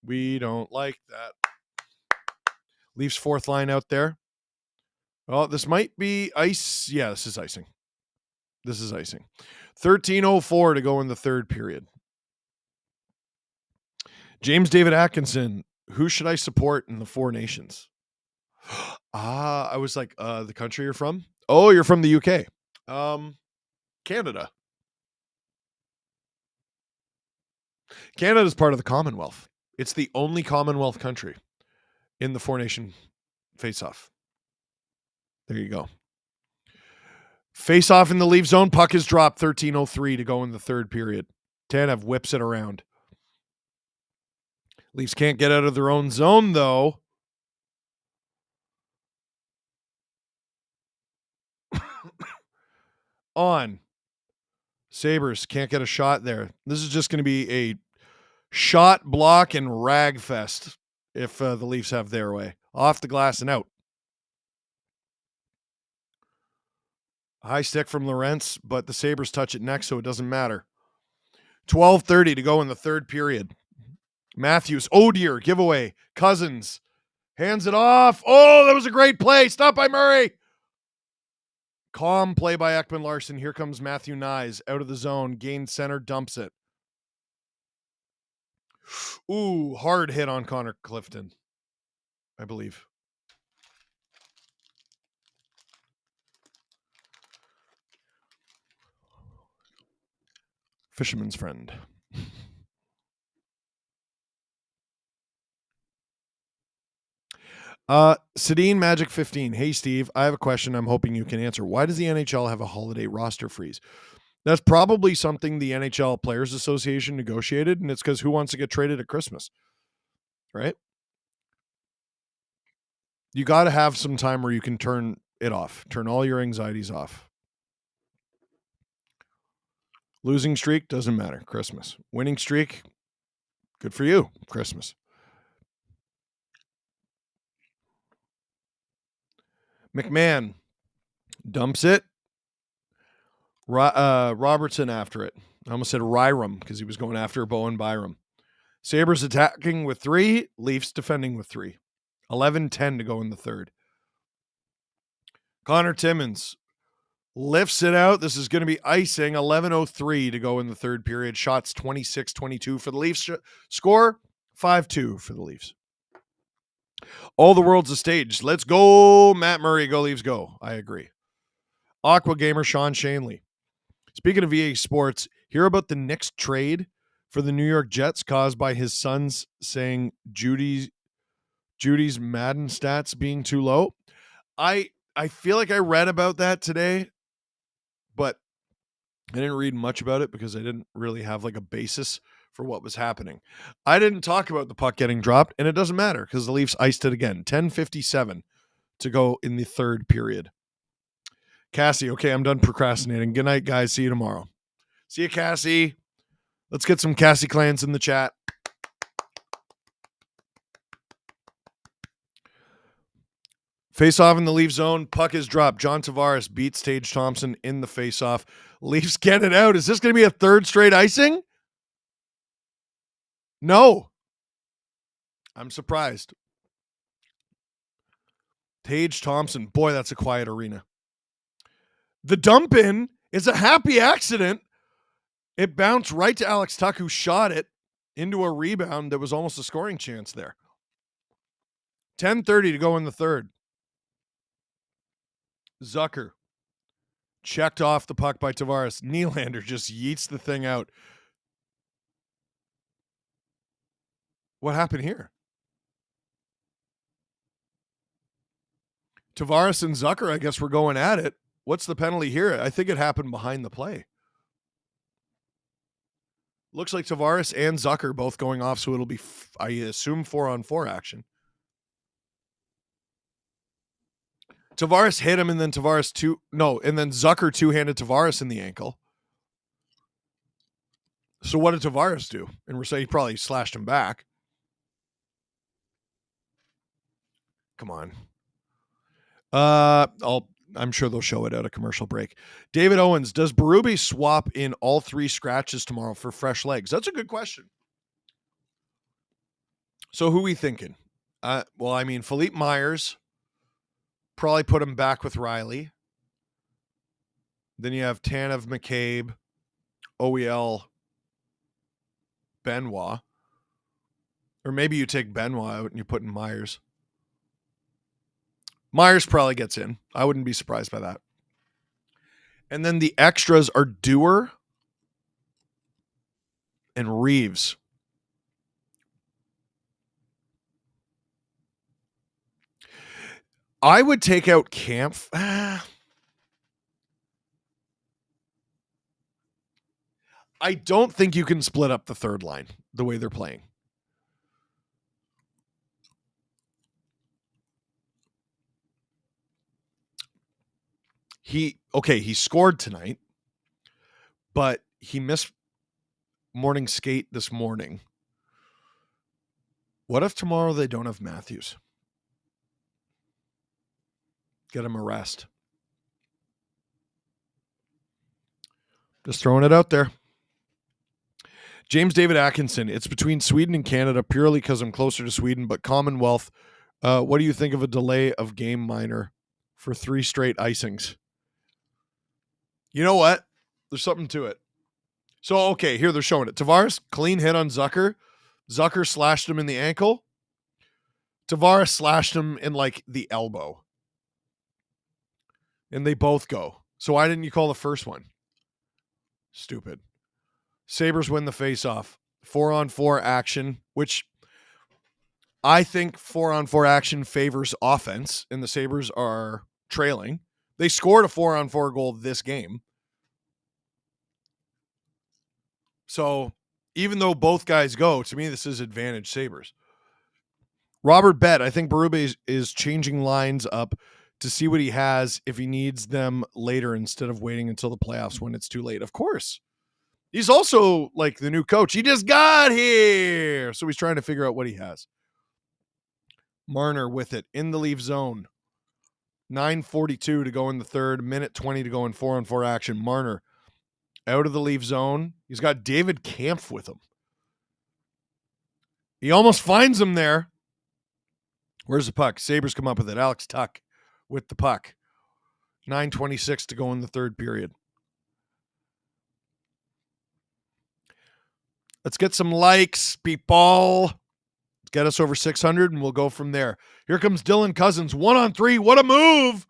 Speaker 2: We don't like that. Leafs fourth line out there. Oh, this might be ice. Yeah, this is icing. This is icing. 13:04 to go in the third period. James David Atkinson, who should I support in the Four Nations? I was like, the country you're from? Oh, you're from the UK. Canada. Canada's part of the Commonwealth. It's the only Commonwealth country in the Four Nation face-off. There you go. Face-off in the Leaf zone. Puck is dropped. 13:03 to go in the third period. Tanev whips it around. Leafs can't get out of their own zone, though. On. Sabres can't get a shot there. This is just going to be a shot, block, and rag fest if the Leafs have their way. Off the glass and out. High stick from Lorentz, but the Sabres touch it next, so it doesn't matter. 12:30 to go in the third period. Matthews, oh dear, giveaway. Cousins hands it off. Oh, that was a great play. Stop by Murray. Calm play by Ekman Larsson. Here comes Matthew Nyes out of the zone. Gains center, dumps it. Ooh, hard hit on Connor Clifton, I believe. Fisherman's friend. Sedin Magic 15. Hey, Steve, I have a question I'm hoping you can answer. Why does the NHL have a holiday roster freeze? That's probably something the NHL Players Association negotiated, and it's because who wants to get traded at Christmas? Right? You got to have some time where you can turn it off, turn all your anxieties off. Losing streak, doesn't matter. Christmas. Winning streak, good for you. Christmas. McMahon dumps it. Robertson after it. I almost said Ryram because he was going after Bowen Byram. Sabres attacking with 3. Leafs defending with 3. 11:10 to go in the third. Connor Timmins lifts it out. This is going to be icing. 11:03 to go in the third period. Shots 26-22 for the Leafs. Score 5-2 for the Leafs. All the world's a stage. Let's go, Matt Murray. Go Leafs, go. I agree. Aqua Gamer Sean Shanley. Speaking of EA Sports, hear about the Knicks trade for the New York Jets caused by his sons saying Judy's Madden stats being too low. I feel like I read about that today, but I didn't read much about it because I didn't really have like a basis for what was happening. I didn't talk about the puck getting dropped, and it doesn't matter because the Leafs iced it again. 10:57 to go in the third period. Cassie, okay, I'm done procrastinating. Good night, guys. See you tomorrow. See you, Cassie. Let's get some Cassie clans in the chat. Face off in the Leaf zone. Puck is dropped. John Tavares beats Tage Thompson in the face off. Leafs get it out. Is this going to be a third straight icing? No. I'm surprised. Tage Thompson. Boy, that's a quiet arena. The dump in is a happy accident. It bounced right to Alex Tuck, who shot it into a rebound that was almost a scoring chance there. 10:30 to go in the third. Zucker checked off the puck by Tavares. Nylander just yeets the thing out. What happened here? Tavares and Zucker, I guess, were going at it. What's the penalty here? I think it happened behind the play. Looks like Tavares and Zucker both going off, so it'll be, I assume, 4-on-4 action. Tavares hit him, and then Zucker two-handed Tavares in the ankle. So what did Tavares do? And we're saying he probably slashed him back. Come on. I'm sure they'll show it at a commercial break. David Owens, does Berube swap in all 3 scratches tomorrow for fresh legs? That's a good question. So who are we thinking? Philippe Myers, probably put him back with Riley. Then you have Tanev, McCabe, OEL, Benoit. Or maybe you take Benoit out and you put in Myers. Myers probably gets in. I wouldn't be surprised by that. And then the extras are Dewar and Reeves. I would take out Kampf. I don't think you can split up the third line the way they're playing. He scored tonight, but he missed morning skate this morning. What if tomorrow they don't have Matthews? Get him a rest. Just throwing it out there. James David Atkinson, it's between Sweden and Canada purely because I'm closer to Sweden, but Commonwealth, what do you think of a delay of game minor for 3 straight icings? You know what? There's something to it. So, okay, here they're showing it. Tavares, clean hit on Zucker. Zucker slashed him in the ankle. Tavares slashed him in, the elbow. And they both go. So why didn't you call the first one? Stupid. Sabres win the face-off. 4-on-4 action, which I think 4-on-4 action favors offense, and the Sabres are trailing. They scored a 4-on-4 goal this game. So even though both guys go, to me, this is advantage Sabres. Robert Bett, I think Berube is changing lines up to see what he has if he needs them later instead of waiting until the playoffs when it's too late. Of course. He's also the new coach. He just got here. So he's trying to figure out what he has. Marner with it in the Leaf zone. 9:42 to go in the third. Minute 20 to go in 4-on-4 action. Marner out of the Leaf zone. He's got David Kampf with him. He almost finds him there. Where's the puck? Sabres come up with it. Alex Tuck with the puck. 9:26 to go in the third period. Let's get some likes, people. Get us over 600, and we'll go from there. Here comes Dylan Cousins. 1-on-3. What a move.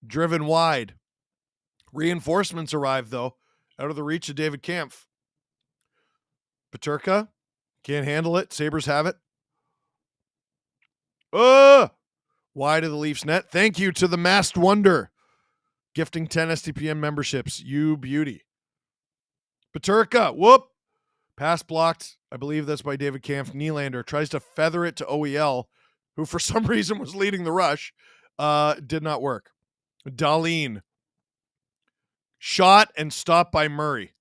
Speaker 2: Driven wide. Reinforcements arrive, though. Out of the reach of David Kampf. Peterka can't handle it. Sabres have it. Wide of the Leafs net. Thank you to the Masked Wonder. Gifting 10 STPM memberships. You beauty. Peterka. Whoop. Pass blocked. I believe that's by David Kampf. Nylander tries to feather it to OEL, who for some reason was leading the rush. Did not work. Dahlin. Shot and stopped by Murray.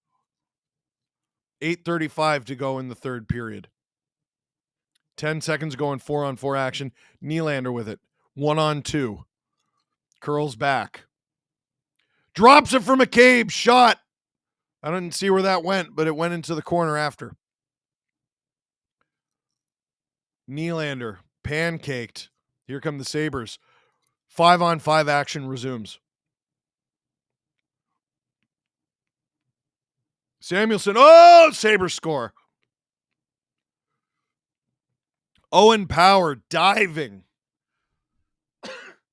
Speaker 2: 8:35 to go in the third period. 10 seconds going 4-on-4 action. Nylander with it. 1-on-2. Curls back. Drops it for McCabe. Shot. I didn't see where that went, but it went into the corner after. Nylander. Pancaked. Here come the Sabres. 5-on-5 action resumes. Samuelson. Oh, Sabres score. Owen Power diving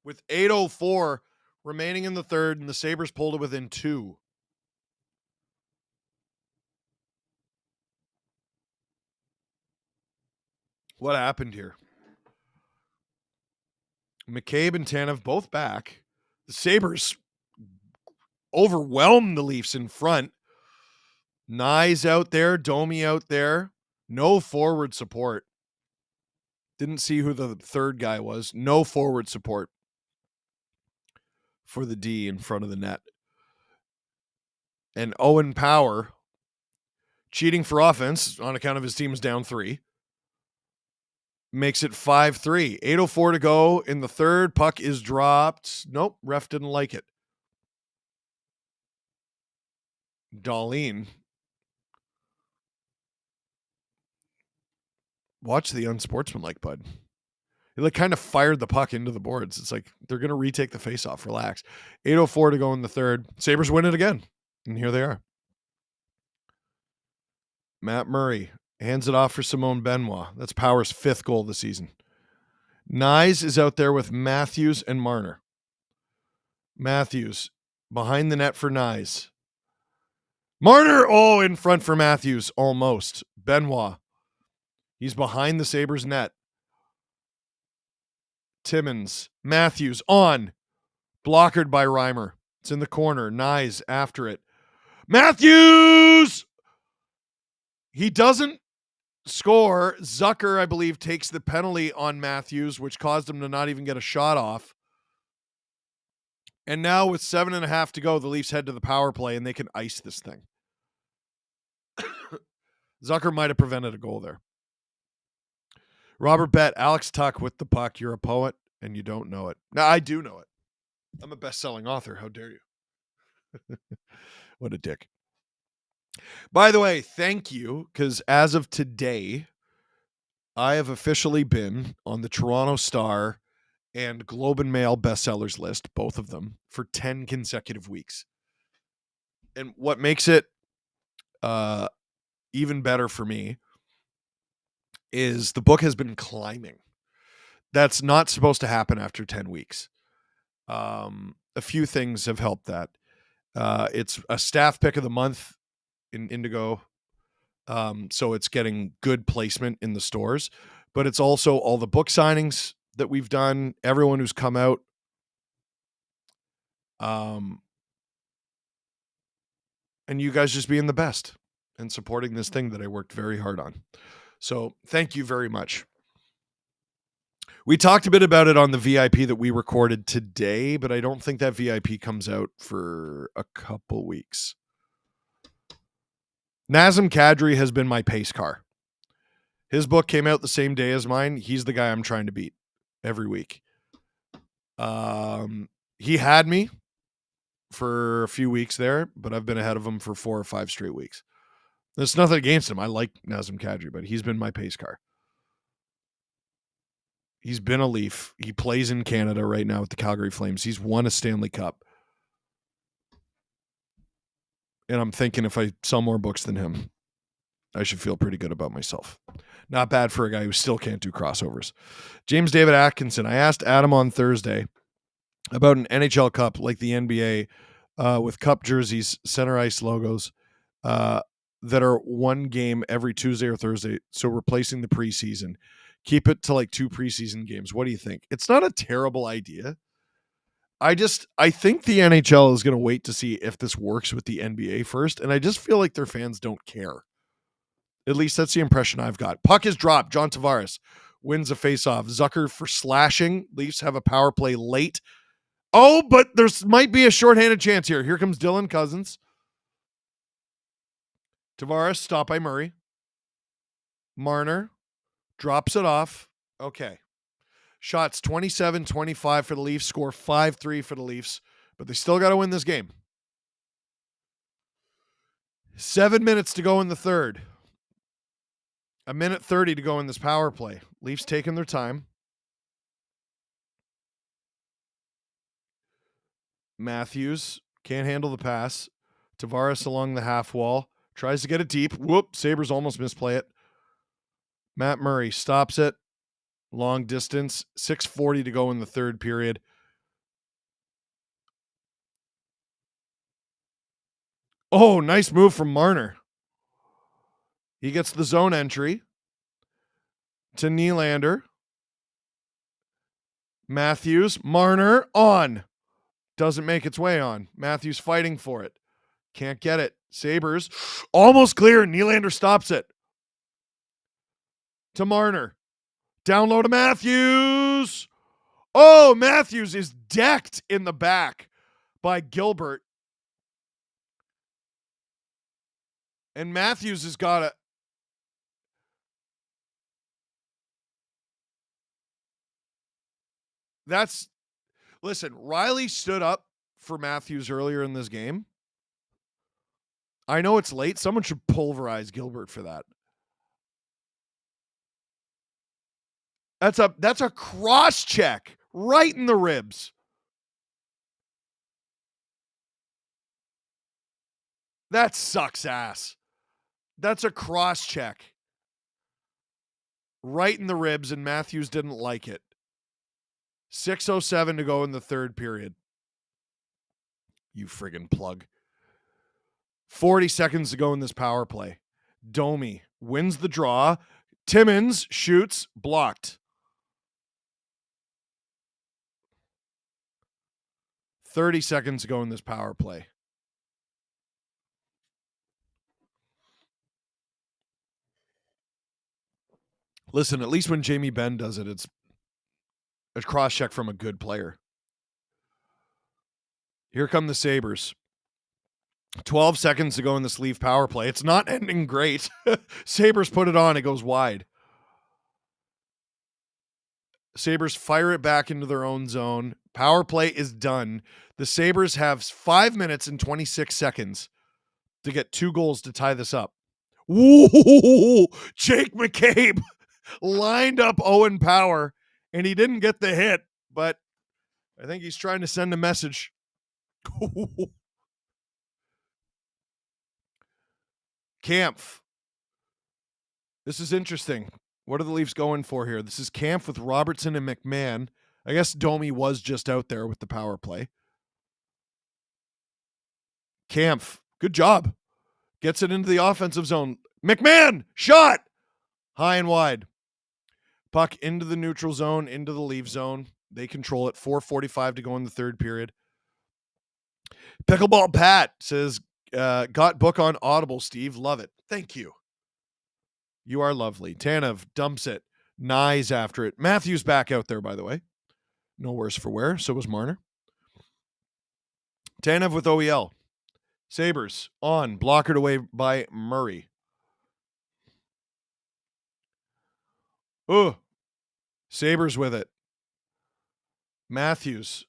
Speaker 2: with 8:04 remaining in the third, and the Sabres pulled it within 2. What happened here? McCabe and Tanev both back. The Sabres overwhelmed the Leafs in front. Nyes out there, Domi out there. No forward support. Didn't see who the third guy was. No forward support for the D in front of the net. And Owen Power cheating for offense on account of his team's down 3. Makes it 5-3. 8:04 to go in the third. Puck is dropped. Nope, ref didn't like it. Dahlin. Watch the unsportsmanlike, bud. He kind of fired the puck into the boards. It's like they're going to retake the faceoff. Relax. 8:04 to go in the third. Sabres win it again. And here they are. Matt Murray hands it off for Simone Benoit. That's Power's 5th goal of the season. Nyes is out there with Matthews and Marner. Matthews behind the net for Nyes. Marner, in front for Matthews, almost. Benoit. He's behind the Sabres net. Timmins. Matthews on. Blockered by Reimer. It's in the corner. Nyes after it. Matthews! He doesn't score. Zucker, I believe, takes the penalty on Matthews, which caused him to not even get a shot off. And now with 7.5 to go, the Leafs head to the power play and they can ice this thing. Zucker might have prevented a goal there. Robert Bett, Alex Tuck with the puck. You're a poet and you don't know it. Now, I do know it. I'm a best-selling author. How dare you? What a dick. By the way, thank you, because as of today, I have officially been on the Toronto Star and Globe and Mail bestsellers list, both of them, for 10 consecutive weeks. And what makes it even better for me is the book has been climbing. That's not supposed to happen after 10 weeks. A few things have helped that. It's a staff pick of the month in Indigo. So it's getting good placement in the stores, but it's also all the book signings that we've done, everyone who's come out. And you guys just being the best and supporting this thing that I worked very hard on. So thank you very much. We talked a bit about it on the VIP that we recorded today, but I don't think that VIP comes out for a couple weeks. Nazem Kadri has been my pace car. His book came out the same day as mine. He's the guy I'm trying to beat every week. He had me for a few weeks there, but I've been ahead of him for 4 or 5 straight weeks. There's nothing against him. I like Nazem Kadri, but he's been my pace car. He's been a Leaf. He plays in Canada right now with the Calgary Flames. He's won a Stanley Cup. And I'm thinking if I sell more books than him, I should feel pretty good about myself. Not bad for a guy who still can't do crossovers. James David Atkinson. I asked Adam on Thursday about an NHL Cup like the NBA with cup jerseys, center ice logos that are one game every Tuesday or Thursday. So replacing the preseason. Keep it to like 2 preseason games. What do you think? It's not a terrible idea. I think the NHL is going to wait to see if this works with the NBA first. And I just feel like their fans don't care. At least that's the impression I've got. Puck is dropped. John Tavares wins a faceoff. Zucker for slashing. Leafs have a power play late. Oh, but there's might be a shorthanded chance here. Here comes Dylan Cousins. Tavares, stop by Murray. Marner drops it off. Okay. Shots 27-25 for the Leafs. Score 5-3 for the Leafs. But they still got to win this game. 7 minutes to go in the third. 1:30 to go in this power play. Leafs taking their time. Matthews can't handle the pass. Tavares along the half wall. Tries to get it deep. Whoop. Sabres almost misplay it. Matt Murray stops it. Long distance. 6:40 to go in the third period. Oh, nice move from Marner. He gets the zone entry to Nylander. Matthews. Marner on. Doesn't make its way on. Matthews fighting for it. Can't get it. Sabres almost clear. Nylander stops it. To Marner. Down low to Matthews. Oh, Matthews is decked in the back by Gilbert. And Matthews has got a... That's... Listen, Riley stood up for Matthews earlier in this game. I know it's late. Someone should pulverize Gilbert for that. That's a cross check right in the ribs. That sucks ass. That's a cross check right in the ribs, and Matthews didn't like it. 6:07 to go in the third period. You friggin' plug. 40 seconds to go in this power play. Domi wins the draw. Timmins shoots, blocked. 30 seconds to go in this power play. Listen, at least when Jamie Benn does it, it's a cross check from a good player. Here come the Sabres. 12 seconds to go in this Leaf power play. It's not ending great. Sabres put it on. It goes wide. Sabres fire it back into their own zone. Power play is done. The Sabres have 5 minutes and 26 seconds to get 2 goals to tie this up. Ooh, Jake McCabe lined up Owen Power, and he didn't get the hit, but I think he's trying to send a message. Kampf. This is interesting. What are the Leafs going for here? This is Kampf with Robertson and McMahon. I guess Domi was just out there with the power play. Kampf, good job. Gets it into the offensive zone. McMahon, shot! High and wide. Puck into the neutral zone, into the Leaf zone. They control it. 4:45 to go in the third period. Pickleball Pat says, got book on Audible, Steve. Love it. Thank you. You are lovely. Tanev dumps it. Nyes after it. Matthews back out there, by the way. No worse for wear. So was Marner. Tanev with OEL. Sabres on. Blockered away by Murray. Sabres with it. Matthews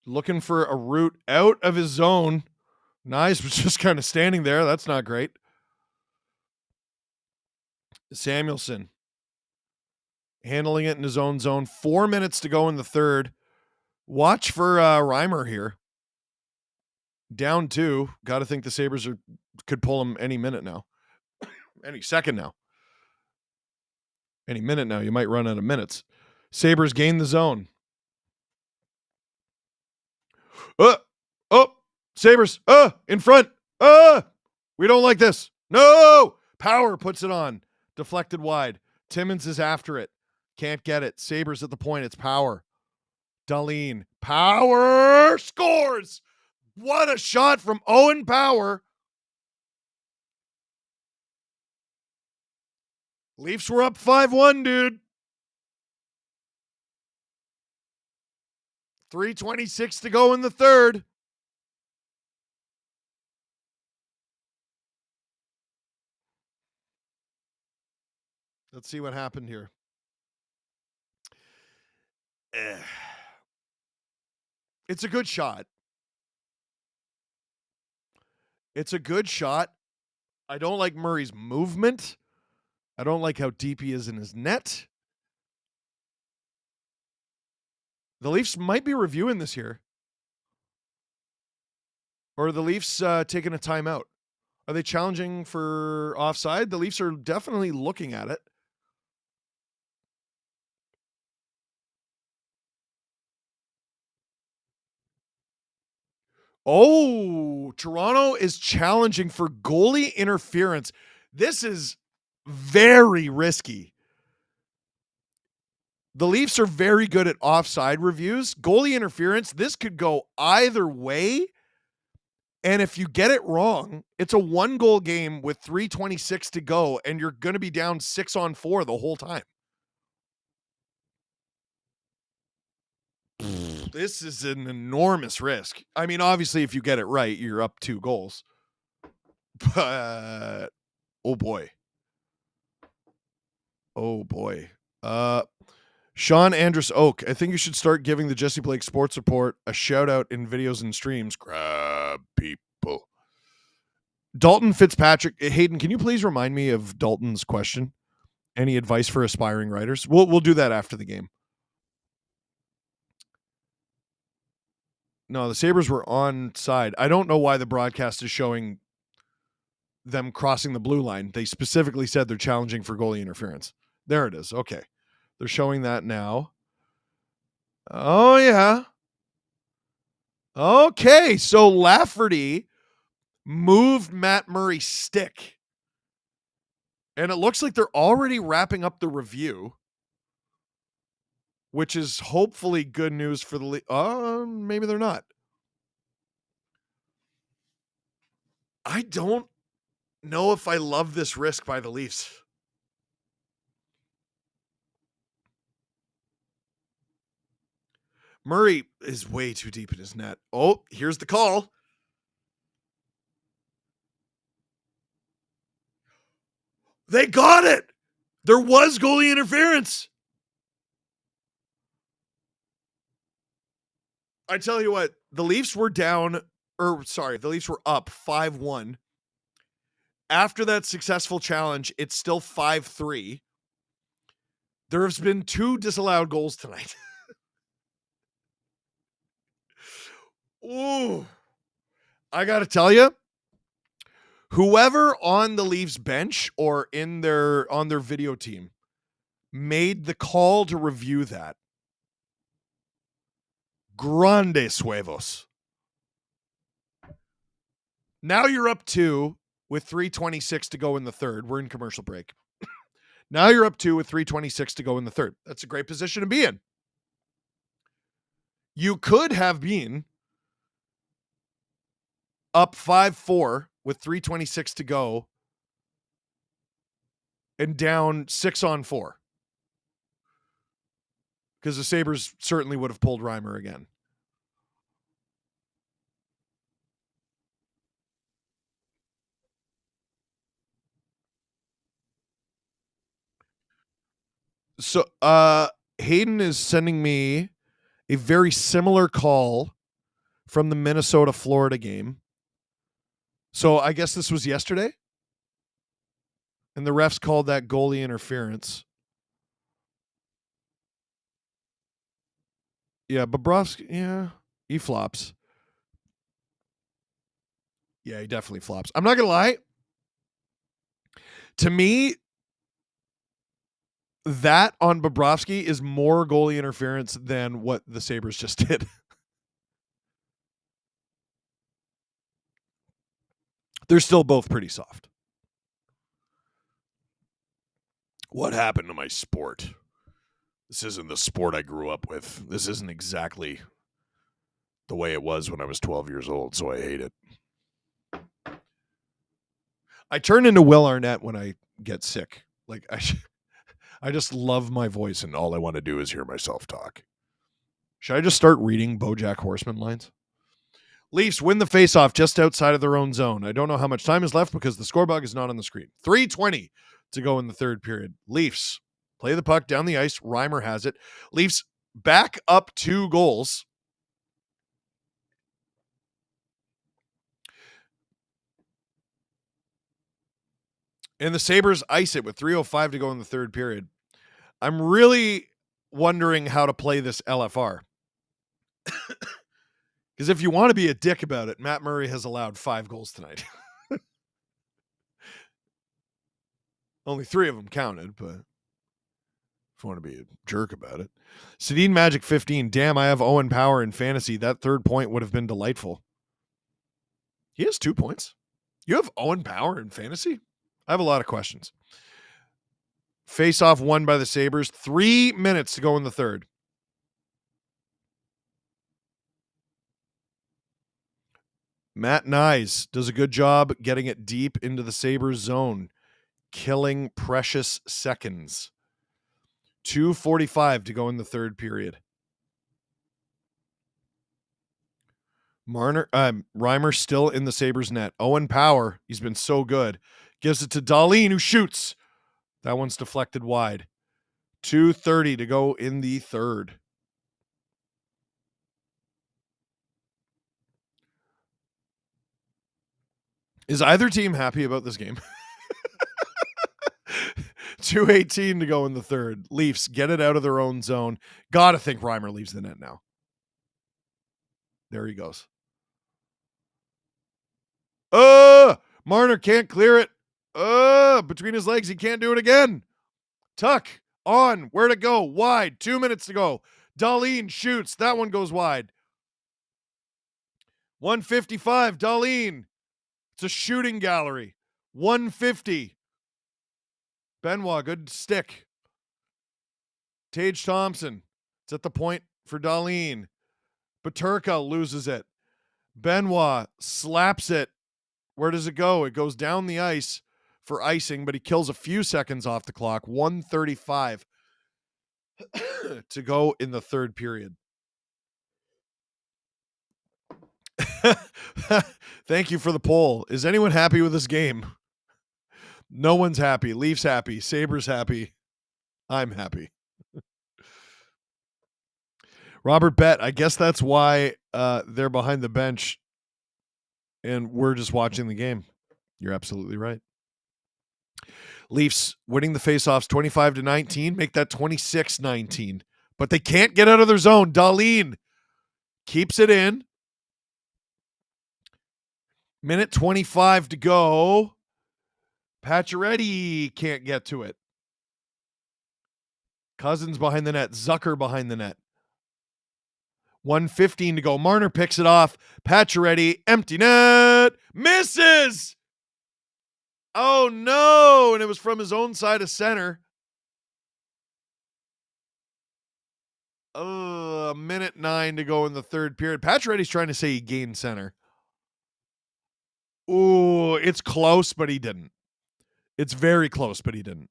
Speaker 2: looking for a route out of his zone. Nyes was just kind of standing there. That's not great. Samuelson handling it in his own zone. 4 minutes to go in the third. Watch for Reimer here. Down 2. Got to think the Sabres could pull him any minute now. Any second now. Any minute now. You might run out of minutes. Sabres gain the zone. Sabres. In front. We don't like this. No. Power puts it on. Deflected wide. Timmins is after it. Can't get it. Sabres at the point. It's Power. Dahlin. Power scores. What a shot from Owen Power. Leafs were up 5-1, dude. 3:26 to go in the third. Let's see what happened here. It's a good shot. It's a good shot. I don't like Murray's movement. I don't like how deep he is in his net. The Leafs might be reviewing this here. Or are the Leafs taking a timeout? Are they challenging for offside? The Leafs are definitely looking at it. Oh, Toronto is challenging for goalie interference. This is very risky. The Leafs are very good at offside reviews. Goalie interference, this could go either way. And if you get it wrong, it's a 1-goal game with 3:26 to go, and you're going to be down 6-on-4 the whole time. This is an enormous risk. I mean, obviously, if you get it right, you're up 2 goals. But, oh boy. Oh boy. Sean Andrus Oak, I think you should start giving the Jesse Blake Sports Report a shout out in videos and streams. Grab people. Dalton Fitzpatrick. Hayden, can you please remind me of Dalton's question? Any advice for aspiring writers? We'll do that after the game. No, the Sabres were on side. I don't know why the broadcast is showing them crossing the blue line. They specifically said they're challenging for goalie interference. There it is. Okay. They're showing that now. Oh, yeah. Okay. So Lafferty moved Matt Murray's stick. And it looks like they're already wrapping up the review, which is hopefully good news for the league. Maybe they're not. I don't know if I love this risk by the Leafs. Murray is way too deep in his net. Oh, here's the call. They got it. There was goalie interference. I tell you what, the Leafs were the Leafs were up 5-1. After that successful challenge, it's still 5-3. There has been 2 disallowed goals tonight. Ooh. I got to tell you, whoever on the Leafs bench or on their video team made the call to review that, grandes huevos. Now you're up 2 with 3:26 to go in the third. We're in commercial break. Now you're up 2 with 3:26 to go in the third. That's a great position to be in. You could have been up 5-4 with 3:26 to go and down 6-on-4. Because the Sabres certainly would have pulled Reimer again. So Hayden is sending me a very similar call from the Minnesota-Florida game. So I guess this was yesterday? And the refs called that goalie interference. Yeah, Bobrovsky, he flops. Yeah, he definitely flops. I'm not going to lie. To me, that on Bobrovsky is more goalie interference than what the Sabres just did. They're still both pretty soft. What happened to my sport? This isn't the sport I grew up with. This isn't exactly the way it was when I was 12 years old, so I hate it. I turn into Will Arnett when I get sick. Like, I just love my voice, and all I want to do is hear myself talk. Should I just start reading BoJack Horseman lines? Leafs win the faceoff just outside of their own zone. I don't know how much time is left because the score bug is not on the screen. 3:20 to go in the third period. Leafs play the puck down the ice. Reimer has it. Leafs back up 2 goals. And the Sabres ice it with 3:05 to go in the third period. I'm really wondering how to play this LFR. Because if you want to be a dick about it, Matt Murray has allowed 5 goals tonight. Only 3 of them counted, but if you want to be a jerk about it. Sedin Magic 15. Damn, I have Owen Power in fantasy. That third point would have been delightful. He has 2 points. You have Owen Power in fantasy? I have a lot of questions. Face-off won by the Sabres. 3 minutes to go in the third. Matt Nyes does a good job getting it deep into the Sabres zone, killing precious seconds. 2:45 to go in the third period. Reimer still in the Sabres net. Owen Power, he's been so good. Gives it to Dahlin, who shoots. That one's deflected wide. 2:30 to go in the third. Is either team happy about this game? 2:18 to go in the third. Leafs get it out of their own zone. Gotta think Reimer leaves the net now. There he goes. Marner can't clear it. Between his legs, he can't do it again. Tuck on. Where to go? Wide. 2 minutes to go. Dahlin shoots. That one goes wide. 155. Dahlin. It's a shooting gallery. 150. Benoit, good stick. Tage Thompson. It's at the point for Dahlin. Peterka loses it. Benoit slaps it. Where does it go? It goes down the ice for icing, but he kills a few seconds off the clock. 1:35 to go in the third period. Thank you for the poll. Is anyone happy with this game? No one's happy. Leafs happy. Sabres happy. I'm happy. Robert Bet, I guess that's why they're behind the bench and we're just watching the game. You're absolutely right. Leafs winning the faceoffs 25-19, make that 26-19. But they can't get out of their zone. Dahlin keeps it in. Minute 25 to go. Pacioretty can't get to it. Cousins behind the net. Zucker behind the net. 1:15 to go. Marner picks it off. Pacioretty, empty net. Misses! Oh, no. And it was from his own side of center. Oh, 1:09 to go in the third period. Pacioretty's trying to say he gained center. Ooh, it's close, but he didn't. It's very close, but he didn't.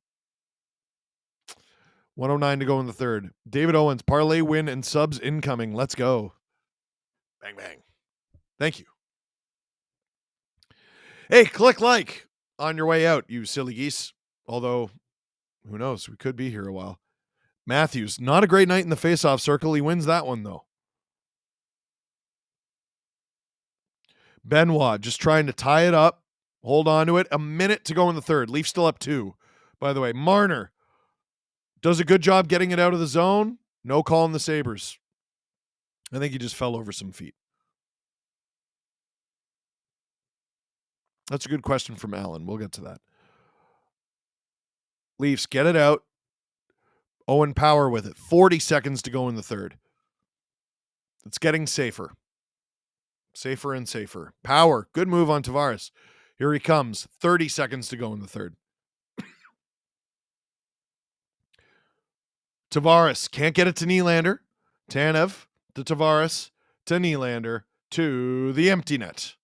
Speaker 2: 1:09 to go in the third. David Owens, parlay win and subs incoming. Let's go. Bang, bang. Thank you. Hey, click like on your way out, you silly geese. Although, who knows? We could be here a while. Matthews, not a great night in the faceoff circle. He wins that one, though. Benoit just trying to tie it up. Hold on to it. A minute to go in the third. Leafs still up 2. By the way, Marner does a good job getting it out of the zone. No call on the Sabres. I think he just fell over some feet. That's a good question from Alan. We'll get to that. Leafs get it out. Owen Power with it. 40 seconds to go in the third. It's getting safer. Safer and safer. Power. Good move on Tavares. Here he comes. 30 seconds to go in the third. Tavares can't get it to Nylander. Tanev to Tavares to Nylander to the empty net.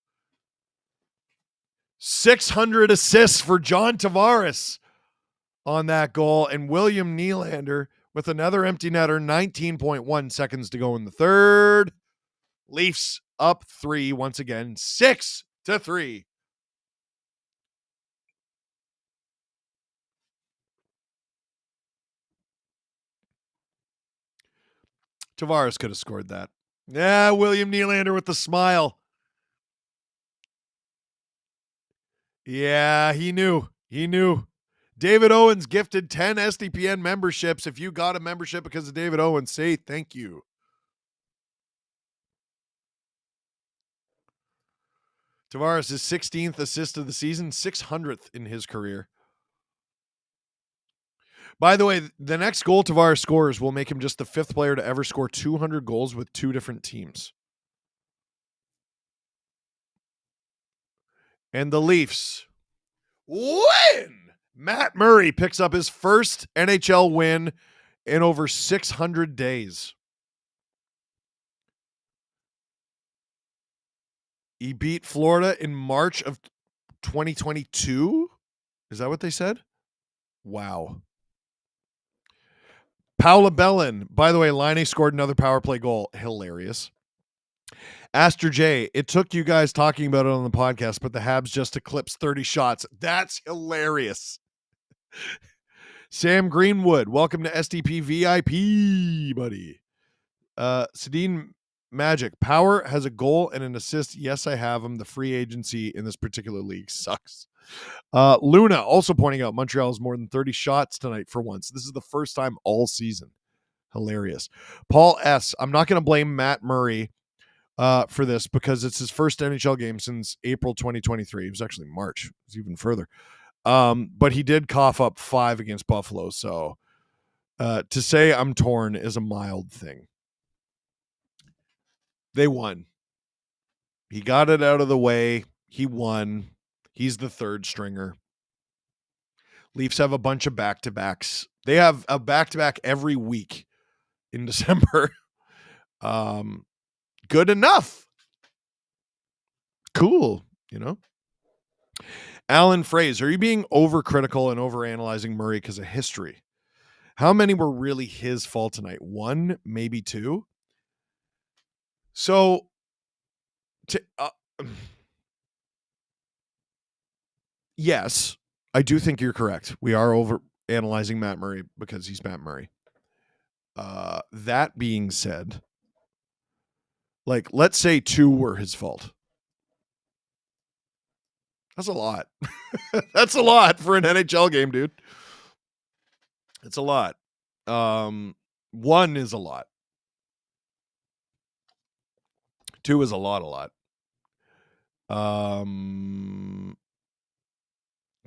Speaker 2: 600 assists for John Tavares on that goal, and William Nylander with another empty netter, 19.1 seconds to go in the third. Leafs up 3 once again, 6-3. Tavares could have scored that. Yeah, William Nylander with the smile. Yeah, he knew. He knew. David Owens gifted 10 SDPN memberships. If you got a membership because of David Owens, say thank you. Tavares' 16th assist of the season, 600th in his career. By the way, the next goal Tavares scores will make him just the 5th player to ever score 200 goals with 2 different teams. And the Leafs win! Matt Murray picks up his first NHL win in over 600 days. He beat Florida in March of 2022. Is that what they said? Wow. Paula Bellin. By the way, Laine scored another power play goal. Hilarious. Aster J, it took you guys talking about it on the podcast, but the Habs just eclipsed 30 shots. That's hilarious. Sam Greenwood, welcome to SDP VIP, buddy. Sedin Magic, Power has a goal and an assist. Yes, I have him. The free agency in this particular league sucks. Luna also pointing out Montreal has more than 30 shots tonight for once. This is the first time all season. Hilarious. Paul S, I'm not going to blame Matt Murray for this because it's his first NHL game since April 2023. It was actually March. It was even further. But he did cough up 5 against Buffalo. So to say I'm torn is a mild thing. They won. He got it out of the way. He won. He's the third stringer. Leafs have a bunch of back-to-backs. They have a back-to-back every week in December. Good enough. Cool, you know? Alan Fraser, are you being overcritical and overanalyzing Murray because of history? How many were really his fault tonight? 1, maybe 2? So, yes, I do think you're correct. We are over analyzing Matt Murray because he's Matt Murray. That being said, like, let's say 2 were his fault. That's a lot. That's a lot for an NHL game, dude. It's a lot. 1 is a lot. 2 is a lot.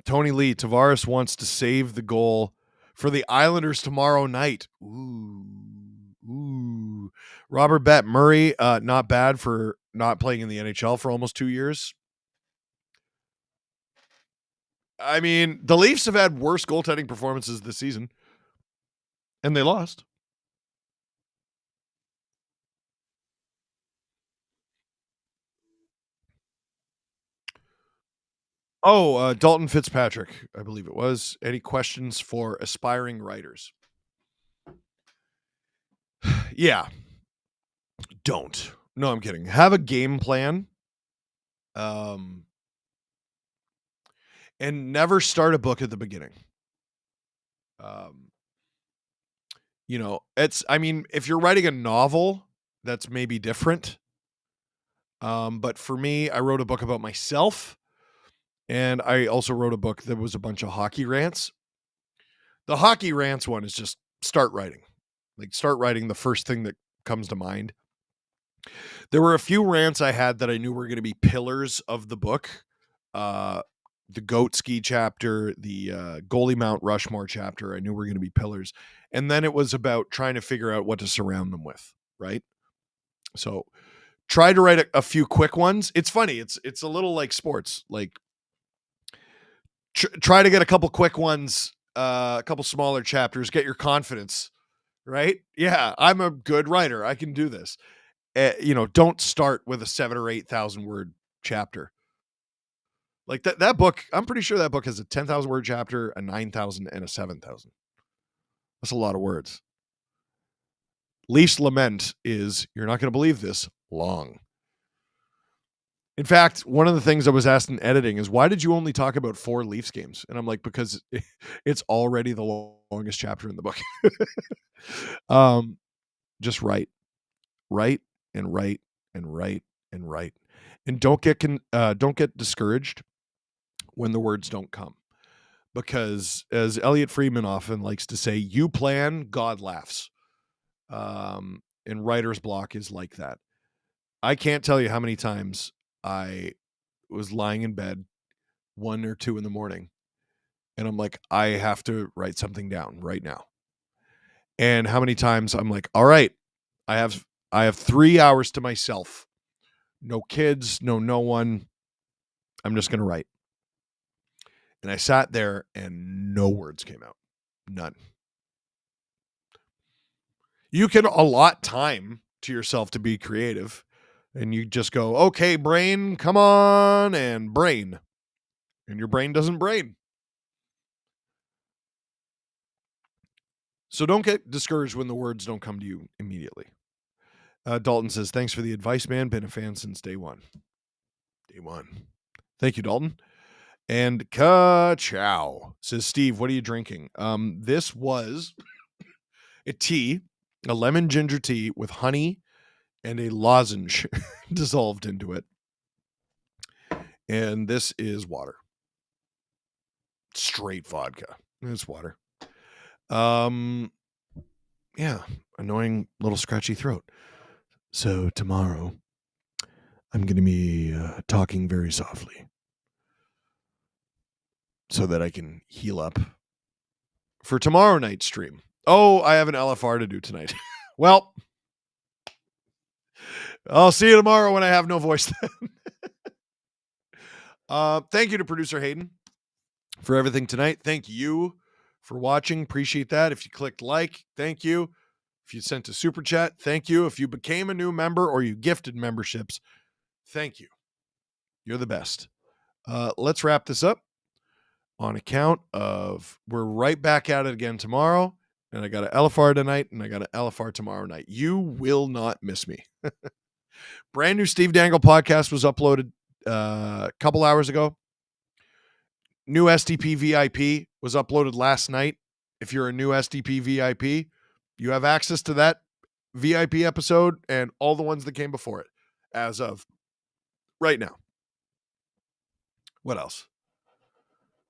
Speaker 2: Tony Lee, Tavares wants to save the goal for the Islanders tomorrow night. Ooh. Robert Bet, Murray, not bad for not playing in the NHL for almost 2 years. I mean, the Leafs have had worse goaltending performances this season, and they lost. Oh, Dalton Fitzpatrick, I believe it was. Any questions for aspiring writers? Yeah. Don't. No, I'm kidding. Have a game plan. And never start a book at the beginning. You know, I mean, if you're writing a novel, that's maybe different. But for me, I wrote a book about myself. And I also wrote a book that was a bunch of hockey rants. The hockey rants one is just start writing. Like, start writing the first thing that comes to mind. There were a few rants I had that I knew were going to be pillars of the book. The goat ski chapter, the goalie Mount Rushmore chapter, I knew were going to be pillars. And then it was about trying to figure out what to surround them with, right? So try to write a few quick ones. It's funny. It's a little like sports. Like, try to get a couple quick ones, a couple smaller chapters, get your confidence, right? Yeah, I'm a good writer. I can do this. Don't start with a 7,000 or 8,000 word chapter. Like that book, I'm pretty sure that book has a 10,000 word chapter, a 9,000, and a 7,000. That's a lot of words. Leafs lament is, you're not going to believe this, long. In fact, one of the things I was asked in editing is, why did you only talk about 4 Leafs games? And I'm like, because it's already the longest chapter in the book. Just write and write and write and write. And don't get discouraged when the words don't come. Because as Elliot Friedman often likes to say, you plan, God laughs. And writer's block is like that. I can't tell you how many times I was lying in bed 1 or 2 in the morning and I'm like, I have to write something down right now. And how many times I'm like, all right, I have 3 hours to myself. No kids, no one. I'm just going to write. And I sat there and no words came out. None. You can allot time to yourself to be creative. And you just go, okay, brain, come on, and brain. And your brain doesn't brain. So don't get discouraged when the words don't come to you immediately. Dalton says, thanks for the advice, man. Been a fan since day one. Day one. Thank you, Dalton. And ka-chow says, Steve, what are you drinking? This was a tea, a lemon ginger tea with honey and a lozenge dissolved into it. And this is water. Straight vodka. It's water. Yeah, annoying little scratchy throat. So tomorrow, I'm going to be talking very softly so that I can heal up for tomorrow night's stream. Oh, I have an LFR to do tonight. Well, I'll see you tomorrow when I have no voice then. Thank you to producer Hayden for everything tonight. Thank you for watching. Appreciate that. If you clicked like, thank you. If you sent a super chat, thank you. If you became a new member or you gifted memberships, thank you. You're the best. Let's wrap this up on account of we're right back at it again tomorrow. And I got an LFR tonight and I got an LFR tomorrow night. You will not miss me. Brand new Steve Dangle podcast was uploaded a couple hours ago. New SDP VIP was uploaded last night. If you're a new SDP VIP, you have access to that VIP episode and all the ones that came before it as of right now. What else?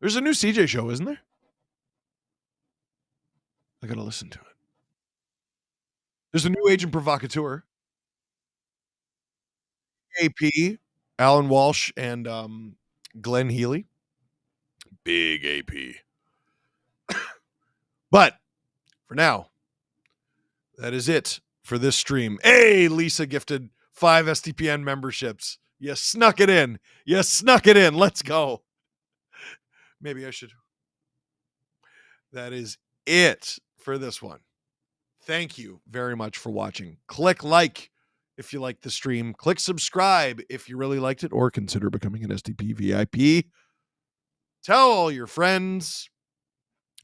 Speaker 2: There's a new CJ show, isn't there? I got to listen to it. There's a new Agent Provocateur. AP, Alan Walsh, and Glenn Healy. Big AP. But for now, that is it for this stream. Hey, Lisa gifted 5 SDPN memberships. You snuck it in. Let's go. Maybe I should. That is it for this one. Thank you very much for watching. Click like if you like the stream. Click subscribe if you really liked it, or consider becoming an SDP VIP. Tell all your friends.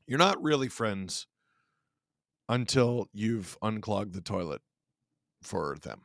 Speaker 2: You're not really friends until you've unclogged the toilet for them.